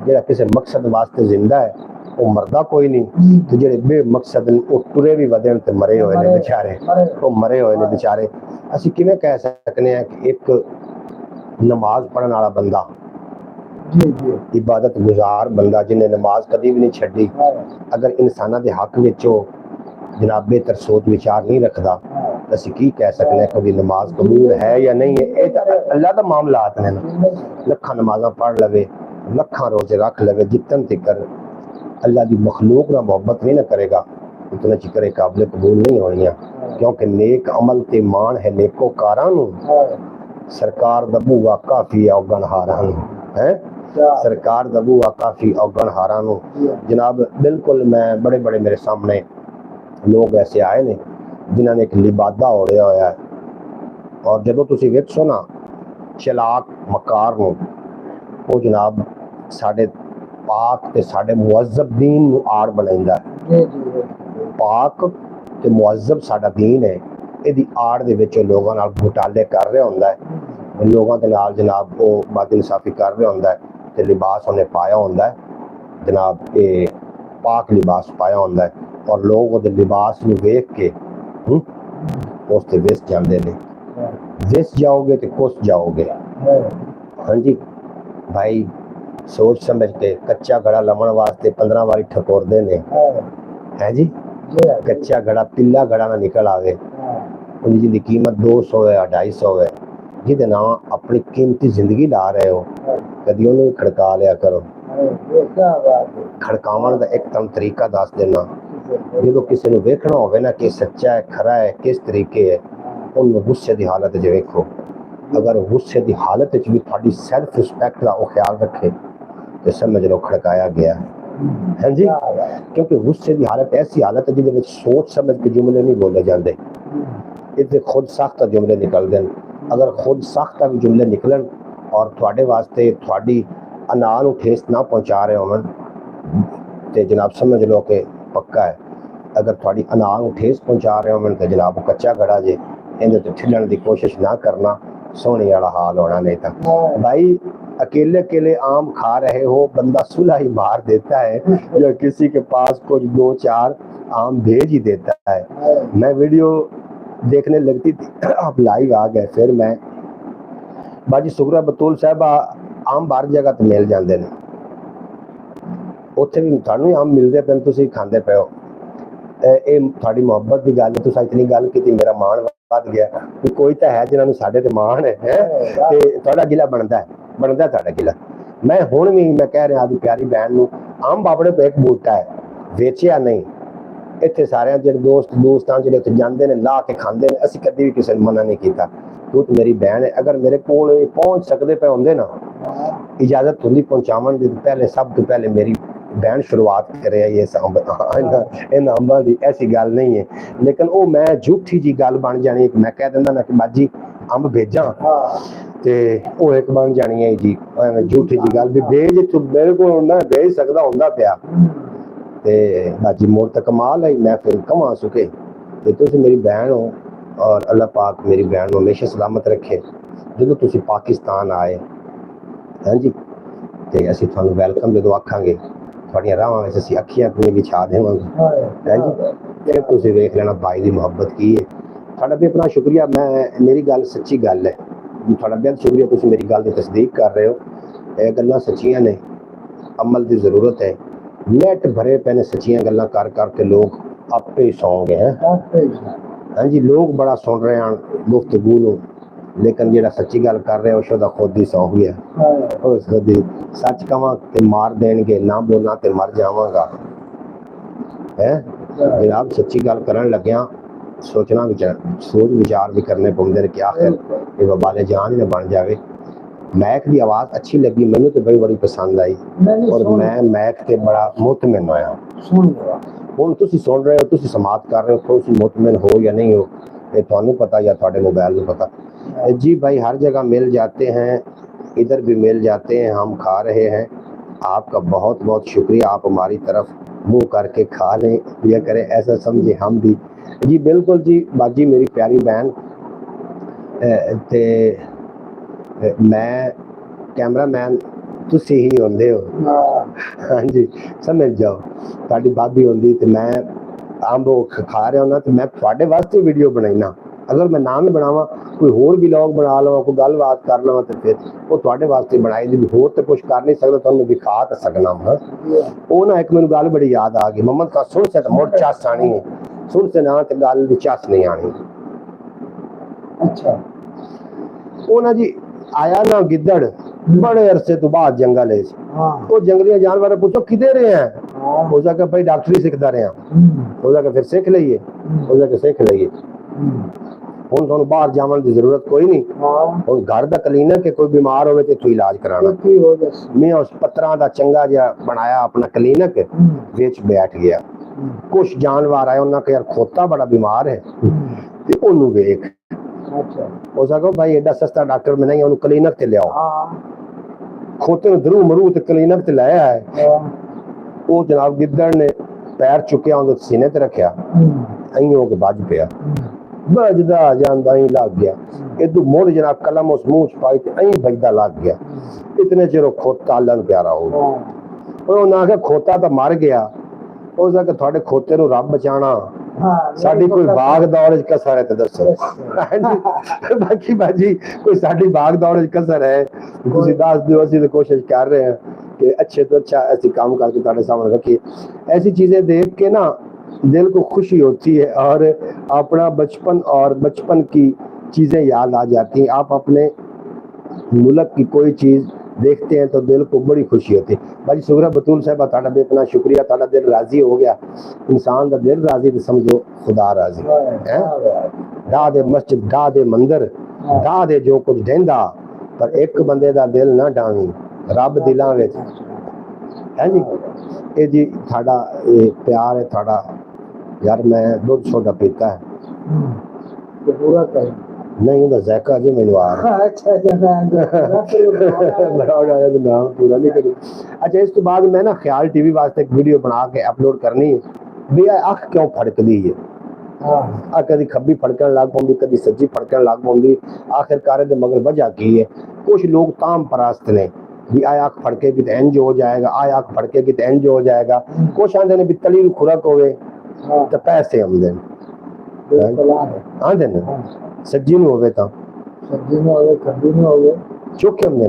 जो किसी मकसद वास्ते जिंदा है, वो मरदा कोई नहीं। तो जेडे बेमकसद वो टुरे भी वधन ते मरे हुए ने बेचारे, वो मरे हुए ने बेचारे। असीं किवें कह सकने हैं कि एक नमाज पढ़न वाला बंदा, इबादत गुजार बंदा जिन्हें नमाज कभी भी नहीं छड्डी, अगर इंसाना के हक विच जनाब बेहतर सोच विचार नहीं रखता, ਅਸੀਂ ਕੀ ਕਹਿ ਸਕਦੇ ਹਾਂ ਕਿ ਨਮਾਜ਼ ਕਬੂਲ ਹੈ ਜਾਂ ਨਹੀਂ ਹੈ। ਇਹ ਤਾਂ ਅੱਲਾ ਦਾ ਮਾਮਲਾਤ ਨੇ। ਲੱਖਾਂ ਨਮਾਜ਼ਾਂ ਪੜ੍ਹ ਲਵੇ, ਲੱਖਾਂ ਰੋਜ਼ੇ ਰੱਖ ਲਵੇ, ਜਿੱਤਨ ਤੱਕ ਅੱਲਾ ਦੀ ਮਖਲੂਕ ਨਾਲ ਮੁਹੱਬਤ ਨਹੀਂ ਨਾ ਕਰੇਗਾ, ਉਤਨਾ ਚਿਕਰੇ ਕਾਬਲੇ ਕਬੂਲ ਨਹੀਂ ਹੋਣੀਆਂ। ਕਿਉਂਕਿ ਨੇਕ ਅਮਲ ਤੇ ਮਾਣ ਹੈ ਨੇਕੋਕਾਰਾਂ ਨੂੰ, ਸਰਕਾਰ ਦਾ ਬੂਹਾ ਕਾਫੀ ਔਗਣਹਾਰਾਂ ਨੂੰ ਹੈ, ਸਰਕਾਰ ਦਾ ਬੂਹਾ ਕਾਫੀ ਔਗਣਹਾਰਾਂ ਨੂੰ। ਜਨਾਬ ਬਿਲਕੁਲ ਮੈਂ बड़े बड़े मेरे सामने लोग ऐसे आए ने जिन्हों ने एक लिबादा ओढ़िया होया है, और जदों तुसीं वेखो ना चलाक मकार नूं, वो जनाब साडे पाक ते साडे मुअज़्ज़ब दीन नूं आड़ बनाइंदा है। पाक ते मुअज़्ज़ब साडा दीन है, इहदी आड़ दे विच लोगां नाल घोटाले कर रहा हुंदा है, लोगां दे नाल जनाब वो बदइंसाफी कर रहा हुंदा है, ते लिबास उन्हें पाया हुंदा है जनाब, ये पाक लिबास पाया हुंदा है, और लोग वो लिबास नूं वेख के उस ते विस जाते हैं। विस जाओगे तो कुछ जाओगे। हाँ जी भाई, सोच समझ के कच्चा घड़ा लमन वास्ते 15 बारी ठकोरदे ने, है जी। कच्चा घड़ा पिल्ला घड़ा ना निकल आवे, जिंदी कीमत 200 है 250 है, जिहदे नाल अपनी कीमती जिंदगी ला रहे हो, कदी उन्हें खड़का लिया करो। खड़कावन का एक तम तरीका दस देना, जो किसी ने वेखना होवे ना कि सच्चा है खरा है किस तरीके है, उन्हें गुस्से की हालत च वेखो। अगर गुस्से की हालत च भी थोड़ी सैल्फ रिस्पैक्ट का वो ख्याल रखे तो समझ लो खड़काया गया है जी। क्योंकि गुस्से की हालत ऐसी हालत है जिहदे विच सोच समझ के जुमले नहीं बोले जाते, इतने खुद सख्त जुमले निकलते हैं। अगर खुद सख्त भी जुमले निकलन और थोड़े वास्ते थोड़ी अना नूं ठेस ना पहुँचा रहे होवन तो जनाब समझ लो कि पक्का है। अगर थोड़ी अना नूं ठेस पहुँचा रहे होवन तो जनाब कच्चा घड़ा जे, इहदे ते ठिलण की कोशिश ना करना, सोने वाला हाल होना। नहीं तो भाई अकेले अकेले आम खा रहे हो, बंदा सुलह ही मार देता है, या किसी के पास कुछ 2-4 आम भेज ही देता है। मैं वीडियो देखने लगती थी, आप लाइव आ गए, फिर मैं बाजी सुगरा बतूल साहब आम बाहर जगह तो मिल जाते हैं, उत्थे भी थानू आम मिलते पे, तुसीं खांदे पे हो। थोड़ी मुहब्बत की गल, तुसीं इतनी गल की मेरा मान वध गया कि कोई तो है जिन्होंने साडे ते मान है, ते थोड़ा गिला बनता थोड़ा गिला। मैं हुण भी मैं कह रहा आदि प्यारी बहन नूं, आम बाबड़े पे एक बूटा है, वेचिया नहीं। इत्थे सारे जो दोस्तां जो उत्थे जांदे ने ला के खांदे ने, असीं कदी भी किसी ने मना नहीं किया। तू तो मेरी बहन है, अगर मेरे कोल पहुंच सकते पे होंदे ना, इजाजत होंदी पहुंचावन दी, पहले सब तो पहले मेरी बहन शुरुआत करे ये इन अंबां दी, ऐसी गल नहीं है। लेकिन वो मैं झूठी जी गल बन जानी, मैं कह दिंदा ना कि बाजी अंब भेजा ते वो एक बन जानी है जी झूठी जी गल भी भेज, तू मेरे को ना भेज सकदा हुंदा पिया ते बाजी मोर तक कमाल है। मैं फिर कमा सुके ते तुसीं मेरी बहन हो, और अल्लाह पाक मेरी बहन को हमेशा सलामत रखे। जो तुसीं पाकिस्तान आए हैं जी, तो असीं तुहानूं वैलकम जो आखांगे, थोड़ियां राहां विच असीं अखियां अपनी विछा देवांगे, है जी। फिर तुसीं वेख लेना भाई की मुहब्बत की है। थोड़ा भी अपना शुक्रिया, मैं मेरी गल सच्ची गल है, थोड़ा बेहद शुक्रिया, तुसीं मेरी गल की तस्दीक कर रहे हो। ये गल्लां सच्चियां ने, अमल की जरूरत है। नेट भरे पे ने सच्चियां गल्लां कर करके लोग आपे ही सौ गए हैं। हाँ जी, लोग बड़ा सुन रहे हैं गुफ्तगू नूं, लेकिन जेड़ा सच्ची गल कर रहे हो उसदा खुद ही सौ गया। सच कहां ते मार देणगे, ना बोलना ते मर जावांगा। है जनाब, सच्ची गल करन लग्या सोचना सोच विचार भी करने पौंदे ने कि आखिर ये वबाले जान ही ना बन जाए। मैक की आवाज़ अच्छी लगी, मैनू तो बड़ी पसंद आई, और मैं मैक से बड़ा मुतमिन होया। हुण तुसीं सुन रहे हो, तुसीं समात कर रहे हो, तुसीं मुतमिन हो या नहीं हो, ये तुहानू पता या तुहाडे मोबाइल को पता जी। भाई हर जगह मिल जाते हैं इधर भी मिल जाते हैं, हम खा रहे हैं। आपका बहुत बहुत शुक्रिया, आप हमारी तरफ मुंह करके खा लें या करें, ऐसा समझे हम भी। जी बिल्कुल जी बाजी मेरी प्यारी बहन, ते मैं कैमरामैन तुसी ही होंदे हो। हाँ जी समझ जाओ, साड़ी भाभी होंदी ते मैं अंब खा रहा होना, तो मैं थोड़े वास्ते वीडियो बनाईना। अगर मैं ना भी बनावा, कोई होर भी लोग बना लवा, कोई गलबात कर लवा, तो फिर वो थोड़े वास्ते बनाई दी। होर तो कुछ कर नहीं सकता, तो मैं दिखा तो सकना। हाँ वो ना एक मैंने गल बड़ी याद आ गई, मोहम्मद का सुन से तो मुड़ चस आनी है, सुन से ना तो गल दी चस नहीं आनी। अच्छा वो ना जी आया ना गिद्दड़ बड़े अरसे तो बाद जंगल है, वो जंगली जानवर पूछो किधे रहे हैं, हो जाकर भाई डॉक्टरी सीखता रहे, हो जाकर फिर सीख लीए, हो जाकर सीख लीए। ਹੁਣ ਤੁਹਾਨੂੰ ਬਾਹਰ ਜਾਣ ਦੀ ਜ਼ਰੂਰਤ ਕੋਈ ਨਹੀਂ। ਹੁਣ ਘਰ ਦਾ ਕਲੀਨਿਕ ਹੈ, ਕੋਈ ਬਿਮਾਰ ਹੋਵੇ ਤੇ ਇੱਥੋਂ ਇਲਾਜ ਕਰਾਣਾ। ਮੈਂ ਉਸ ਪੱਤਰਾਂ ਦਾ ਚੰਗਾ ਜਿਹਾ ਬਣਾਇਆ ਆਪਣਾ ਕਲੀਨਿਕ, ਵਿੱਚ ਬੈਠ ਗਿਆ। ਕੁਛ ਜਾਨਵਰ ਆਏ, ਉਹਨਾਂ ਕੇ ਖੋਤਾ ਬੜਾ ਬਿਮਾਰ ਹੈ ਤੇ ਉਹਨੂੰ ਵੇਖ ਹੋ ਸਕੋ ਭਾਈ ਐਡਾ ਸਸਤਾ ਡਾਕਟਰ ਮੈਂ ਨਹੀਂ, ਉਹਨੂੰ ਕਲੀਨਿਕ ਤੇ ਲਿਆਓ। ਖੋਤੇ ਨੂੰ ਦਰੂ ਮਰੂ ਤੇ ਕਲੀਨਿਕ ਤੇ ਲਾਇਆ ਹੈ। ਉਹ ਜਨਾਬ ਗਿੱਦੜ ਨੇ ਪੈਰ ਚੁੱਕਿਆ, ਉਹਦੇ ਸੀਨੇ ਤੇ ਰੱਖਿਆ, ਐਂ ਹੋ ਕੇ ਵੱਜ ਪਿਆ। बजदा जांदा ही लग गया, इदू मुड़ जना कलम उस मुंह च पाई ते ऐं बजदा लग गया। इतने चिर खोता अल्लाह नूं प्यारा हो गया। उन्हें आख्या खोता तो मर गया, उस आख्या तुहाडे खोते नूं रब बचाना साडी कोई भाग दौड़ च कसर है तो दसो। बाकी बाजी कोई साडी भाग दौड़ च कसर है तुसीं दस दिओ, असीं तो कोशिश कर रहे हैं कि अच्छे तो अच्छा ऐसी काम करके तुहाडे सामने रखिए। ऐसी चीजें देख के ना दिल को खुशी होती है और अपना बचपन और बचपन की चीज़ें याद आ जाती हैं। आप अपने मुल्क की कोई चीज़ देखते हैं तो दिल को बड़ी खुशी होती है। भाई सुगरा बतूल साहब ताड़ा भी इतना शुक्रिया, ताड़ा दिल राजी हो गया। इंसान का दिल राजी तो समझो खुदा राजी है। ढा दे मस्जिद, ढा दे मंदिर, ढा दे जो कुछ देंदा, पर एक बंदे का दिल ना डावी, रब दिलों में है जी। ये जी थाड़ा प्यार है थाड़ा यार। मैं दुध सोडा पीता है तो पूरा कर नहीं, उनका ज़ायका जी मैंने आ रहा। अच्छा नाम पूरा नहीं करूँ। अच्छा इस तो बाद मैं ना ख्याल टीवी वास्ते एक वीडियो बना के अपलोड करनी है भी अख क्यों फड़कदी है। कभी खब्बी फड़कन लग पौंदी, कभी सज्जी फड़कन लग पौंदी, आखिरकार दे मगर वजह की है। कुछ लोग ताम परस्त ने भी आय अख फड़केगी तो इंज हो जाएगा, आय अख फड़केगी तो इंज हो जाएगा। कुछ आंदे ने भी तली खुराक होवे तो पैसे आंदे आंदे ने, सज्जी नहीं होवे तो सब्जी में होवे, खब्बी में होवे, चौके आंदे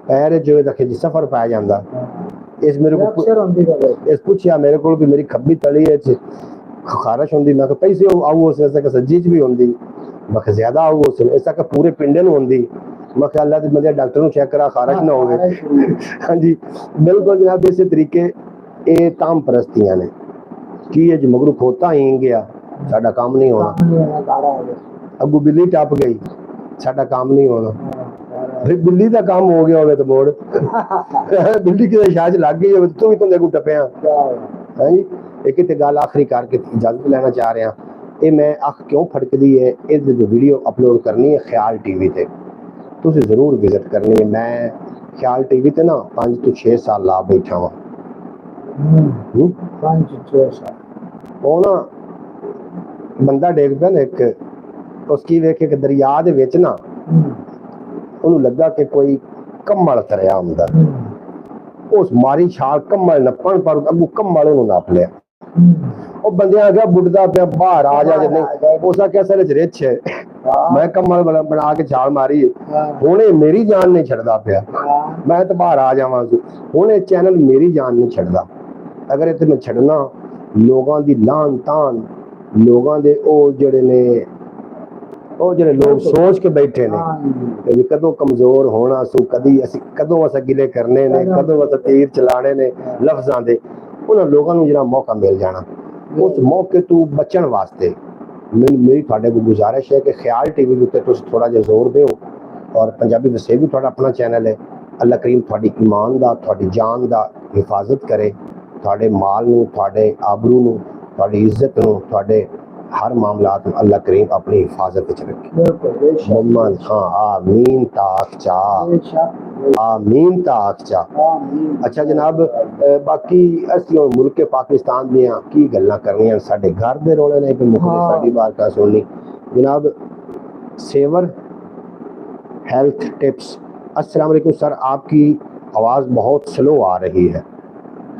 पैर जो रखे जी सफर पै जांदा। इस मेरे को अक्सर होंदी गल इस पूछया मेरे को भी मेरी खब्बी तली है खारिश होंदी, मैं पैसे आऊ उस ऐसा सज्जी च भी होंदी, मैं ज्यादा आऊ उस ऐसा का पूरे पिंडे नु होंदी। मैं अल्लाह दे बंदे डॉक्टर नु चेक करा खारिश ना होवे। हां जी बिल्कुल जनाब, इस तरीके ये ताम परस्तियां ने की है जो मगरू खोता ही गया साडा काम नहीं होना। अगू बिल्ली टप गई साडा काम नहीं होना, फिर बिल्ली का काम हो गया होवे तो मोड़ बिल्ली की शाज लग गई होवे तू भी तुंदे को टपया। हां जी एक ते गल आखिरी करके इजाजत लेना चाह रहा। ये मैं अख क्यों फड़कदी है इस वीडियो अपलोड करनी है ख्याल टीवी ते, तुसीं जरूर विजिट करनी है। मैं ख्याल टीवी ते ना 5 तो 6 साल ला बैठा वा। 5 6 साल ਉਹ ਨਾ ਬੰਦਾ ਡੇਗ ਪਿਆ ਨਾ ਇੱਕ, ਉਸ ਕੀ ਵੇਖ ਕੇ ਦਰਿਆ ਦੇ ਵਿੱਚ ਨਾ ਉਹਨੂੰ ਲੱਗਾ ਕਿ ਕੋਈ ਕੰਮਲ ਤਰਿਆ ਹੁੰਦਾ। ਉਸ ਮਾਰੀ ਛਾਲ ਕੰਮਲ ਨੱਪਣ ਪਰ ਅੱਗੂ ਕੰਮਲ ਉਹਨੂੰ ਨੱਪ ਲਿਆ। ਉਹ ਬੰਦਿਆਂ ਆ ਗਿਆ ਬੁੱਢਦਾ ਪਿਆ ਬਾਹਰ ਆ ਜਾ ਜਿੰਨੇ ਉਸਾ ਕਿਹਾ ਚ ਰਿਚ ਹੈ ਮੈਂ ਕੰਮਲ ਬਣਾ ਕੇ ਛਾਲ ਮਾਰੀ। ਹੁਣ ਇਹ ਮੇਰੀ ਜਾਨ ਨਹੀਂ ਛੱਡਦਾ ਪਿਆ, ਮੈਂ ਤਾਂ ਬਾਹਰ ਆ ਜਾਵਾਂ। ਹੁਣ ਇਹ ਚੈਨਲ ਮੇਰੀ ਜਾਨ ਨਹੀਂ ਛੱਡਦਾ। ਅਗਰ ਇੱਥੇ ਮੈਂ ਛੱਡਣਾ ਲੋਕਾਂ ਦੀ ਲਾਨ ਤਾਨ, ਲੋਕਾਂ ਦੇ ਉਹ ਜਿਹੜੇ ਨੇ ਉਹ ਜਿਹੜੇ ਲੋਕ ਸੋਚ ਕੇ ਬੈਠੇ ਨੇ ਕਿ ਕਦੋਂ ਕਮਜ਼ੋਰ ਹੋਣਾ ਸੂ, ਕਦੀ ਅਸੀਂ ਕਦੋਂ ਅਸਾਂ ਗਿਲੇ ਕਰਨੇ ਨੇ, ਕਦੋਂ ਅਸਾਂ ਤੀਰ ਚਲਾਣੇ ਨੇ ਲਫ਼ਜ਼ਾਂ ਦੇ, ਉਹਨਾਂ ਲੋਕਾਂ ਨੂੰ ਜਿਹੜਾ ਮੌਕਾ ਮਿਲ ਜਾਣਾ ਉਸ ਮੌਕੇ ਤੋਂ ਬਚਣ ਵਾਸਤੇ ਮੇਰੀ ਤੁਹਾਡੇ ਕੋਲ ਗੁਜ਼ਾਰਿਸ਼ ਹੈ ਕਿ ख्याल टीवी ਦੇ ਉੱਤੇ ਤੁਸੀਂ ਥੋੜਾ ਜਿਹਾ ਜ਼ੋਰ ਦਿਓ। ਔਰ ਪੰਜਾਬੀ ਵਸੇ ਵੀ ਤੁਹਾਡਾ ਆਪਣਾ ਚੈਨਲ ਹੈ। ਅੱਲਾ ਕਰੀਮ ਤੁਹਾਡੀ ਈਮਾਨ ਦਾ, ਤੁਹਾਡੀ ਜਾਨ ਦਾ ਹਿਫਾਜ਼ਤ ਕਰੇ, ਤੁਹਾਡੇ ਮਾਲ ਨੂੰ, ਤੁਹਾਡੇ ਆਬਰੂ ਨੂੰ, ਤੁਹਾਡੀ ਇੱਜ਼ਤ ਨੂੰ, ਤੁਹਾਡੇ हर मामलात में अल्लाह करीम अपनी हिफाजत च रखे। बिल्कुल बेशक मोहम्मद खां आमीन ताक चा, बेशक आमीन ताक चा। आमीन। अच्छा जनाब, बाकी ਅਸੀਂ ਹੁਣ ਮੁਲਕ ਪਾਕਿਸਤਾਨ ਦੀਆਂ ਕੀ ਗੱਲਾਂ ਕਰਨੀਆਂ, ਸਾਡੇ ਘਰ ਦੇ ਰੋਲੇ ਨੇ ਕਿ ਮੁਖਲਿਸ ਸਾਡੀ ਬਾਤ का सुननी। जनाब सेवर हेल्थ टिप्स। अस्सलाम वालेकुम सर, आपकी आवाज़ बहुत स्लो आ रही है।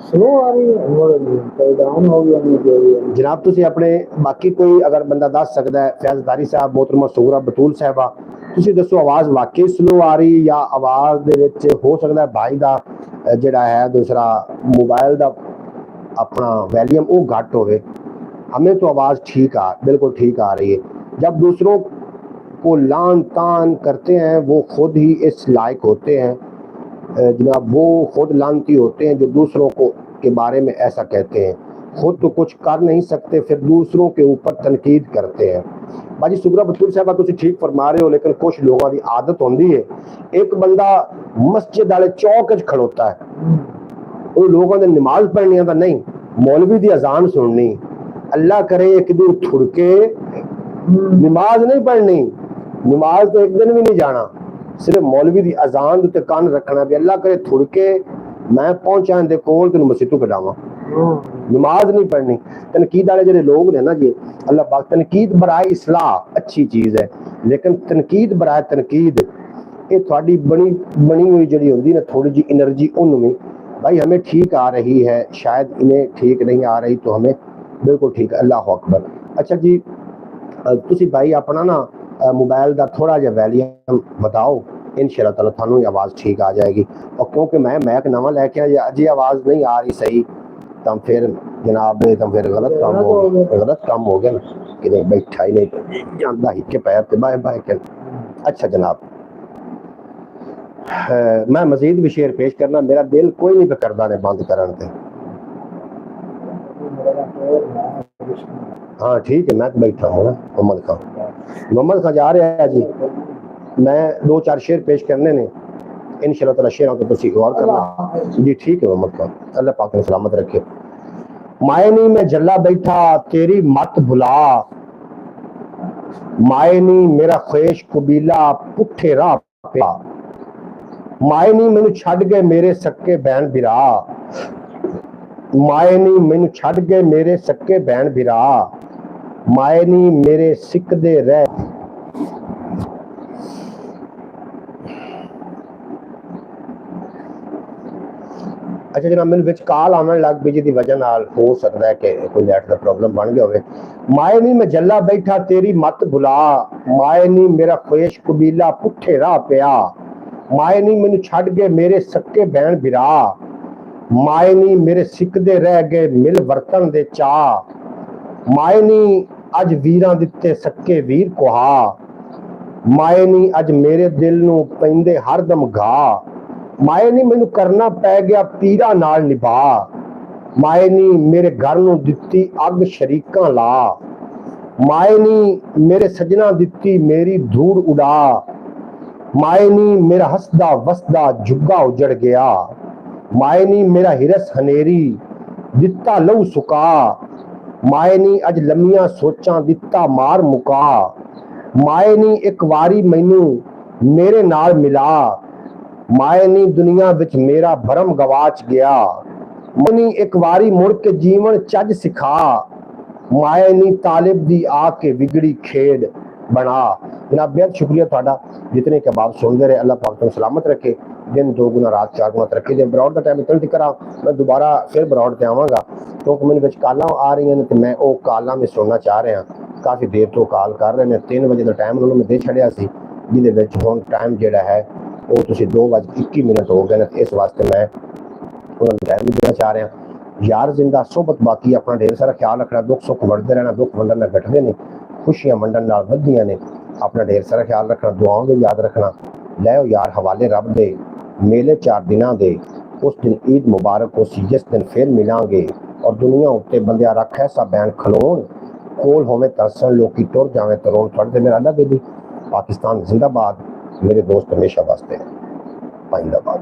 स्लो आ रही है, डाउन हो गया मुझे। जनाब तुसी अपने बाकी कोई अगर बंदा दस सकता है, फैज़दारी साहब, मोहतरमा सुगरा बतूल साहबा, तुसी दसो आवाज़ वाकई स्लो आ रही या आवाज़ दे विच हो सकता है भाई दा जिहड़ा है दूसरा मोबाइल दा अपना वैल्यूम वो घट होवे। हमें तो आवाज़ ठीक बिल्कुल ठीक आ रही है। जब दूसरों को लान तान करते हैं वो खुद ही इस लायक होते हैं जनाब, वो खुद लानती होते हैं जो दूसरों को के बारे में ऐसा कहते हैं। खुद तो कुछ कर नहीं सकते फिर दूसरों के ऊपर तनकीद करते हैं। बाजी सुगरा बतूल साहबा तुसी ठीक फरमा रहे हो, लेकिन कुछ लोगों की आदत होती है, एक बंदा मस्जिद वाले चौक च खड़ोता है, वो लोगों ने नमाज पढ़नी आता नहीं, मौलवी की अजान सुननी, अल्लाह करे एक दिन थुड़के नमाज नहीं पढ़नी, नमाज तो एक दिन भी नहीं जाना, सिर्फ मौलवी की अजान उत्ते कान रखना भी अल्लाह करे थुड़के मैं पहुंचा दे कोल तेन मसीतू कटावा, नमाज नहीं पढ़नी। तनकीद वाले जो लोग ने ना जी, अल्लाह पाक तनकीद बराए इस्लाह अच्छी चीज़ है, लेकिन तनकीद बराए तनकीद ये थोड़ी बनी हुई जी होंगी ना थोड़ी जी एनर्जी उनमें भाई हमें ठीक आ रही है, शायद इन्हें ठीक नहीं आ रही तो हमें बिल्कुल ठीक। अल्लाह अकबर। अच्छा जी तुसी भाई अपना ना मोबाइल का थोड़ा जहा वैल्यूम बताओ, इंशाअल्लाह ताला थानू आवाज़ ठीक आ जाएगी। और क्योंकि मैं मैक नवा लैके आया अजे आवाज़ नहीं आ रही सही, तो फिर जनाब तो फिर गलत काम हो गया ना कि नहीं बैठा ही नहीं जाता ही के पैर पे बाय बाय कर। अच्छा जनाब मैं मजीद भी शेर पेश करना, मेरा दिल कोई नहीं पे करदा ने बंद करन ते। हाँ ठीक है, मैं तो बैठा हूँ ना। मोहम्मद खां जा रहा है जी, मैं दो चार शेर पेश करने ने, इंशाअल्लाह ताला शेरों को तुसी गौर करना जी। ठीक है मोहम्मद खां, अल्लाह पाक ने सलामत रखे। मायनी में जल्ला बैठा तेरी मत भुला, मायनी मेरा ख्वेश कबीला पुठे राह पिया, मायनी मैनू छड़ गए मेरे सक्के बहन बिरा, मायनी मैनू छड़ गए मेरे सक्के बहन बिरा, मायनी मेरे सिकदे रह। अच्छा जनाब मैंने विच कॉल आने लग पई जिहदी वजह नाल हो सकता है कि कोई नेट का प्रॉब्लम बन गया होवे। मायनी मैं जल्ला बैठा तेरी मत भुला, मायनी मेरा ख्वेश कबीला पुठे राह पिया, मायनी मैनू छड़ गए मेरे सक्के बहन बिरा, मायनी मेरे सिकदे रह गए मिल वर्तन दे चा, मायनी अज वीरां दिते सक्के वीर कोहा, मायनी अज मेरे दिल नू पैंदे हरदम घा, मायनी मैनू करना पै गया पीरा नाल निभा, मायनी मेरे घर नू दिती अग शरीकां ला, मायनी मेरे सजना दिती मेरी धूड़ उड़ा, मायनी मेरा हसदा वसदा जुग्गा उजड़ गया, मायनी मेरा हिरस हनेरी दिता लहू सुका, मायनी अज लम्मियां सोचां दिता मार मुका, मायनी एक वारी मैनू मेरे नाल मिला, मायनी दुनिया विच मेरा भरम गवाच गया, मायनी एक वारी मुड़ के जीवन चज सिखा, मायनी तालिब दी आके बिगड़ी खेड बना। जनाब बेहद शुक्रिया थोड़ा जितने कबाब सुनते रहे, अल्लाह पाक तुम सलामत रखे, दिन दो गुना रात चार गुना तरक्की दे। ब्रॉड का टाइम इतना करा मैं दोबारा फिर ब्रॉड पे आवागा क्योंकि मैंने विच कालां आ रही हैं तो मैं वो कालां में सुनना चाह रहा, काफ़ी देर तो कॉल कर रहे हैं। 3 बजे का टाइम उन्होंने दे छड़िया सी जिहदे हुण टाइम जिहड़ा है वो तुसीं 2:21 हो गए, इस वास्ते मैं उन्होंने टाइम भी देना चाह रहा। यार जिंदा सोबत बाकी अपना ढेर सारा ख्याल रखना, दुख सुख वंडते रहना, दुख वंडन नाल घटदे ने, खुशियां वंडन नाल वधदियां ने। अपना ढेर सारा ख्याल रखना, दुआओं को याद रखना। लै यार हवाले रब दे मेले 4 दिनों दे, उस दिन ईद मुबारक हो सी जिस दिन फिर मिलांगे और दुनिया उत्ते बंदिया रख ऐसा बैन खलोन कोल होवे तरसन लोकी टुर जावे तरोन। पढ़ते मेरा अल्लाह बेबी पाकिस्तान जिंदाबाद, मेरे दोस्त हमेशा वास्ते पाइंदाबाद।